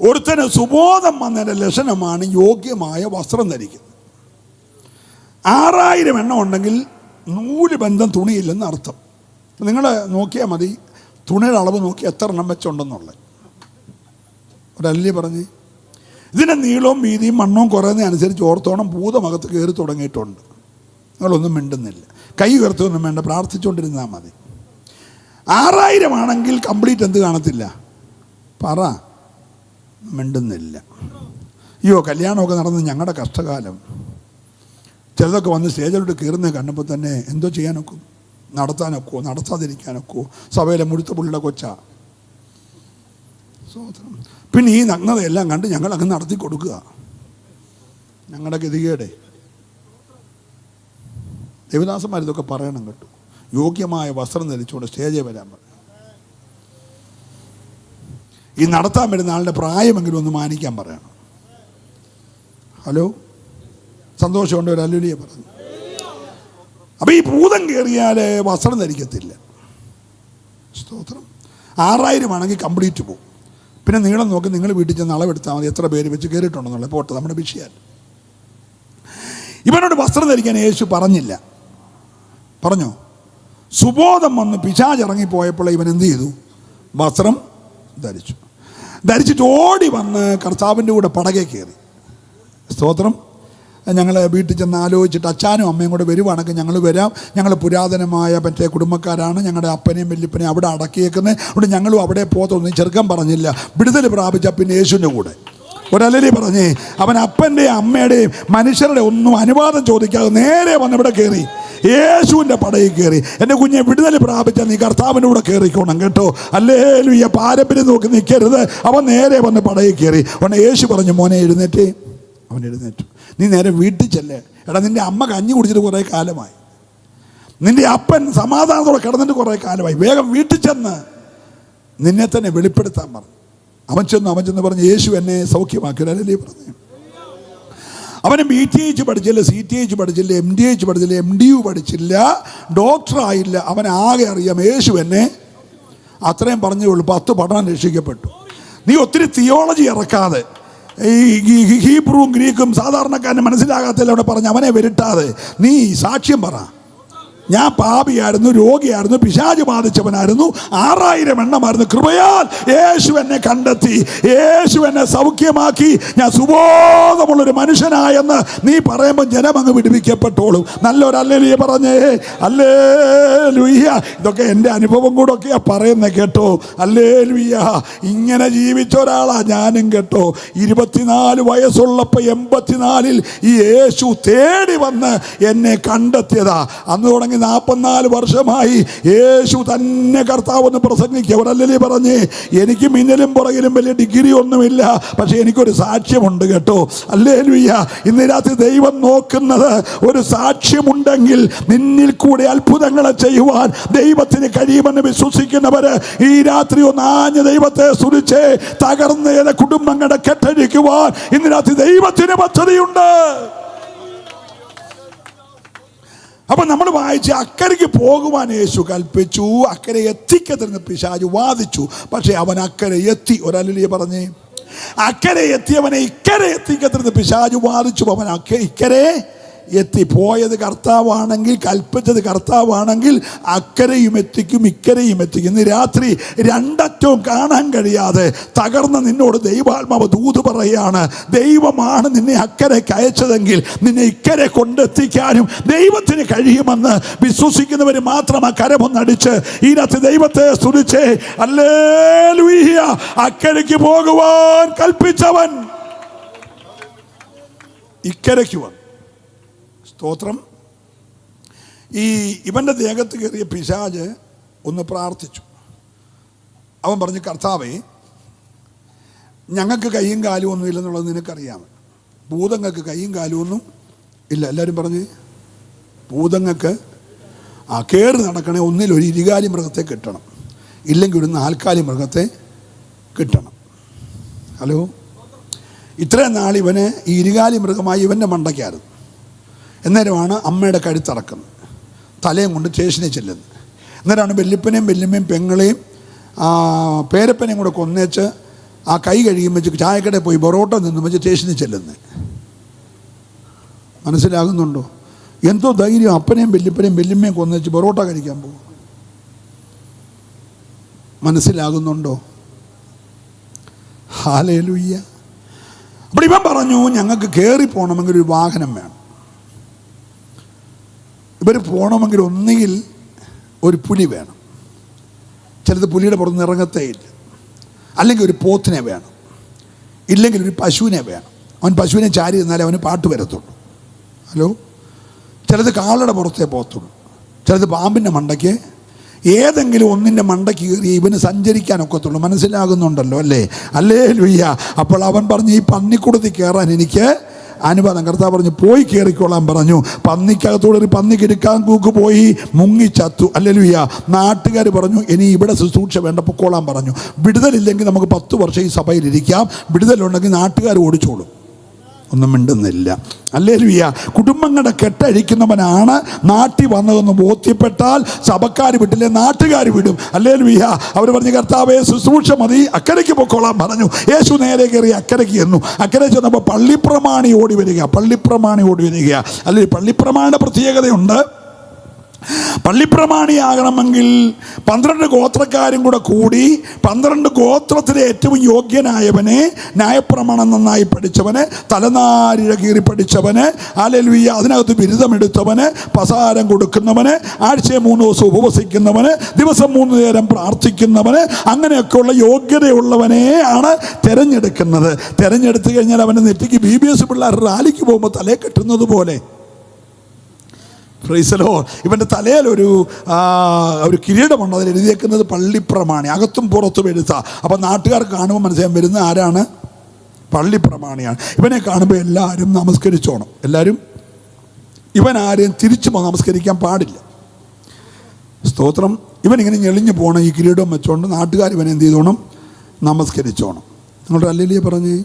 ഒരുത്തന് സുബോധം വന്നതിൻ്റെ ലക്ഷണമാണ് യോഗ്യമായ വസ്ത്രം ധരിക്കുന്നത്. 6000 എണ്ണം ഉണ്ടെങ്കിൽ 100 ബന്ധം തുണിയില്ലെന്ന് അർത്ഥം. നിങ്ങൾ നോക്കിയാൽ മതി, തുണിയുടെ അളവ് നോക്കി എത്ര എണ്ണം വെച്ചുണ്ടെന്നുള്ളത്. ഒരല്ലേ പറഞ്ഞ്. ഇതിൻ്റെ നീളവും വീതിയും മണ്ണവും കുറയുന്നതനുസരിച്ച് ഓർത്തോണം ഭൂതമകത്ത് കയറി തുടങ്ങിയിട്ടുണ്ട്. നിങ്ങളൊന്നും മിണ്ടുന്നില്ല, കൈ ഉയർത്തുമൊന്നും വേണ്ട, പ്രാർത്ഥിച്ചുകൊണ്ടിരുന്നാൽ മതി. 6000 ആണെങ്കിൽ കംപ്ലീറ്റ് എന്ത് കാണത്തില്ല? പറ. മിണ്ടുന്നില്ല. അയ്യോ, കല്യാണമൊക്കെ നടന്ന് ഞങ്ങളുടെ കഷ്ടകാലം. ചിലതൊക്കെ വന്ന് സ്റ്റേജിലോട്ട് കയറുന്നത് കണ്ടപ്പോൾ തന്നെ എന്തോ ചെയ്യാനൊക്കും? നടത്താനൊക്കുമോ? നടത്താതിരിക്കാനൊക്കുമോ? സഭയിലെ മുഴുത്ത പുള്ളിയുടെ കൊച്ചാ. പിന്നെ ഈ നഗ്നതയെല്ലാം കണ്ട് ഞങ്ങൾ അങ്ങ് നടത്തി കൊടുക്കുക. ഞങ്ങളുടെ ഗതികേടെ. ദേവദാസന്മാർ ഇതൊക്കെ പറയണം കേട്ടോ. യോഗ്യമായ വസ്ത്രം ധരിച്ചുകൊണ്ട് സ്റ്റേജിൽ വരാൻ പറയും. ഈ നടത്താൻ വരുന്ന ആളുടെ പ്രായമെങ്കിലും ഒന്ന് മാനിക്കാൻ പറയണം. ഹലോ, സന്തോഷമുണ്ട് ഒരു ഹല്ലേലൂയ പറഞ്ഞു. അപ്പം ഈ ഭൂതം കയറിയാൽ വസ്ത്രം ധരിക്കത്തില്ല. സ്തോത്രം. 6000 ആണെങ്കിൽ കംപ്ലീറ്റ് പോകും. പിന്നെ നീളം നോക്കി നിങ്ങൾ വീട്ടിൽ ചെന്ന് അളവെടുത്താൽ മതി എത്ര പേര് വെച്ച് കയറിയിട്ടുണ്ടെന്നുള്ളത്. പോട്ടെ, നമ്മുടെ വിഷയം. ഇവനോട് വസ്ത്രം ധരിക്കാൻ യേശു പറഞ്ഞില്ല. പറഞ്ഞോ? സുബോധം വന്ന് പിശാച് ഇറങ്ങിപ്പോയപ്പോൾ ഇവൻ എന്ത് ചെയ്തു? വസ്ത്രം ധരിച്ചിട്ട് ഓടി വന്ന് കർത്താവിൻ്റെ കൂടെ പടകെ കയറി. സ്തോത്രം. ഞങ്ങൾ വീട്ടിൽ ചെന്ന് ആലോചിച്ചിട്ട് അച്ഛനും അമ്മയും കൂടെ വരുവാണെങ്കിൽ ഞങ്ങൾ വരാം, ഞങ്ങൾ പുരാതനമായ മറ്റേ കുടുംബക്കാരാണ്, ഞങ്ങളുടെ അപ്പനെയും വല്യപ്പനെയും അവിടെ അടക്കിയേക്കുന്നത്, അതുകൊണ്ട് ഞങ്ങളും അവിടെ പോകത്തൊന്നും ചെറുക്കം പറഞ്ഞില്ല. വിടുതൽ പ്രാപിച്ച പിന്നെ യേശുവിൻ്റെ കൂടെ ഒരലലി പറഞ്ഞേ. അവൻ അപ്പൻ്റെയും അമ്മയുടെയും മനുഷ്യരുടെ ഒന്നും അനുവാദം ചോദിക്കാതെ നേരെ വന്ന് ഇവിടെ കയറി യേശുവിൻ്റെ പടയിൽ കയറി. എൻ്റെ കുഞ്ഞെ വിടുതൽ പ്രാപിച്ചാൽ നീ കർത്താവിൻ്റെ കൂടെ കയറിക്കോണം കേട്ടോ. ഹല്ലേലൂയ. പാരമ്പര്യം നോക്കി നിൽക്കരുത്. അവൻ നേരെ വന്ന് പടയിൽ കയറി. ഉടനെ യേശു പറഞ്ഞു, മോനെ എഴുന്നേറ്റേ. അവൻ എഴുന്നേറ്റു. നീ നേരെ വീട്ടിൽ ചെല്ലേ. എടാ, നിൻ്റെ അമ്മ കഞ്ഞി കുടിച്ചിട്ട് കുറേ കാലമായി, നിൻ്റെ അപ്പൻ സമാധാനത്തോടെ കിടന്നിട്ട് കുറേ കാലമായി, വേഗം വീട്ടിൽ ചെന്ന് നിന്നെ തന്നെ വെളിപ്പെടുത്താൻ പറഞ്ഞു. അവൻ ചെന്ന് പറഞ്ഞു, യേശു എന്നെ സൗഖ്യമാക്കി. അല്ലേ പറഞ്ഞു. അവന് BTH പഠിച്ചില്ല, CTH പഠിച്ചില്ല, MDH പഠിച്ചില്ല, MDU പഠിച്ചില്ല, ഡോക്ടറായില്ല. അവനാകെ അറിയാം യേശു എന്നെ. അത്രയും പറഞ്ഞേ ഉള്ളൂ. 10 പഠനം രക്ഷിക്കപ്പെട്ടു. നീ ഒത്തിരി തിയോളജി ഇറക്കാതെ, ഈ ഹീബ്രുവും ഗ്രീക്കും സാധാരണക്കാരന് മനസ്സിലാകാത്തല്ല അവിടെ പറഞ്ഞ് അവനെ വരുട്ടാതെ നീ സാക്ഷ്യം പറ. ഞാൻ പാപിയായിരുന്നു, രോഗിയായിരുന്നു, പിശാച് ബാധിച്ചവനായിരുന്നു, 6000 എണ്ണമായിരുന്നു. കൃപയാൽ യേശു എന്നെ കണ്ടെത്തി, യേശു എന്നെ സൗഖ്യമാക്കി, ഞാൻ സുബോധമുള്ളൊരു മനുഷ്യനായെന്ന് നീ പറയുമ്പോൾ ജനം അങ്ങ് വിടുവിക്കപ്പെട്ടോളും. നല്ലൊരു ഹല്ലേലൂയ പറഞ്ഞേ. ഹല്ലേലൂയ. ഇതൊക്കെ എൻ്റെ അനുഭവം കൂടെ ഒക്കെയാ പറയുന്നത് കേട്ടോ. ഹല്ലേലൂയ. ഇങ്ങനെ ജീവിച്ച ഒരാളാ ഞാനും കേട്ടോ. 24 വയസ്സുള്ളപ്പോൾ 84 ഈ യേശു തേടി വന്ന് എന്നെ കണ്ടെത്തിയതാ. അന്ന് തുടങ്ങി 44 വർഷമായി യേശു തന്നെ കർത്താവെന്ന് പ്രസംഗിക്കുക. അവരല്ലേ പറഞ്ഞേ, എനിക്ക് മിന്നലും പുറകിലും വലിയ ഡിഗ്രി ഒന്നുമില്ല, പക്ഷെ എനിക്കൊരു സാക്ഷ്യമുണ്ട് കേട്ടോ. ഹല്ലേലൂയ. ഇന്ന് രാത്രി ദൈവം നോക്കുന്നത് ഒരു സാക്ഷ്യമുണ്ടെങ്കിൽ നിന്നിൽ കൂടെ അത്ഭുതങ്ങളെ ചെയ്യുവാൻ ദൈവത്തിന് കഴിയുമെന്ന് വിശ്വസിക്കുന്നവര് ഈ രാത്രി ഒന്ന് ആഞ്ഞ് ദൈവത്തെ സ്തുതിച്ച് തകർന്ന കുടുംബങ്ങളെ കെട്ടഴിക്കുവാൻ ഇന്ന് രാത്രി ദൈവത്തിന് പദ്ധതിയുണ്ട്. അപ്പം നമ്മൾ വായിച്ച് അക്കരയ്ക്ക് പോകുവാൻ യേശു കൽപ്പിച്ചു. അക്കരെ എത്തിക്കത്തിരുന്ന് പിശാച് വാദിച്ചു. പക്ഷെ അവൻ അക്കരെ എത്തി. ഒരല്ലേ പറഞ്ഞേ, അക്കരെ എത്തിയവനെ ഇക്കരെ എത്തിക്കത്തിരുന്ന് പിശാച് വാദിച്ചു. അവൻ ഇക്കരെ എത്തി. പോയത് കർത്താവാണെങ്കിൽ, കൽപ്പിച്ചത് കർത്താവാണെങ്കിൽ അക്കരയും എത്തിക്കും ഇക്കരയും എത്തിക്കും. ഇന്ന് രാത്രി രണ്ടറ്റവും കാണാൻ കഴിയാതെ തകർന്ന നിന്നോട് ദൈവാത്മാവ് ദൂത് പറയാണ്, ദൈവമാണ് നിന്നെ അക്കരയ്ക്ക് അയച്ചതെങ്കിൽ നിന്നെ ഇക്കരെ കൊണ്ടെത്തിക്കാനും ദൈവത്തിന് കഴിയുമെന്ന് വിശ്വസിക്കുന്നവർ മാത്രം ആ കരമൊന്നടിച്ച് ഈ രാത്രി ദൈവത്തെ സ്തുതിച്ചേ. ഹല്ലേലൂയ. അക്കരയ്ക്ക് പോകുവാൻ കൽപ്പിച്ചവൻ ഇക്കരയ്ക്ക് വന്നു. സ്തോത്രം. ഇവൻ്റെ ദേഹത്ത് കയറിയ പിശാച് ഒന്ന് പ്രാർത്ഥിച്ചു. അവൻ പറഞ്ഞു, കർത്താവേ, ഞങ്ങൾക്ക് കൈയും കാലും ഒന്നും ഇല്ലെന്നുള്ളത് നിനക്കറിയാം. ഭൂതങ്ങൾക്ക് കൈയും കാലും ഒന്നും ഇല്ല. എല്ലാവരും പറഞ്ഞ്, ഭൂതങ്ങൾക്ക് കയറി നടക്കണേ ഒന്നിൽ ഒരു 20 മൃഗത്തെ കിട്ടണം, ഇല്ലെങ്കിൽ ഒരു 4 മൃഗത്തെ കിട്ടണം. ഹലോ. ഇത്രയും നാൾ ഇവന് ഈ 20 മൃഗമായി ഇവൻ്റെ മണ്ടയ്ക്കായിരുന്നു. എന്നേരമാണ് അമ്മയുടെ കഴുത്തറക്കുന്നത്, തലയും കൊണ്ട് സ്റ്റേഷനിൽ ചെല്ലുന്നത്. അന്നേരമാണ് വല്യപ്പനെയും വല്യമ്മയും പെങ്ങളെയും പേരപ്പനെയും കൂടെ കൊന്നേച്ച് ആ കൈ കഴിയും വെച്ച് ചായക്കടയിൽ പോയി പൊറോട്ട നിന്നും വെച്ച് സ്റ്റേഷനിൽ ചെല്ലുന്നത്. മനസ്സിലാകുന്നുണ്ടോ? എന്തോ ധൈര്യം. അപ്പനെയും വല്യപ്പനെയും വല്യമ്മയും കൊന്നേച്ച് പൊറോട്ട കഴിക്കാൻ പോകും. മനസ്സിലാകുന്നുണ്ടോ? ഹല്ലേലൂയ. അപ്പോൾ ഇവൻ പറഞ്ഞു, ഞങ്ങൾക്ക് കയറി പോകണമെങ്കിൽ ഒരു വാഹനം വേണം. ഇവർ പോകണമെങ്കിൽ ഒന്നുകിൽ ഒരു പുലി വേണം, ചിലത് പുലിയുടെ പുറത്ത് ഇറങ്ങത്തേ ഇല്ല, അല്ലെങ്കിൽ ഒരു പോത്തിനെ വേണം, ഇല്ലെങ്കിൽ ഒരു പശുവിനെ വേണം. അവൻ പശുവിനെ ചാരി നിന്നാലേ അവന് പാട്ട് വരത്തുള്ളൂ. ഹലോ. ചിലത് കാളയുടെ പുറത്തേ പോകത്തുള്ളൂ, ചിലത് പാമ്പിൻ്റെ മണ്ടയ്ക്ക്, ഏതെങ്കിലും ഒന്നിൻ്റെ മണ്ടയ്ക്ക് കയറി ഇവന് സഞ്ചരിക്കാനൊക്കത്തുള്ളൂ. മനസ്സിലാകുന്നുണ്ടല്ലോ അല്ലേ? ഹല്ലേലൂയ. അപ്പോൾ അവൻ പറഞ്ഞു, ഈ പന്നിക്കുടത്തിൽ കയറാൻ എനിക്ക് അനുവാദം. കർത്താവ് പറഞ്ഞു പോയി കയറിക്കോളാൻ പറഞ്ഞു. പന്നിക്കകത്തോടെ പന്നിക്ക് എടുക്കാൻ കൂക്ക് പോയി മുങ്ങി ചത്തു. ഹല്ലേലൂയ. നാട്ടുകാർ പറഞ്ഞു ഇനി ഇവിടെ ശുശ്രൂഷ വേണ്ട, പൊക്കോളാൻ പറഞ്ഞു. വിടുതലില്ലെങ്കിൽ നമുക്ക് 10 വർഷം ഈ സഭയിലിരിക്കാം, വിടുതലുണ്ടെങ്കിൽ നാട്ടുകാർ ഓടിച്ചോളും. ഒന്നും മിണ്ടുന്നില്ല. ഹല്ലേലൂയ. കുടുംബങ്ങളുടെ കെട്ടഴിക്കുന്നവനാണ് നാട്ടിൽ വന്നതെന്ന് ബോധ്യപ്പെട്ടാൽ സഭക്കാർ വിട്ടില്ലേ, നാട്ടുകാർ വിടും. ഹല്ലേലൂയ. അവർ പറഞ്ഞു കർത്താവേ ശുശ്രൂഷ മതി, അക്കരയ്ക്ക് പൊക്കോളാൻ പറഞ്ഞു. യേശു നേരെ കയറി അക്കരയ്ക്ക് ചെന്നു. അക്കരെ ചെന്നപ്പോൾ പള്ളിപ്രമാണി ഓടി വരിക. അല്ലെങ്കിൽ പള്ളിപ്രമാണിയുടെ പ്രത്യേകതയുണ്ട്. പള്ളിപ്രമാണിയാകണമെങ്കിൽ 12 ഗോത്രക്കാരും കൂടി 12 ഗോത്രത്തിലെ ഏറ്റവും യോഗ്യനായവനെ, ന്യായപ്രമാണം നന്നായി പഠിച്ചവന്, തലനാരിഴ കീറി പഠിച്ചവന്, ഹല്ലേലൂയ, അതിനകത്ത് ബിരുദമെടുത്തവന്, പസാരം കൊടുക്കുന്നവന്, ആഴ്ചയിൽ 3 ദിവസം ഉപവസിക്കുന്നവന്, ദിവസം 3 നേരം പ്രാർത്ഥിക്കുന്നവന്, അങ്ങനെയൊക്കെയുള്ള യോഗ്യതയുള്ളവനെ ആണ് തിരഞ്ഞെടുക്കുന്നത്. തിരഞ്ഞെടുത്തു കഴിഞ്ഞാൽ അവൻ്റെ നെറ്റിക്ക് BBS പിള്ളേർ റാലിക്ക് പോകുമ്പോൾ തലേ കെട്ടുന്നത് പോലെ, ഇവൻ്റെ തലയിൽ ഒരു കിരീടമുണ്ട്, അതിൽ എഴുതിയേക്കുന്നത് പള്ളിപ്രമാണി, അകത്തും പുറത്തും എഴുത്താ. അപ്പം നാട്ടുകാർ കാണുമ്പോൾ മനസ്സിലാൻ വരുന്ന ആരാണ്? പള്ളിപ്രമാണിയാണ്. ഇവനെ കാണുമ്പോൾ എല്ലാവരും നമസ്കരിച്ചോണം. എല്ലാവരും ഇവൻ ആരെയും തിരിച്ചു നമസ്കരിക്കാൻ പാടില്ല. സ്തോത്രം. ഇവനിങ്ങനെ ഞെളിഞ്ഞു പോകണം, ഈ കിരീടം വെച്ചോണ്ട് നാട്ടുകാർ ഇവനെ എന്ത് ചെയ്തോണം? നമസ്കരിച്ചോണം. നിങ്ങളുടെ അല്ലേലിയെ പറഞ്ഞ്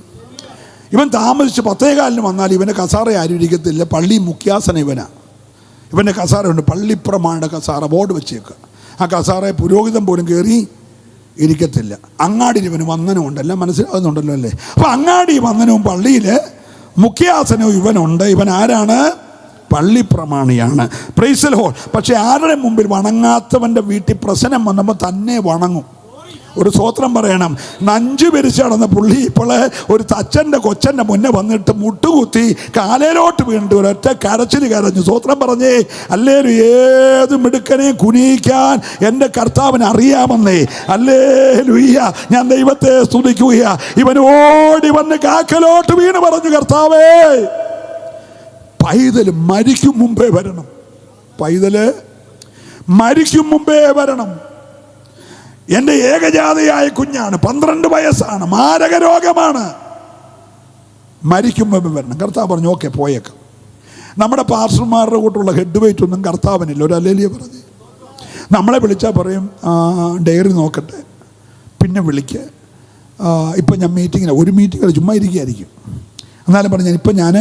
ഇവൻ താമസിച്ച് 10:15 വന്നാൽ ഇവൻ്റെ കസാറ ആരും ഇരിക്കത്തില്ല. പള്ളി മുഖ്യാസന ഇവൻ്റെ കസാരയുണ്ട്, പള്ളിപ്രമാണിയുടെ കസാര ബോർഡ് വെച്ചേക്കുക. ആ കസാറയെ പുരോഹിതൻ പോലും കയറി ഇരിക്കത്തില്ല. അങ്ങാടി ഇവന് വന്ദനമുണ്ട്, എല്ലാം മനസ്സിലാകുന്നുണ്ടല്ലോ അല്ലേ? അപ്പം അങ്ങാടി വന്ദനവും പള്ളിയിൽ മുഖ്യാസനവും ഇവനുണ്ട്. ഇവൻ ആരാണ്? പള്ളിപ്രമാണിയാണ്. Praise the lord. പക്ഷെ ആരുടെ മുമ്പിൽ വണങ്ങാത്തവൻ്റെ വീട്ടിൽ പ്രശ്നം വന്നപ്പോൾ തന്നെ വണങ്ങും. ഒരു സ്തോത്രം പറയണം. നഞ്ചു പിരിച്ച് നടന്ന പുള്ളി ഇപ്പോൾ ഒരു തച്ചൻ്റെ കൊച്ചൻ്റെ മുന്നേ വന്നിട്ട് മുട്ടുകുത്തി കാലയിലോട്ട് വീണിട്ട് ഒരൊറ്റ കരച്ചിൽ കരഞ്ഞു. സ്തോത്രം പറഞ്ഞേ. അല്ലേലും ഏത് മിടുക്കനെ കുനിയിക്കാൻ എൻ്റെ കർത്താവിന് അറിയാമെന്നേ. അല്ലേലൂയ്യ. ഞാൻ ദൈവത്തെ സ്തുതിക്കുകയാ. ഇവൻ ഓടി വന്ന് കാക്കലോട്ട് വീണ് പറഞ്ഞു, കർത്താവേ, പൈതൽ മരിക്കും മുമ്പേ വരണം. പൈതൽ മരിക്കും മുമ്പേ വരണം. എൻ്റെ ഏകജാതയായ കുഞ്ഞാണ്, 12 വയസ്സാണ്, മാരക രോഗമാണ്, മരിക്കുമ്പോൾ വരണം. കർത്താവ് പറഞ്ഞു ഓക്കെ പോയേക്കാം. നമ്മുടെ പാസ്റ്റർമാരുടെ കൂട്ടുള്ള ഹെഡ് വെയിറ്റ് ഒന്നും കർത്താവിനില്ല. ഒരു ഹല്ലേലൂയ പറഞ്ഞ് നമ്മളെ വിളിച്ചാൽ പറയും ഡയറി നോക്കട്ടെ, പിന്നെ വിളിക്ക്, ഇപ്പം ഞാൻ മീറ്റിങ്ങില്ല. ഒരു മീറ്റിങ്ങിൽ ചുമ്മാ ഇരിക്കുകയായിരിക്കും. എന്നാലും പറഞ്ഞു ഇപ്പം ഞാൻ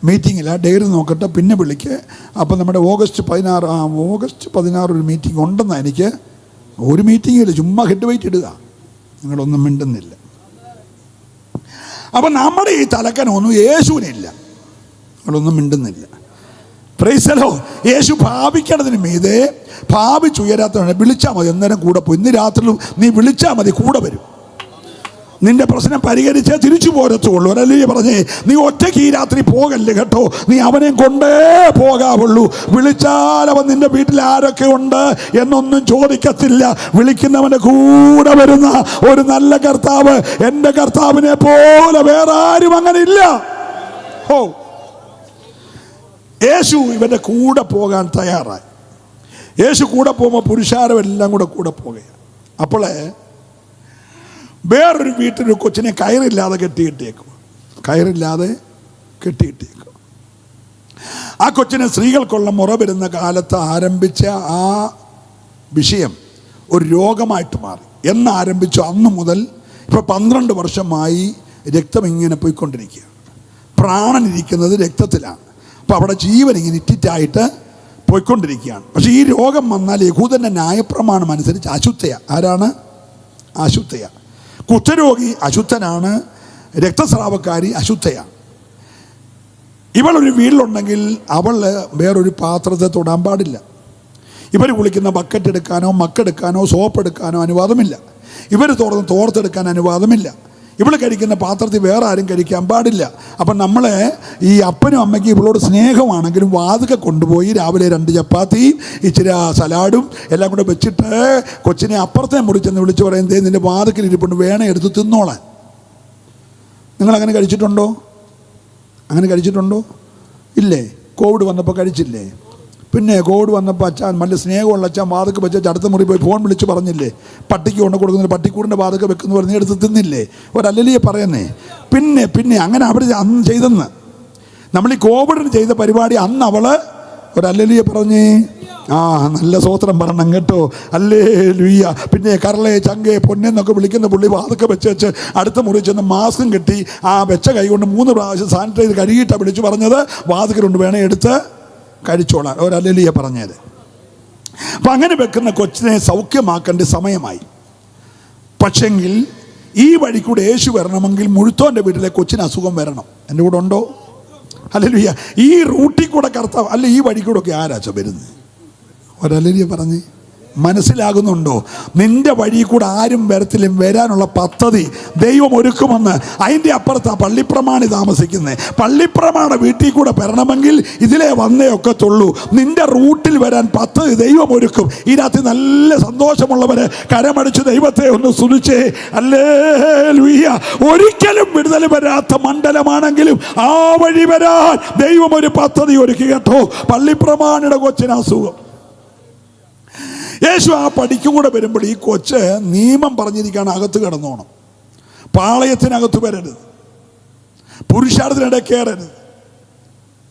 മീറ്റിങ്ങില്ല, ഡയറി നോക്കട്ടെ, പിന്നെ വിളിക്ക്. അപ്പം നമ്മുടെ ഓഗസ്റ്റ് 16 ഒരു മീറ്റിംഗ് ഉണ്ടെന്നാണ് എനിക്ക്. ഒരു മീറ്റിങ്ങില്ല, ചുമ്മാ ഹെഡ് വെയിറ്റ് ഇടുക. നിങ്ങളൊന്നും മിണ്ടുന്നില്ല. അപ്പം നമ്മുടെ ഈ തലക്കനൊന്നും യേശുവിനില്ല. നിങ്ങളൊന്നും മിണ്ടുന്നില്ല. Praise the lord. യേശു ഭാവിക്കേണ്ടതിന് മീതെ ഭാവിച്ചുയരാത്തവനെ വിളിച്ചാൽ മതി, അന്നേരം കൂടെ പോയി. ഇന്ന് രാത്രിയിലും നീ വിളിച്ചാൽ മതി, കൂടെ വരും. നിന്റെ പ്രശ്നം പരിഹരിച്ചേ തിരിച്ചു പോരത്തുള്ളൂ. ഒരല്ലേ പറഞ്ഞേ, നീ ഒറ്റയ്ക്ക് ഈ രാത്രി പോകല്ലേ കേട്ടോ, നീ അവനെ കൊണ്ടേ പോകാവുള്ളൂ. വിളിച്ചാൽ അവൻ നിന്റെ വീട്ടിൽ ആരൊക്കെ ഉണ്ട് എന്നൊന്നും ചോദിക്കത്തില്ല. വിളിക്കുന്നവന്റെ കൂടെ വരുന്ന ഒരു നല്ല കർത്താവ്, എൻ്റെ കർത്താവിനെ പോലെ വേറെ ആരും അങ്ങനെ ഇല്ല. യേശു ഇവന്റെ കൂടെ പോകാൻ തയ്യാറായി. യേശു കൂടെ പോകുമ്പോൾ പുരുഷാരമെല്ലാം കൂടെ പോകുകയാണ്. അപ്പോളേ വേറൊരു വീട്ടിലൊരു കൊച്ചിനെ കയറില്ലാതെ കെട്ടിയിട്ടേക്കും. ആ കൊച്ചിനെ സ്ത്രീകൾക്കുള്ള മുറ വരുന്ന കാലത്ത് ആരംഭിച്ച ആ വിഷയം ഒരു രോഗമായിട്ട് മാറി. എന്നാരംഭിച്ചു അന്ന് മുതൽ ഇപ്പോൾ 12 വർഷമായി രക്തം ഇങ്ങനെ പോയിക്കൊണ്ടിരിക്കുകയാണ്. പ്രാണനിരിക്കുന്നത് രക്തത്തിലാണ്. അപ്പോൾ അവിടെ ജീവൻ ഇങ്ങനെ ഇറ്റിറ്റായിട്ട് പോയിക്കൊണ്ടിരിക്കുകയാണ്. പക്ഷേ ഈ രോഗം വന്നാൽ യഹൂദൻ്റെ ന്യായപ്രമാണം അനുസരിച്ച് അശുദ്ധയാണ്. ആരാണ്? അശുദ്ധയാണ്. കുഷ്ഠരോഗി അശുദ്ധനാണ്, രക്തസ്രാവക്കാരി അശുദ്ധയാണ്. ഇവളൊരു വീട്ടിലുണ്ടെങ്കിൽ അവൾ വേറൊരു പാത്രത്തെ തൊടാൻ പാടില്ല. ഇവർ കുളിക്കുന്ന ബക്കറ്റ് എടുക്കാനോ മക്കെടുക്കാനോ സോപ്പ് എടുക്കാനോ അനുവാദമില്ല. ഇവർ തുറന്ന് തോർത്തെടുക്കാൻ അനുവാദമില്ല. ഇവൾ കഴിക്കുന്ന പാത്രത്തിൽ വേറെ ആരും കഴിക്കാൻ പാടില്ല. അപ്പം നമ്മളെ ഈ അപ്പനും അമ്മയ്ക്കും ഇവളോട് സ്നേഹമാണെങ്കിലും വാതുക്കെ കൊണ്ടുപോയി രാവിലെ 2 ചപ്പാത്തിയും ഇച്ചിരി സലാഡും എല്ലാം കൂടെ വെച്ചിട്ട് കൊച്ചിനെ അപ്പുറത്തെ മുറിച്ചെന്ന് വിളിച്ച് പറയുന്നത് നിൻ്റെ വാതുക്കൽ ഇരിപ്പുണ്ട്, വേണേ എടുത്ത് തിന്നോളാൻ. നിങ്ങളങ്ങനെ കഴിച്ചിട്ടുണ്ടോ? അങ്ങനെ കഴിച്ചിട്ടുണ്ടോ? ഇല്ലേ? കോവിഡ് വന്നപ്പോൾ കഴിച്ചില്ലേ? പിന്നെ കോവിഡ് വന്നപ്പോൾ അച്ഛൻ നല്ല സ്നേഹമുള്ള അച്ഛൻ വാതൊക്കെ വെച്ച് അടുത്ത മുറി പോയി ഫോൺ വിളിച്ച് പറഞ്ഞില്ലേ, പട്ടിക്ക് കൊണ്ട് കൊടുക്കുന്നില്ല, പട്ടിക്കൂടിൻ്റെ വാതൊക്കെ വെക്കുന്നു പറഞ്ഞ് എടുത്ത് തിന്നില്ലേ? ഒരല്ലിയെ പറയുന്നേ. പിന്നെ അങ്ങനെ അവർ അന്ന് ചെയ്തെന്ന്. നമ്മൾ ഈ കോവിഡിന് ചെയ്ത പരിപാടി അന്ന് അവള് ഒരു ഹല്ലേലൂയ പറഞ്ഞേ. നല്ല സ്വോത്രം പറയണം കേട്ടോ, ഹല്ലേലൂയ. പിന്നെ കരളെ ചങ്കെ പൊന്നെന്നൊക്കെ വിളിക്കുന്ന പുള്ളി വാതൊക്കെ വെച്ച് അടുത്ത മുറി ചെന്ന് മാസ്കും കെട്ടി ആ വെച്ച കൈ കൊണ്ട് 3 പ്രാവശ്യം സാനിറ്റൈസ് കഴുകിയിട്ടാണ് വിളിച്ചു പറഞ്ഞത്, വാതുക്കലുണ്ട് വേണേ എടുത്ത് കഴിച്ചോളാൻ. ഒരു ഹല്ലേലൂയ പറഞ്ഞത്. അപ്പം അങ്ങനെ വെക്കുന്ന കൊച്ചിനെ സൗഖ്യമാക്കേണ്ട സമയമായി. പക്ഷെങ്കിൽ ഈ വഴി കൂടെ യേശു വരണമെങ്കിൽ മുഴുത്തോൻ്റെ വീട്ടിലെ കൊച്ചിന് അസുഖം വരണം. എൻ്റെ കൂടെ ഉണ്ടോ? ഹല്ലേലൂയ. ഈ റൂട്ടിൽ കൂടെ കർത്താവ് അല്ല, ഈ വഴി കൂടെ ഒക്കെ ആരാച്ച വരുന്നത്? ഒരു ഹല്ലേലൂയ പറഞ്ഞ് മനസ്സിലാകുന്നുണ്ടോ? നിന്റെ വഴി കൂടെ ആരും വരത്തിലും വരാനുള്ള പദ്ധതി ദൈവം ഒരുക്കുമെന്ന്. അതിൻ്റെ അപ്പുറത്താ പള്ളിപ്രമാണി താമസിക്കുന്നത്. പള്ളിപ്രമാണ വീട്ടിൽ കൂടെ വരണമെങ്കിൽ ഇതിലേ വന്നേ ഒക്കത്തുള്ളൂ. നിന്റെ റൂട്ടിൽ വരാൻ പദ്ധതി ദൈവം ഒരുക്കും. ഈ രാത്രി നല്ല സന്തോഷമുള്ളവര് കരമടിച്ച് ദൈവത്തെ ഒന്ന് സ്തുതിച്ചേ. ഹല്ലേലൂയ. ഒരിക്കലും വിടുതൽ വരാത്ത മണ്ഡലമാണെങ്കിലും ആ വഴി വരാൻ ദൈവം ഒരു പദ്ധതി ഒരുക്കി കേട്ടോ. പള്ളിപ്രമാണിയുടെ കൊച്ചിന് അസുഖം. യേശു ആ പടിക്കും കൂടെ വരുമ്പോൾ ഈ കൊച്ച് നിയമം പറഞ്ഞിരിക്കുകയാണ്, അകത്ത് കിടന്നോണം, പാളയത്തിനകത്ത് വരരുത്, പുരുഷാരത്തിനിടെ കയറരുത്.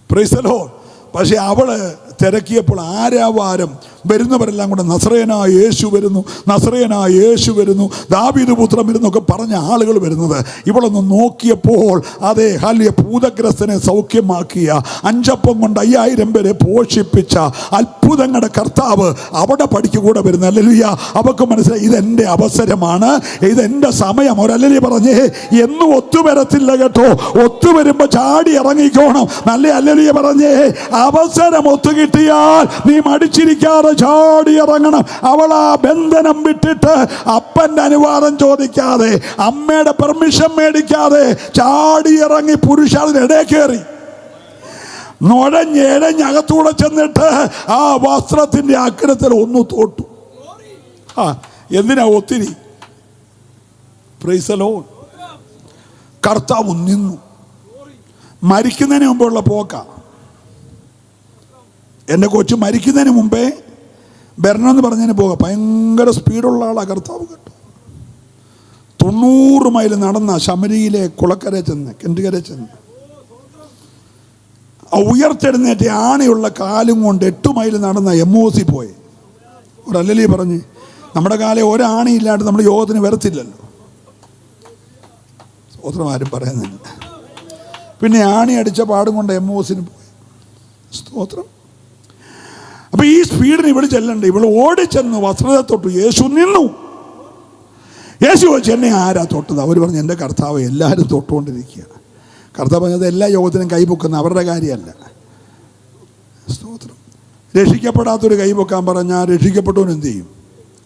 Praise the lord. പക്ഷെ അവള് തിരക്കിയപ്പോൾ ആരാവാരം വരുന്നവരെല്ലാം കൂടെ നസറേയനായ യേശു വരുന്നു, നസറേയനായ യേശു വരുന്നു, ദാവീദ് പുത്രൻ വരുന്നൊക്കെ പറഞ്ഞ ആളുകൾ വരുന്നത്. ഇവളൊന്ന് നോക്കിയപ്പോൾ അതേ ഹല്ലേലൂയ, ഭൂതഗ്രസ്തനെ സൗഖ്യമാക്കിയ, 5 അപ്പം കൊണ്ട് 5000 പേരെ പോഷിപ്പിച്ച അത്ഭുതങ്ങളുടെ കർത്താവ് അവിടെ പടിക്ക് കൂടെ വരുന്നു. ഹല്ലേലൂയ. അവർക്ക് മനസ്സിലായി ഇതെൻ്റെ അവസരമാണ്, ഇതെൻ്റെ സമയം. ഒരു ഹല്ലേലൂയ പറഞ്ഞേ. എന്നും ഒത്തുവരത്തില്ല കേട്ടോ, ഒത്തുവരുമ്പോൾ ചാടി ഇറങ്ങിക്കോണം. നല്ല ഹല്ലേലൂയ പറഞ്ഞേ. അവസരം ഒത്തു കിട്ടിയാൽ നീ മടിച്ചിരിക്കാതെ ചാടി ഇറങ്ങണം. അവൾ ആ ബന്ധനം വിട്ടിട്ട് അപ്പന്റെ അനുവാദം ചോദിക്കാതെ, അമ്മയുടെ പെർമിഷൻ മേടിക്കാതെ ചാടി ഇറങ്ങി പുരുഷാരത്തിനിടെ കയറി നുഴഞ്ഞകത്തൂടെ ചെന്നിട്ട് ആ വസ്ത്രത്തിന്റെ അഗ്രത്തിൽ ഒന്ന് തൊട്ടു. എന്തിനാ ഒത്തിരി? Price the Lord. കർത്താവ് നിന്നു. മരിക്കുന്നതിന് മുമ്പുള്ള പോക്ക. എൻ്റെ കൊച്ചു മരിക്കുന്നതിന് മുമ്പേ വരണമെന്ന് പറഞ്ഞതിന് പോകാം. ഭയങ്കര സ്പീഡുള്ള ആളാണ് കർത്താവ് കേട്ടോ. 90 മൈൽ നടന്ന ശമരിയിലെ കുളക്കര ചെന്ന്, കെൻറ്റുകര ചെന്ന് ഉയർത്തെഴുന്നേറ്റ് ആണിയുള്ള കാലും കൊണ്ട് 8 മൈൽ നടന്ന MOC പോയി. ഒരു ഹല്ലേലൂയ പറഞ്ഞ്. നമ്മുടെ കാലം ഒരാണിയില്ലാണ്ട് നമ്മൾ യോഗത്തിന് വരത്തില്ലല്ലോ. സ്തോത്രം. ആരും പറയുന്നില്ല. പിന്നെ ആണി അടിച്ച പാടും കൊണ്ട് MOCന് പോയി. സ്തോത്രം. അപ്പൊ ഈ സ്പീഡിന് ഇവള് ചെല്ലണ്ട. ഇവള് ഓടിച്ചെന്ന് വസ്ത്രത്തെ തൊട്ടു. യേശു നിന്നു. യേശു ചോദിച്ചു, എന്നെ ആരാ തൊട്ടത്? അവർ പറഞ്ഞു, എൻ്റെ കർത്താവ്. എല്ലാവരും തൊട്ടുകൊണ്ടിരിക്കുക. കർത്താവ് പറഞ്ഞത് എല്ലാ യോഗത്തിനും കൈപൊക്കുന്ന അവരുടെ കാര്യമല്ല. സ്തോത്രം. രക്ഷിക്കപ്പെടാത്തൊരു കൈപൊക്കാൻ പറഞ്ഞാൽ രക്ഷിക്കപ്പെട്ടവൻ എന്ത് ചെയ്യും?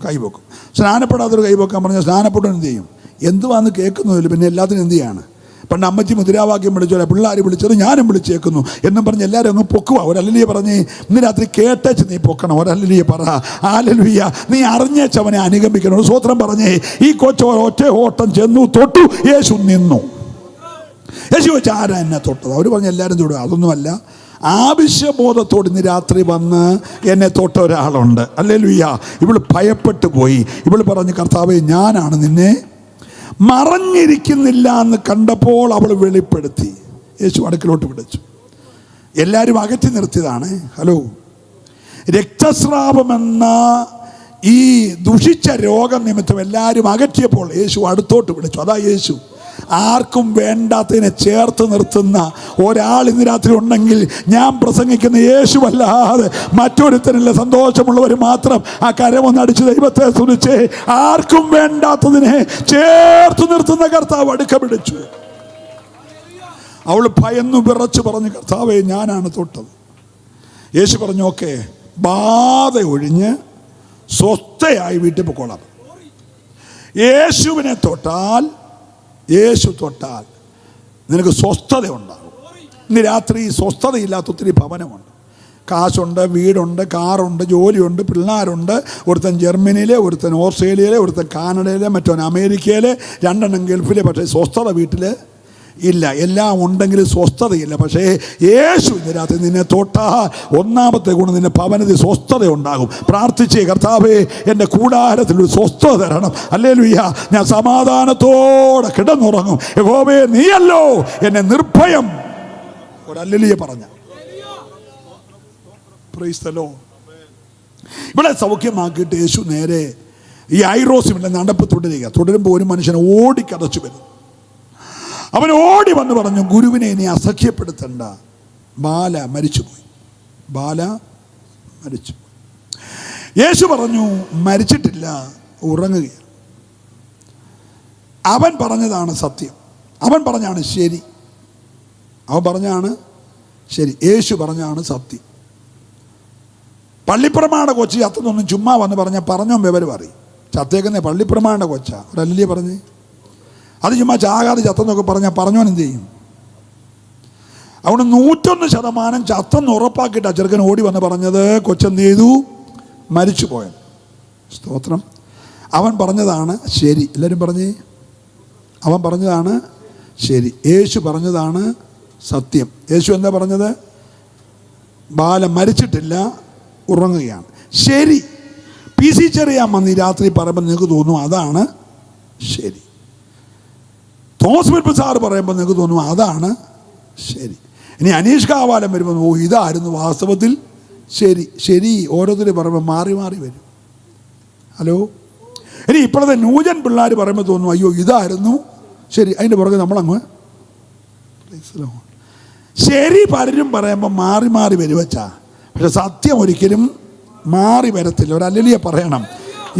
കൈപൊക്കും. സ്നാനപ്പെടാത്തൊരു കൈപൊക്കാൻ പറഞ്ഞാൽ സ്നാനപ്പെട്ടവൻ എന്ത് ചെയ്യും? എന്തുവാന്ന് കേൾക്കുന്നില്ല. പിന്നെ എല്ലാത്തിനും എന്ത് ചെയ്യാണ്? പണ്ട് അമ്മച്ചി മുദ്രാവാക്യം വിളിച്ചോലെ പിള്ളേർ വിളിച്ചത് ഞാനും വിളിച്ചേക്കുന്നു എന്നും പറഞ്ഞ് എല്ലാവരും അങ്ങ് പൊക്കുക. ഒരു ഹല്ലേലൂയ പറഞ്ഞ് ഇന്ന് രാത്രി കേട്ടേച്ച് നീ പൊക്കണം. ഒരു ഹല്ലേലൂയ പറ. ഹല്ലേലൂയ. നീ അറിഞ്ഞേച്ചവനെ അനുഗമിക്കണം. ഒരു സ്വോത്രം പറഞ്ഞേ. ഈ കൊച്ചു ഒറ്റ ഓട്ടം ചെന്നു, തൊട്ടു. യേശു നിന്നു. യേശു ചോദിച്ചു, ആരാ എന്നെ തൊട്ടത്? അവർ പറഞ്ഞു, എല്ലാവരും തൊടുക. അതൊന്നുമല്ല, ആവശ്യബോധത്തോട് ഇന്ന് രാത്രി വന്ന് എന്നെ തൊട്ട ഒരാളുണ്ട്. ഹല്ലേലൂയ. ഇവള് ഭയപ്പെട്ടു പോയി. ഇവള് പറഞ്ഞു, കർത്താവേ, ഞാനാണ് നിന്നെ മറഞ്ഞിരിക്കുന്നില്ല എന്ന് കണ്ടപ്പോൾ അവൾ വെളിപ്പെടുത്തി. യേശു അടുക്കലോട്ട് വിളിച്ചു. എല്ലാവരും അകറ്റി നിർത്തിയതാണ്. ഹലോ. രക്തസ്രാവമെന്ന ഈ ദുഷിച്ച രോഗനിമിത്തം എല്ലാവരും അകറ്റിയപ്പോൾ യേശു അടുത്തോട്ട് വിളിച്ചു. അതാ യേശു. ആർക്കും വേണ്ടാത്തതിനെ ചേർത്ത് നിർത്തുന്ന ഒരാൾ ഇന്ന് രാത്രി ഉണ്ടെങ്കിൽ ഞാൻ പ്രസംഗിക്കുന്ന യേശുവല്ലാതെ മറ്റൊരുത്തരില്ല. സന്തോഷമുള്ളവർ മാത്രം ആ കരമൊന്നടിച്ച് ദൈവത്തെ സ്തുതിച്ചേ. ആർക്കും വേണ്ടാത്തതിനെ ചേർത്ത് നിർത്തുന്ന കർത്താവ് അടുക്ക പിടിച്ചു. അവൾ ഭയന്നു വിറച്ചു പറഞ്ഞു, കർത്താവേ, ഞാനാണ് തൊട്ടത്. യേശു പറഞ്ഞു, ഓക്കെ, ബാധ ഒഴിഞ്ഞ് സ്വസ്ഥയായി വീട്ടിൽ പൊക്കോളാം. യേശുവിനെ തൊട്ടാൽ, യേശു തൊട്ടാൽ നിനക്ക് സ്വസ്ഥത ഉണ്ടാകും. ഇന്ന് രാത്രി സ്വസ്ഥതയില്ലാത്ത ഒത്തിരി ഭവനമുണ്ട്. കാശുണ്ട്, വീടുണ്ട്, കാറുണ്ട്, ജോലിയുണ്ട്, പിള്ളേരുണ്ട്. ഒരുത്തൻ ജർമ്മനിയിലെ, ഒരുത്തൻ ഓസ്ട്രേലിയയിലെ, ഒരുത്തൻ കാനഡയിലെ, മറ്റവൻ അമേരിക്കയിലെ, 2 ഗൾഫിലെ. പക്ഷേ സ്വസ്ഥത വീട്ടിൽ ഇല്ല. എല്ലാം ഉണ്ടെങ്കിലും സ്വസ്ഥതയില്ല. പക്ഷേ യേശു ഇന്ന് രാത്രി നിന്നെ തൊട്ടാൽ ഒന്നാമത്തെ ഗുണം, നിന്നെ ഭവനത്തിൽ സ്വസ്ഥത ഉണ്ടാകും. പ്രാർത്ഥിച്ചേ, കർത്താവേ, എൻ്റെ കൂടാരത്തിലൊരു സ്വസ്ഥത തരണം. ഹല്ലേലൂയ. ഞാൻ സമാധാനത്തോടെ കിടന്നുറങ്ങും. യഹോവേ, നീയല്ലോ എന്നെ നിർഭയം ഒരല്ലിയ പറഞ്ഞ പ്രൈസ് ദി ലോർഡ്. ഇവിടെ സൗഖ്യമാക്കിയിട്ട് യേശു നേരെ ഈ ഐറോസിമിന്റെ നടപ്പ് തുടരുമ്പോൾ ഒരു മനുഷ്യൻ ഓടിക്കതച്ചു വരും. അവൻ ഓടി വന്ന് പറഞ്ഞു, ഗുരുവിനെ ഇനി അസഖ്യപ്പെടുത്തണ്ട, ബാല മരിച്ചുപോയി. ബാല മരിച്ചുപോയി. യേശു പറഞ്ഞു, മരിച്ചിട്ടില്ല, ഉറങ്ങുകയാണ്. അവൻ പറഞ്ഞതാണ് സത്യം, അവൻ പറഞ്ഞാണ് ശരി, അവൻ പറഞ്ഞാണ് ശരി, യേശു പറഞ്ഞാണ് സത്യം. പള്ളിപ്രമാണ കൊച്ചി ചത്തെന്നൊന്നും ചുമ്മാ വന്ന് പറഞ്ഞോ വിവരം അറിയും. ചത്തേക്കുന്ന പള്ളിപ്രമാണ കൊച്ച ഒരല്ലേ പറഞ്ഞ്, അത് ചുമ്മാ ചാകാതെ ചത്തെന്നൊക്കെ പറഞ്ഞോൻ എന്ത് ചെയ്യും? അവിടെ 101% ചത്തെന്ന് ഉറപ്പാക്കിയിട്ട് ആ ചെറുക്കൻ ഓടി വന്ന് പറഞ്ഞത് കൊച്ചെന്ത് ചെയ്തു? മരിച്ചു പോയത്. സ്തോത്രം. അവൻ പറഞ്ഞതാണ് ശരി. എല്ലാവരും പറഞ്ഞേ, അവൻ പറഞ്ഞതാണ് ശരി, യേശു പറഞ്ഞതാണ് സത്യം. യേശു എന്താ പറഞ്ഞത്? ബാല മരിച്ചിട്ടില്ല, ഉറങ്ങുകയാണ്. ശരി. PC ചെറിയാൻ വന്ന് ഈ രാത്രി പറയുമ്പോൾ നിങ്ങൾക്ക് തോന്നും അതാണ് ശരി. തോമസ് ഫിലിപ്പ് സാറ് പറയുമ്പോൾ നിങ്ങൾക്ക് തോന്നും അതാണ് ശരി. ഇനി അനീഷ് കാവാലം വരുമ്പോൾ ഓ ഇതായിരുന്നു വാസ്തവത്തിൽ ശരി. ശരി ഓരോരുത്തർ പറയുമ്പോൾ മാറി മാറി വരും. ഹലോ. ഇനി ഇപ്പോഴത്തെ ന്യൂജൻ പിള്ളേർ പറയുമ്പോൾ തോന്നും അയ്യോ ഇതായിരുന്നു ശരി. അതിൻ്റെ പുറകെ നമ്മളങ്ങ് ശരി പലരും പറയുമ്പോൾ മാറി മാറി വരുവച്ചാ. പക്ഷെ സത്യം ഒരിക്കലും മാറി വരത്തില്ല. ഒരല്ലിയ പറയണം.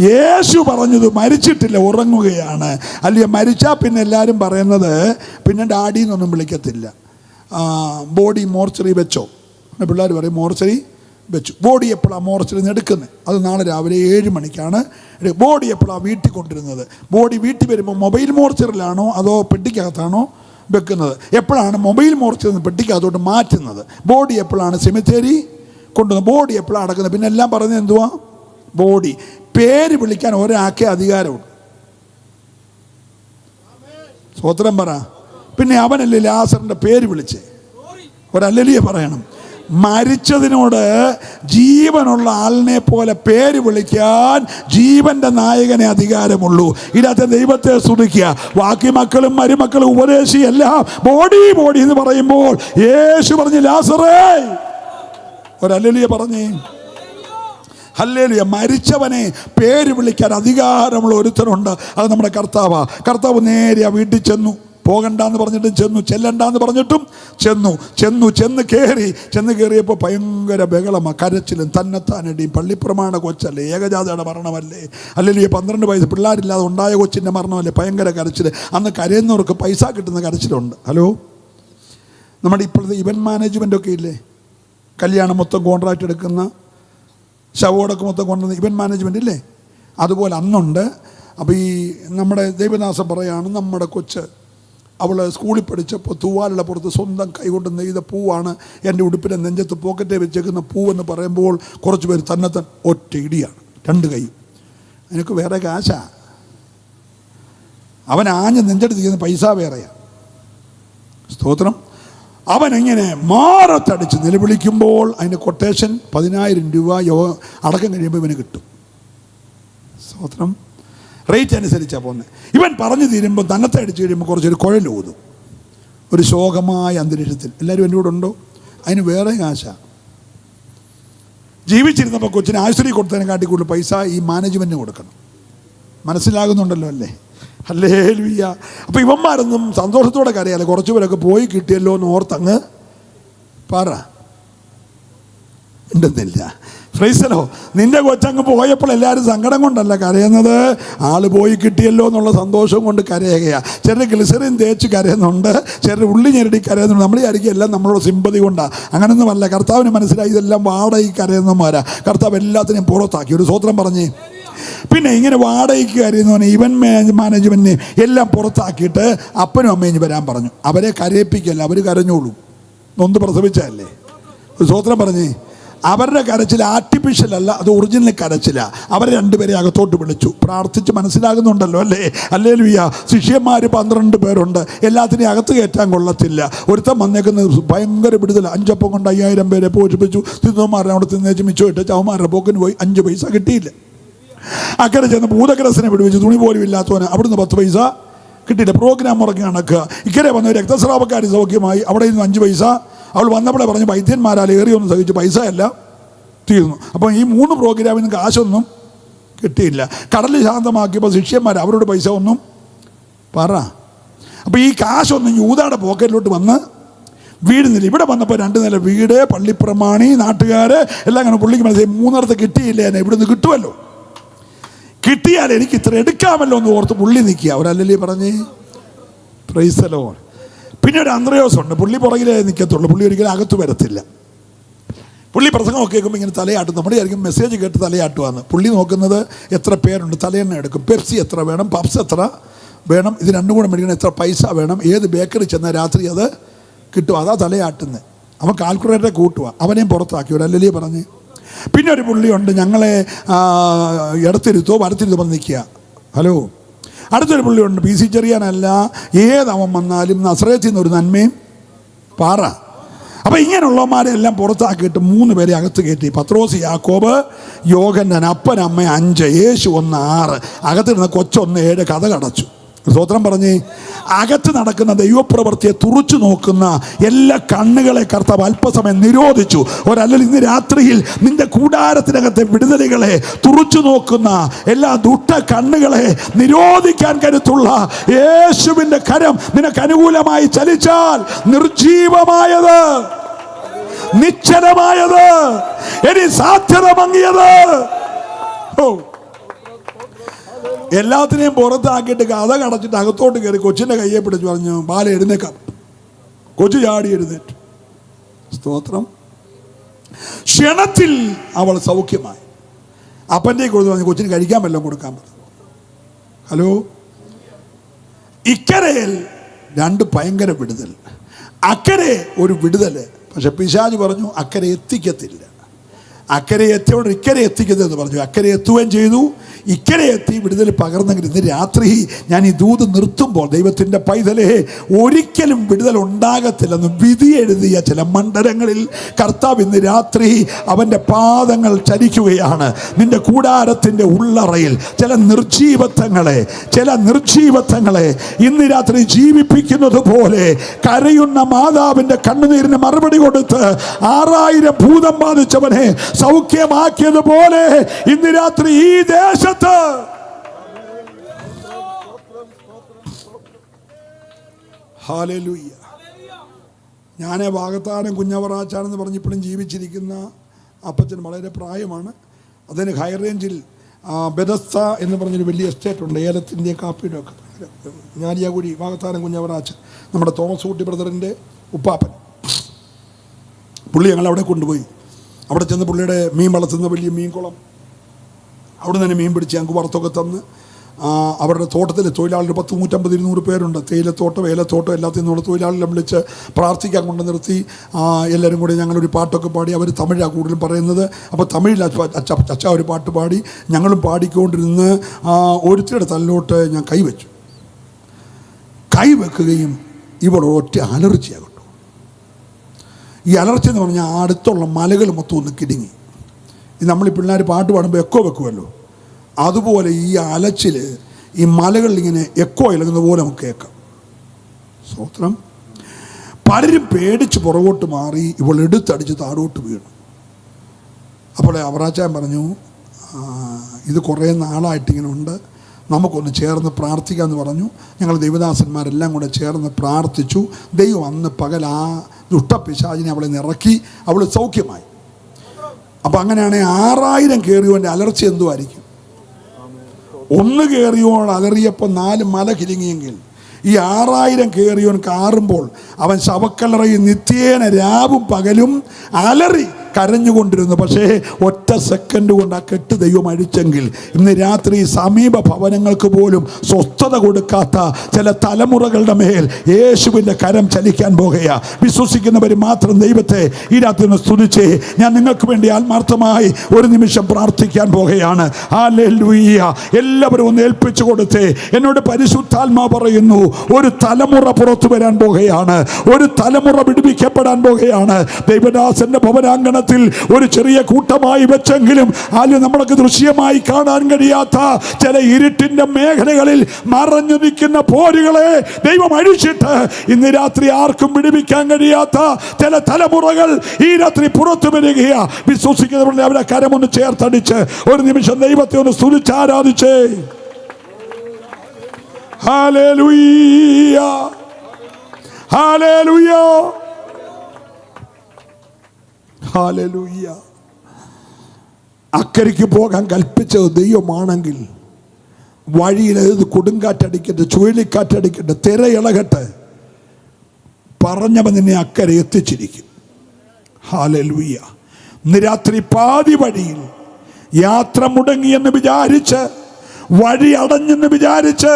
യേശു പറഞ്ഞത് മരിച്ചിട്ടില്ല, ഉറങ്ങുകയാണ്. അല്ലെ മരിച്ചാൽ പിന്നെ എല്ലാവരും പറയുന്നത് പിന്നെ ഡാഡി എന്നൊന്നും വിളിക്കത്തില്ല. ബോഡി മോർച്ചറി വെച്ചോ, പിള്ളേർ പറയും മോർച്ചറി വെച്ചു. ബോഡി എപ്പോഴാണ് മോർച്ചറി നിന്ന് എടുക്കുന്നത്? അത് നാളെ രാവിലെ 7 മണിക്കാണ്. ബോഡി എപ്പോഴാണ് വീട്ടിൽ കൊണ്ടിരുന്നത്? ബോഡി വീട്ടിൽ വരുമ്പോൾ മൊബൈൽ മോർച്ചറിലാണോ അതോ പെട്ടിക്കകത്താണോ വെക്കുന്നത്? എപ്പോഴാണ് മൊബൈൽ മോർച്ചറിൽ നിന്ന് പെട്ടിക്കകത്തോട്ട് മാറ്റുന്നത്? ബോഡി എപ്പോഴാണ് സെമിത്തേരി കൊണ്ടുവന്നത്? ബോഡി എപ്പോഴാണ് അടക്കുന്നത്? പിന്നെ എല്ലാം പറയുന്നത് എന്തുവാ? ബോഡി. പേര് വിളിക്കാൻ ഒരാൾക്കേ അധികാരമുണ്ട്. സ്വോത്രം പറ. പിന്നെ അവനല്ലേ ലാസറിന്റെ പേര് വിളിച്ചേ? ഒരല്ലിയ പറയണം. മരിച്ചതിനോട് ജീവനുള്ള ആളിനെ പോലെ പേര് വിളിക്കാൻ ജീവന്റെ നായകനെ അധികാരമുള്ളൂ. ഇതിനകത്ത് ദൈവത്തെ സ്തുതിക്കുക. ബാക്കി മക്കളും മരുമക്കളും ഉപദേശി എല്ലാം ബോഡി ബോഡി എന്ന് പറയുമ്പോൾ യേശു പറഞ്ഞു ലാസറേ, ഒരല്ലിയ പറഞ്ഞേ ഹല്ലേലൂയ. മരിച്ചവനെ പേര് വിളിക്കാൻ അധികാരമുള്ള ഒരുത്തനുണ്ട്, അത് നമ്മുടെ കർത്താവാ. കർത്താവ് നേരെ ആ വീട്ടിൽ ചെന്നു. പോകണ്ടെന്ന് പറഞ്ഞിട്ടും ചെന്നു, ചെല്ലണ്ടെന്ന് പറഞ്ഞിട്ടും ചെന്ന് കയറിയപ്പോൾ ഭയങ്കര ബഹളമാണ്, കരച്ചിലും തന്നെത്താനടിയും. പള്ളിപ്രമാണ കൊച്ചല്ലേ, ഏകജാതയുടെ മരണമല്ലേ, അല്ലെങ്കിൽ 12 വയസ്സ് പിള്ളേരില്ലാതെ ഉണ്ടായ കൊച്ചിൻ്റെ മരണമല്ലേ, ഭയങ്കര കരച്ചിൽ. അന്ന് കരയുന്നവർക്ക് പൈസ കിട്ടുന്ന കരച്ചിലുണ്ട്. ഹലോ. നമ്മുടെ ഇപ്പോഴത്തെ ഇവൻറ്റ് മാനേജ്മെൻ്റൊക്കെ ഇല്ലേ, കല്യാണം മൊത്തം കോൺട്രാക്റ്റ് എടുക്കുന്ന, ശവോടൊക്കെ മൊത്തം കൊണ്ടുവന്ന ഇവൻറ്റ് മാനേജ്മെൻ്റ് ഇല്ലേ, അതുപോലെ അന്നുണ്ട്. അപ്പോൾ ഈ നമ്മുടെ ദേവദാസൻ പറയാണ്, നമ്മുടെ കൊച്ച് അവൾ സ്കൂളിൽ പഠിച്ചപ്പോൾ തൂവാലുള്ള പുറത്ത് സ്വന്തം കൈകൊണ്ട് നെയ്ത പൂവാണ് എൻ്റെ ഉടുപ്പിൻ്റെ നെഞ്ചത്ത് പോക്കറ്റെ വെച്ചേക്കുന്ന പൂവെന്ന് പറയുമ്പോൾ കുറച്ച് പേര് തന്നെത്താൻ ഒറ്റ ഇടിയാണ്, 2 കൈ. എനിക്ക് വേറെ കാശാ. അവൻ ആഞ്ഞ് നെഞ്ചെടുത്തിരിക്കുന്ന പൈസ വേറെയാണ്. സ്തോത്രം. അവനെങ്ങനെ മാറത്തടിച്ച് നിലവിളിക്കുമ്പോൾ അതിൻ്റെ കൊട്ടേഷൻ 10,000 രൂപ അടക്കം കഴിയുമ്പോൾ ഇവന് കിട്ടും. സ്തോത്രം. റേറ്റ് അനുസരിച്ചാണ് പോകുന്നത്. ഇവൻ പറഞ്ഞു തീരുമ്പോൾ തന്നത്തെ അടിച്ച് കഴിയുമ്പോൾ കുറച്ചൊരു കുഴലൂതും, ഒരു ശോകമായ അന്തരീക്ഷത്തിൽ. എല്ലാവരും എൻ്റെ കൂടെ ഉണ്ടോ? അതിന് വേറെ കാശാണ്. ജീവിച്ചിരുന്നപ്പോൾ കൊച്ചിന് ആശുപത്രി കൊടുത്തതിനെക്കാട്ടി കൂടുതൽ പൈസ ഈ മാനേജ്മെൻറ്റിന് കൊടുക്കണം. മനസ്സിലാകുന്നുണ്ടല്ലോ അല്ലേ? ഹല്ലേലൂയ. അപ്പോൾ ഇവന്മാരൊന്നും സന്തോഷത്തോടെ കരയാതെ കുറച്ച് പേരൊക്കെ പോയി കിട്ടിയല്ലോ എന്ന് ഓർത്തങ്ങ് പറ ഉണ്ടെന്നില്ല. ഫ്രൈസലോ. നിന്റെ കൊച്ചങ്ങ് പോയപ്പോൾ എല്ലാവരും സങ്കടം കൊണ്ടല്ല കരയുന്നത്, ആള് പോയി കിട്ടിയല്ലോ എന്നുള്ള സന്തോഷം കൊണ്ട് കരയുകയാണ്. ചിലർ ഗ്ലിസറിൻ തേച്ച് കരയുന്നുണ്ട്, ചിലർ ഉള്ളി ഞെരടി കരയുന്നുണ്ട്. നമ്മൾ വിചാരിക്കും എല്ലാം നമ്മളോട് സിമ്പതി കൊണ്ടാണ്. അങ്ങനൊന്നുമല്ല. കർത്താവിന് മനസ്സിലായി ഇതെല്ലാം വാടകയ്ക്ക് കരയുന്നവന്മാരാ. കർത്താവ് എല്ലാത്തിനെയും പുറത്താക്കി. ഒരു സ്വത്രം പറഞ്ഞേ. പിന്നെ ഇങ്ങനെ വാടകയ്ക്ക് കരയുന്നവനെ ഇവൻ മാനേജ്മെൻറ്റിനെ എല്ലാം പുറത്താക്കിയിട്ട് അപ്പനും അമ്മയും വരാൻ പറഞ്ഞു. അവരെ കരയിപ്പിക്കല്ല, അവർ കരഞ്ഞോളൂ. നൊന്ത് പ്രസവിച്ചല്ലേ. ഒരു സ്വത്രം പറഞ്ഞേ. അവരുടെ കരച്ചിൽ ആർട്ടിഫിഷ്യൽ അല്ല, അത് ഒറിജിനൽ കരച്ചിലാണ്. അവരെ 2 പേരെ അകത്തോട്ട് വിളിച്ചു. പ്രാർത്ഥിച്ച് മനസ്സിലാകുന്നുണ്ടല്ലോ അല്ലേ? ഹല്ലേലൂയ. ശിഷ്യന്മാർ 12 പേരുണ്ട്. എല്ലാത്തിനെയും അകത്ത് കയറ്റാൻ കൊള്ളത്തില്ല. ഒരുത്തം വന്നേക്കുന്നത് ഭയങ്കര വിടുതല. 5 അപ്പം കൊണ്ട് 5000 പേരെ പോഷിപ്പിച്ചു. തിന്നോമാരെ അവിടെ തിന്നേച്ച് മിച്ചമിട്ട് ചവന്മാരുടെ പോക്കിന് പോയി 5 പൈസ കിട്ടിയില്ല. അക്കരെ ചെന്ന് ഭൂതഗ്രസ്തനെ പിടിപ്പിച്ചു. തുണി പോലും ഇല്ലാത്തവന് അവിടുന്ന് 10 പൈസ കിട്ടിയില്ല. പ്രോഗ്രാം മുറക്കി നടക്കുക. ഇക്കരെ വന്ന രക്തസ്രാവക്കാരി സൗഖ്യമായി, അവിടെ നിന്ന് 5 പൈസ അവൾ വന്നപ്പോഴേ പറഞ്ഞു വൈദ്യന്മാരാൽ ഏറിയൊന്നും സഹിച്ചു, പൈസ എല്ലാം തീർന്നു. അപ്പോൾ ഈ 3 പ്രോഗ്രാമിൽ നിന്ന് കാശൊന്നും കിട്ടിയില്ല. കടൽ ശാന്തമാക്കിയപ്പോൾ ശിഷ്യന്മാർ അവരോട് പൈസ ഒന്നും പറ. അപ്പോൾ ഈ കാശൊന്നും യൂദായുടെ പോക്കറ്റിലോട്ട് വന്ന് വീടുന്നില്ല. ഇവിടെ വന്നപ്പോൾ 2 നില വീട്, പള്ളിപ്രമാണി, നാട്ടുകാർ എല്ലാം അങ്ങനെ പുള്ളിക്ക് മനസ്സിലായി 3 കിട്ടിയില്ല, എന്നെ ഇവിടുന്ന് കിട്ടുമല്ലോ, കിട്ടിയാൽ എനിക്ക് ഇത്ര എടുക്കാമല്ലോ എന്ന് ഓർത്ത് പുള്ളി നിൽക്കുക. അവരല്ലേ പറഞ്ഞേ പ്രൈസ് ദി ലോർഡ്. പിന്നെ ഒരു അന്ത്രയോസ് ഉണ്ട്, പുള്ളി പുറകിലേ നിൽക്കത്തുള്ളൂ, പുള്ളി ഒരിക്കലും അകത്ത് വരത്തില്ല. പുള്ളി പ്രസംഗമൊക്കെ കേൾക്കുമ്പോൾ ഇങ്ങനെ തലയാട്ടും. നമ്മുടെ ആയിരിക്കും മെസ്സേജ് കേട്ട് തലയാട്ടുവാന്ന്. പുള്ളി നോക്കുന്നത് എത്ര പേരുണ്ട്, തലയെണ്ണ എടുക്കും, പെപ്സി എത്ര വേണം, പപ്സ് എത്ര വേണം, ഇത് 2 കൂടെ മേടിക്കണം, എത്ര പൈസ വേണം, ഏത് ബേക്കറി ചെന്നാൽ രാത്രി അത് കിട്ടും, അതാ തലയാട്ടുന്നത്. അവൻ കാൽക്കുലേറ്ററെ കൂട്ടുക. അവനെയും പുറത്താക്കി ഒരല്ലേ പറഞ്ഞ്. പിന്നെ ഒരു പുള്ളിയുണ്ട്, ഞങ്ങളെ ഇടത്തിരുത്തോ വലത്തിരുത്തോ വന്ന് നിൽക്കുക. ഹലോ. അടുത്തൊരു പുള്ളിയുണ്ട്, PC ചെറിയാനല്ല, ഏതവൻ വന്നാലും നസ്രയത്തിൽ നിന്ന് ഒരു നന്മയും പാറ. അപ്പം ഇങ്ങനെയുള്ളവന്മാരെല്ലാം പുറത്താക്കിയിട്ട് 3 പേരെ അകത്ത് കയറ്റി. പത്രോസ്, യാക്കോബ്, യോഹന്നാൻ, അപ്പൻ അമ്മ 5, യേശു 1 6, അകത്തിരുന്ന കൊച്ചൊന്ന് 7, കഥ കടച്ചു. സ്തോത്രം പറഞ്ഞേ. അകത്ത് നടക്കുന്ന ദൈവപ്രവൃത്തിയെ തുറച്ചു നോക്കുന്ന എല്ലാ കണ്ണുകളെ കർത്താവ് അല്പസമയം നിരോധിച്ചു. ഒരല്ല ഇന്ന് രാത്രിയിൽ നിന്റെ കൂടാരത്തിനകത്തെ വിടുതലുകളെ തുറച്ചു നോക്കുന്ന എല്ലാ ദുഷ്ട കണ്ണുകളെ നിരോധിക്കാൻ കരുത്തുള്ള യേശുവിൻ്റെ കരം നിനക്ക് അനുകൂലമായി ചലിച്ചാൽ നിർജീവമായത്, നിശ്ചലമായത്, ഇനി സാധ്യത മങ്ങിയത്, എല്ലാത്തിനെയും പുറത്താക്കിയിട്ട് കഥ കടച്ചിട്ട് അകത്തോട്ട് കയറി കൊച്ചിൻ്റെ കയ്യെ പിടിച്ച് പറഞ്ഞു, ബാല എഴുന്നേക്കാം. കൊച്ചു ചാടി എഴുന്നേറ്റു. സ്തോത്രം. ക്ഷണത്തിൽ അവൾ സൗഖ്യമായി. അപ്പൻ്റെ കൊടുത്ത് പറഞ്ഞു, കൊച്ചിന് കഴിക്കാൻ വല്ലതും കൊടുക്കാൻ പറ്റും. ഹലോ. ഇക്കരയിൽ 2 ഭയങ്കര വിടുതൽ, അക്കരെ ഒരു വിടുതൽ. പക്ഷെ പിശാച് പറഞ്ഞു അക്കരെ എത്തിക്കത്തില്ല. അക്കരെ എത്തിയോണ്ട് ഇക്കരെ എത്തിക്കുന്നതെന്ന് പറഞ്ഞു. അക്കരെ എത്തുകയും ചെയ്തു. ഇക്കരെ എത്തി വിടുതൽ പകർന്നെങ്കിൽ ഇന്ന് രാത്രി ഞാൻ ഈ ദൂത് നിർത്തുമ്പോൾ ദൈവത്തിൻ്റെ പൈതലേ, ഒരിക്കലും വിടുതൽ ഉണ്ടാകത്തില്ലെന്ന് വിധി എഴുതിയ ചില മണ്ഡലങ്ങളിൽ കർത്താവ് ഇന്ന് രാത്രി അവൻ്റെ പാദങ്ങൾ ചലിക്കുകയാണ്. നിന്റെ കൂടാരത്തിൻ്റെ ഉള്ളറയിൽ ചില നിർജീവത്വങ്ങളെ ഇന്ന് രാത്രി ജീവിപ്പിക്കുന്നത് പോലെ കരയുന്ന മാതാവിൻ്റെ കണ്ണുനീരിന് മറുപടി കൊടുത്ത് 6000 ഭൂതം ബാധിച്ചവനെ സൗഖ്യമാക്കിയതുപോലെ ഇന്ന് രാത്രി ഈ ദേശത്ത് ഹല്ലേലൂയ. ഞാൻ വാകത്താനം കുഞ്ഞവറാച്ചാനെന്ന് പറഞ്ഞിപ്പോഴും ജീവിച്ചിരിക്കുന്ന അപ്പച്ചൻ വളരെ പ്രായമാണ്. അതിന് ഹൈ റേഞ്ചിൽ ബെദസ്ത എന്ന് പറഞ്ഞൊരു വലിയ എസ്റ്റേറ്റ് ഉണ്ട്, ഏലത്തിൻ്റെ കാപ്പിയുടെ ഒക്കെ. ഞാലിയാകുടി വാകത്താനം കുഞ്ഞവറാച്ചൻ, നമ്മുടെ തോമസ് കുട്ടി ബ്രദറിൻ്റെ ഉപ്പാപ്പൻ. പുള്ളി ഞങ്ങളവിടെ കൊണ്ടുപോയി. അവിടെ ചെന്ന് പുള്ളിയുടെ മീൻ വളർത്തുന്ന വലിയ മീൻകുളം, അവിടെ തന്നെ മീൻ പിടിച്ച് ഞങ്ങൾക്ക് വറുത്തൊക്കെ തന്ന് അവരുടെ തോട്ടത്തിൽ തൊഴിലാളികൾ 10, 150, 200 പേരുണ്ട്. തേയിലത്തോട്ടം, ഏലത്തോട്ടം എല്ലാത്തിൽ നിന്നുള്ള തൊഴിലാളികളെ വിളിച്ച് പ്രാർത്ഥിക്കാൻ കൊണ്ട് നിർത്തി. എല്ലാവരും കൂടി ഞങ്ങളൊരു പാട്ടൊക്കെ പാടി. അവർ തമിഴാണ് കൂടുതലും പറയുന്നത്. അപ്പോൾ തമിഴിൽ അച്ഛ ഒരു പാട്ട് പാടി, ഞങ്ങളും പാടിക്കൊണ്ടിരുന്ന് ഒരുത്തിയുടെ തല്ലോട്ട് ഞാൻ കൈവച്ചു. കൈവെക്കുകയും ഇവിടെ ഒറ്റ അലർച്ചയാകട്ടെ. ഈ അലർച്ച എന്ന് പറഞ്ഞാൽ അടുത്തുള്ള മലകൾ മൊത്തം ഒന്ന് കിടുങ്ങി. നമ്മൾ ഈ പിള്ളേർ പാട്ട് പാടുമ്പോൾ എക്കോ വെക്കുമല്ലോ, അതുപോലെ ഈ അലച്ചിൽ ഈ മലകളിൽ ഇങ്ങനെ എക്കോ ഇളകുന്ന പോലെ നമുക്ക് കേൾക്കാം. സ്തോത്രം. പലരും പേടിച്ച് പുറകോട്ട് മാറി, ഇവൾ എടുത്തടിച്ച് താഴോട്ട് വീണു. അപ്പോൾ അവറാച്ചാൻ പറഞ്ഞു, ഇത് കുറേ നാളായിട്ടിങ്ങനെ ഉണ്ട്, നമുക്കൊന്ന് ചേർന്ന് പ്രാർത്ഥിക്കാമെന്ന് പറഞ്ഞു. ഞങ്ങൾ ദൈവദാസന്മാരെല്ലാം കൂടെ ചേർന്ന് പ്രാർത്ഥിച്ചു. ദൈവം അന്ന് പകൽ ആ ദുഷ്ടപിശാചിനെ അവളെ നിറക്കി, അവൾ സൗഖ്യമായി. അപ്പം അങ്ങനെയാണെങ്കിൽ 6000 കയറിയവൻ്റെ അലർച്ച എന്തുമായിരിക്കും? 1 കയറിയോൺ അലറിയപ്പോൾ 4 മല കിലുങ്ങിയെങ്കിൽ ഈ 6000 കയറിയോൻ കാറുമ്പോൾ അവൻ ശവക്കല്ലറയിൽ നിത്യേന രാവും പകലും അലറി കരഞ്ഞുകൊണ്ടിരുന്നു. പക്ഷേ ഒറ്റ സെക്കൻഡ് കൊണ്ട് ആ കെട്ട് ദൈവം അഴിച്ചെങ്കിൽ ഇന്ന് രാത്രി സമീപ ഭവനങ്ങൾക്ക് പോലും സ്വസ്ഥത കൊടുക്കാത്ത ചില തലമുറകളുടെ മേൽ യേശുവിൻ്റെ കരം ചലിക്കാൻ പോകുകയാണ്. വിശ്വസിക്കുന്നവർ മാത്രം ദൈവത്തെ ഈ രാത്രി ഒന്ന് സ്തുതിച്ചേ. ഞാൻ നിങ്ങൾക്ക് വേണ്ടി ആത്മാർത്ഥമായി ഒരു നിമിഷം പ്രാർത്ഥിക്കാൻ പോകുകയാണ്. ഹല്ലേലൂയ. എല്ലാവരും ഒന്ന് ഏൽപ്പിച്ചു കൊടുത്തേ. എന്നോട് പരിശുദ്ധാത്മാ പറയുന്നു, ഒരു തലമുറ പുറത്തു വരാൻ പോകുകയാണ്, ഒരു തലമുറ വിടുവിക്കപ്പെടാൻ പോകുകയാണ്. ദൈവദാസന്റെ ഭവനാങ്കണത്തിൽ ഭവനത്തിൽ ഒരു ചെറിയ കൂട്ടമായി വെച്ചെങ്കിലും അതിൽ നമ്മൾക്ക് ദൃശ്യമായി കാണാൻ കഴിയാത്ത ചില ഇരുട്ടിന്റെ മേഖലകളിൽ മറഞ്ഞു നിൽക്കുന്ന പോരുകളെ ദൈവം അഴിച്ചിട്ട് ഇന്ന് രാത്രി ആർക്കും വിടുവിക്കാൻ കഴിയാത്ത ചില തലമുറകൾ ഈ രാത്രി പുറത്തു വരികയാ. വിശ്വസിക്കുന്നവരുടെ അവരെ കരമൊന്ന് ചേർത്തടിച്ച് ഒരു നിമിഷം ദൈവത്തെ ഒന്ന് സ്തുതിച്ച് ആരാധിച്ചേ. Hallelujah, hallelujah, hallelujah. അക്കരയ്ക്ക് പോകാൻ കൽപ്പിച്ചത് ദൈവമാണെങ്കിൽ വഴിയിൽ ഏത് കൊടുങ്കാറ്റടിക്കട്ടെ, ചുഴലിക്കാറ്റടിക്കട്ടെ, തിരയിളകട്ടെ, പറഞ്ഞവൻ നിന്നെ അക്കരെ എത്തിച്ചിരിക്കും. ഹല്ലേലൂയ. ഇന്ന് രാത്രി പാതി വഴിയിൽ യാത്ര മുടങ്ങിയെന്ന് വിചാരിച്ച്, വഴി അടഞ്ഞെന്ന് വിചാരിച്ച്,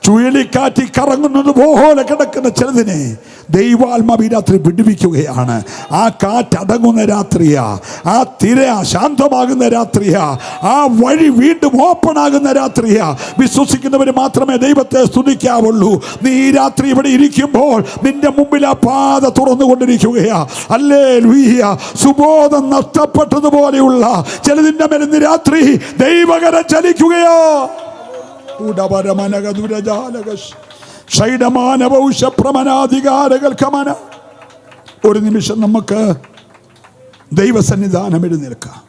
ചുഴലിക്കാറ്റി കറങ്ങുന്നത് പോലെ കിടക്കുന്ന ചിലതിനെ ദൈവാത്മാവ് ഈ രാത്രി വിടുവിക്കുകയാണ്. ആ കാറ്റ് അടങ്ങുന്ന രാത്രിയാ, ആ തിര ശാന്തമാകുന്ന രാത്രിയാ, ആ വഴി വീണ്ടും ഓപ്പൺ ആകുന്ന രാത്രിയാ. വിശ്വസിക്കുന്നവർ മാത്രമേ ദൈവത്തെ സ്തുതിക്കാവുള്ളൂ. നീ ഈ രാത്രി ഇവിടെ ഇരിക്കുമ്പോൾ നിന്റെ മുമ്പിൽ ആ പാത തുറന്നുകൊണ്ടിരിക്കുകയാ. ഹല്ലേലൂയ. സുബോധം നഷ്ടപ്പെട്ടതുപോലെയുള്ള ചിലതിന്റെ മേൽ ഇന്ന് രാത്രി ദൈവകരം ചലിക്കുകയാ. ഒരു നിമിഷം നമുക്ക് ദൈവസന്നിധാനം എഴുന്നേൽക്കാം.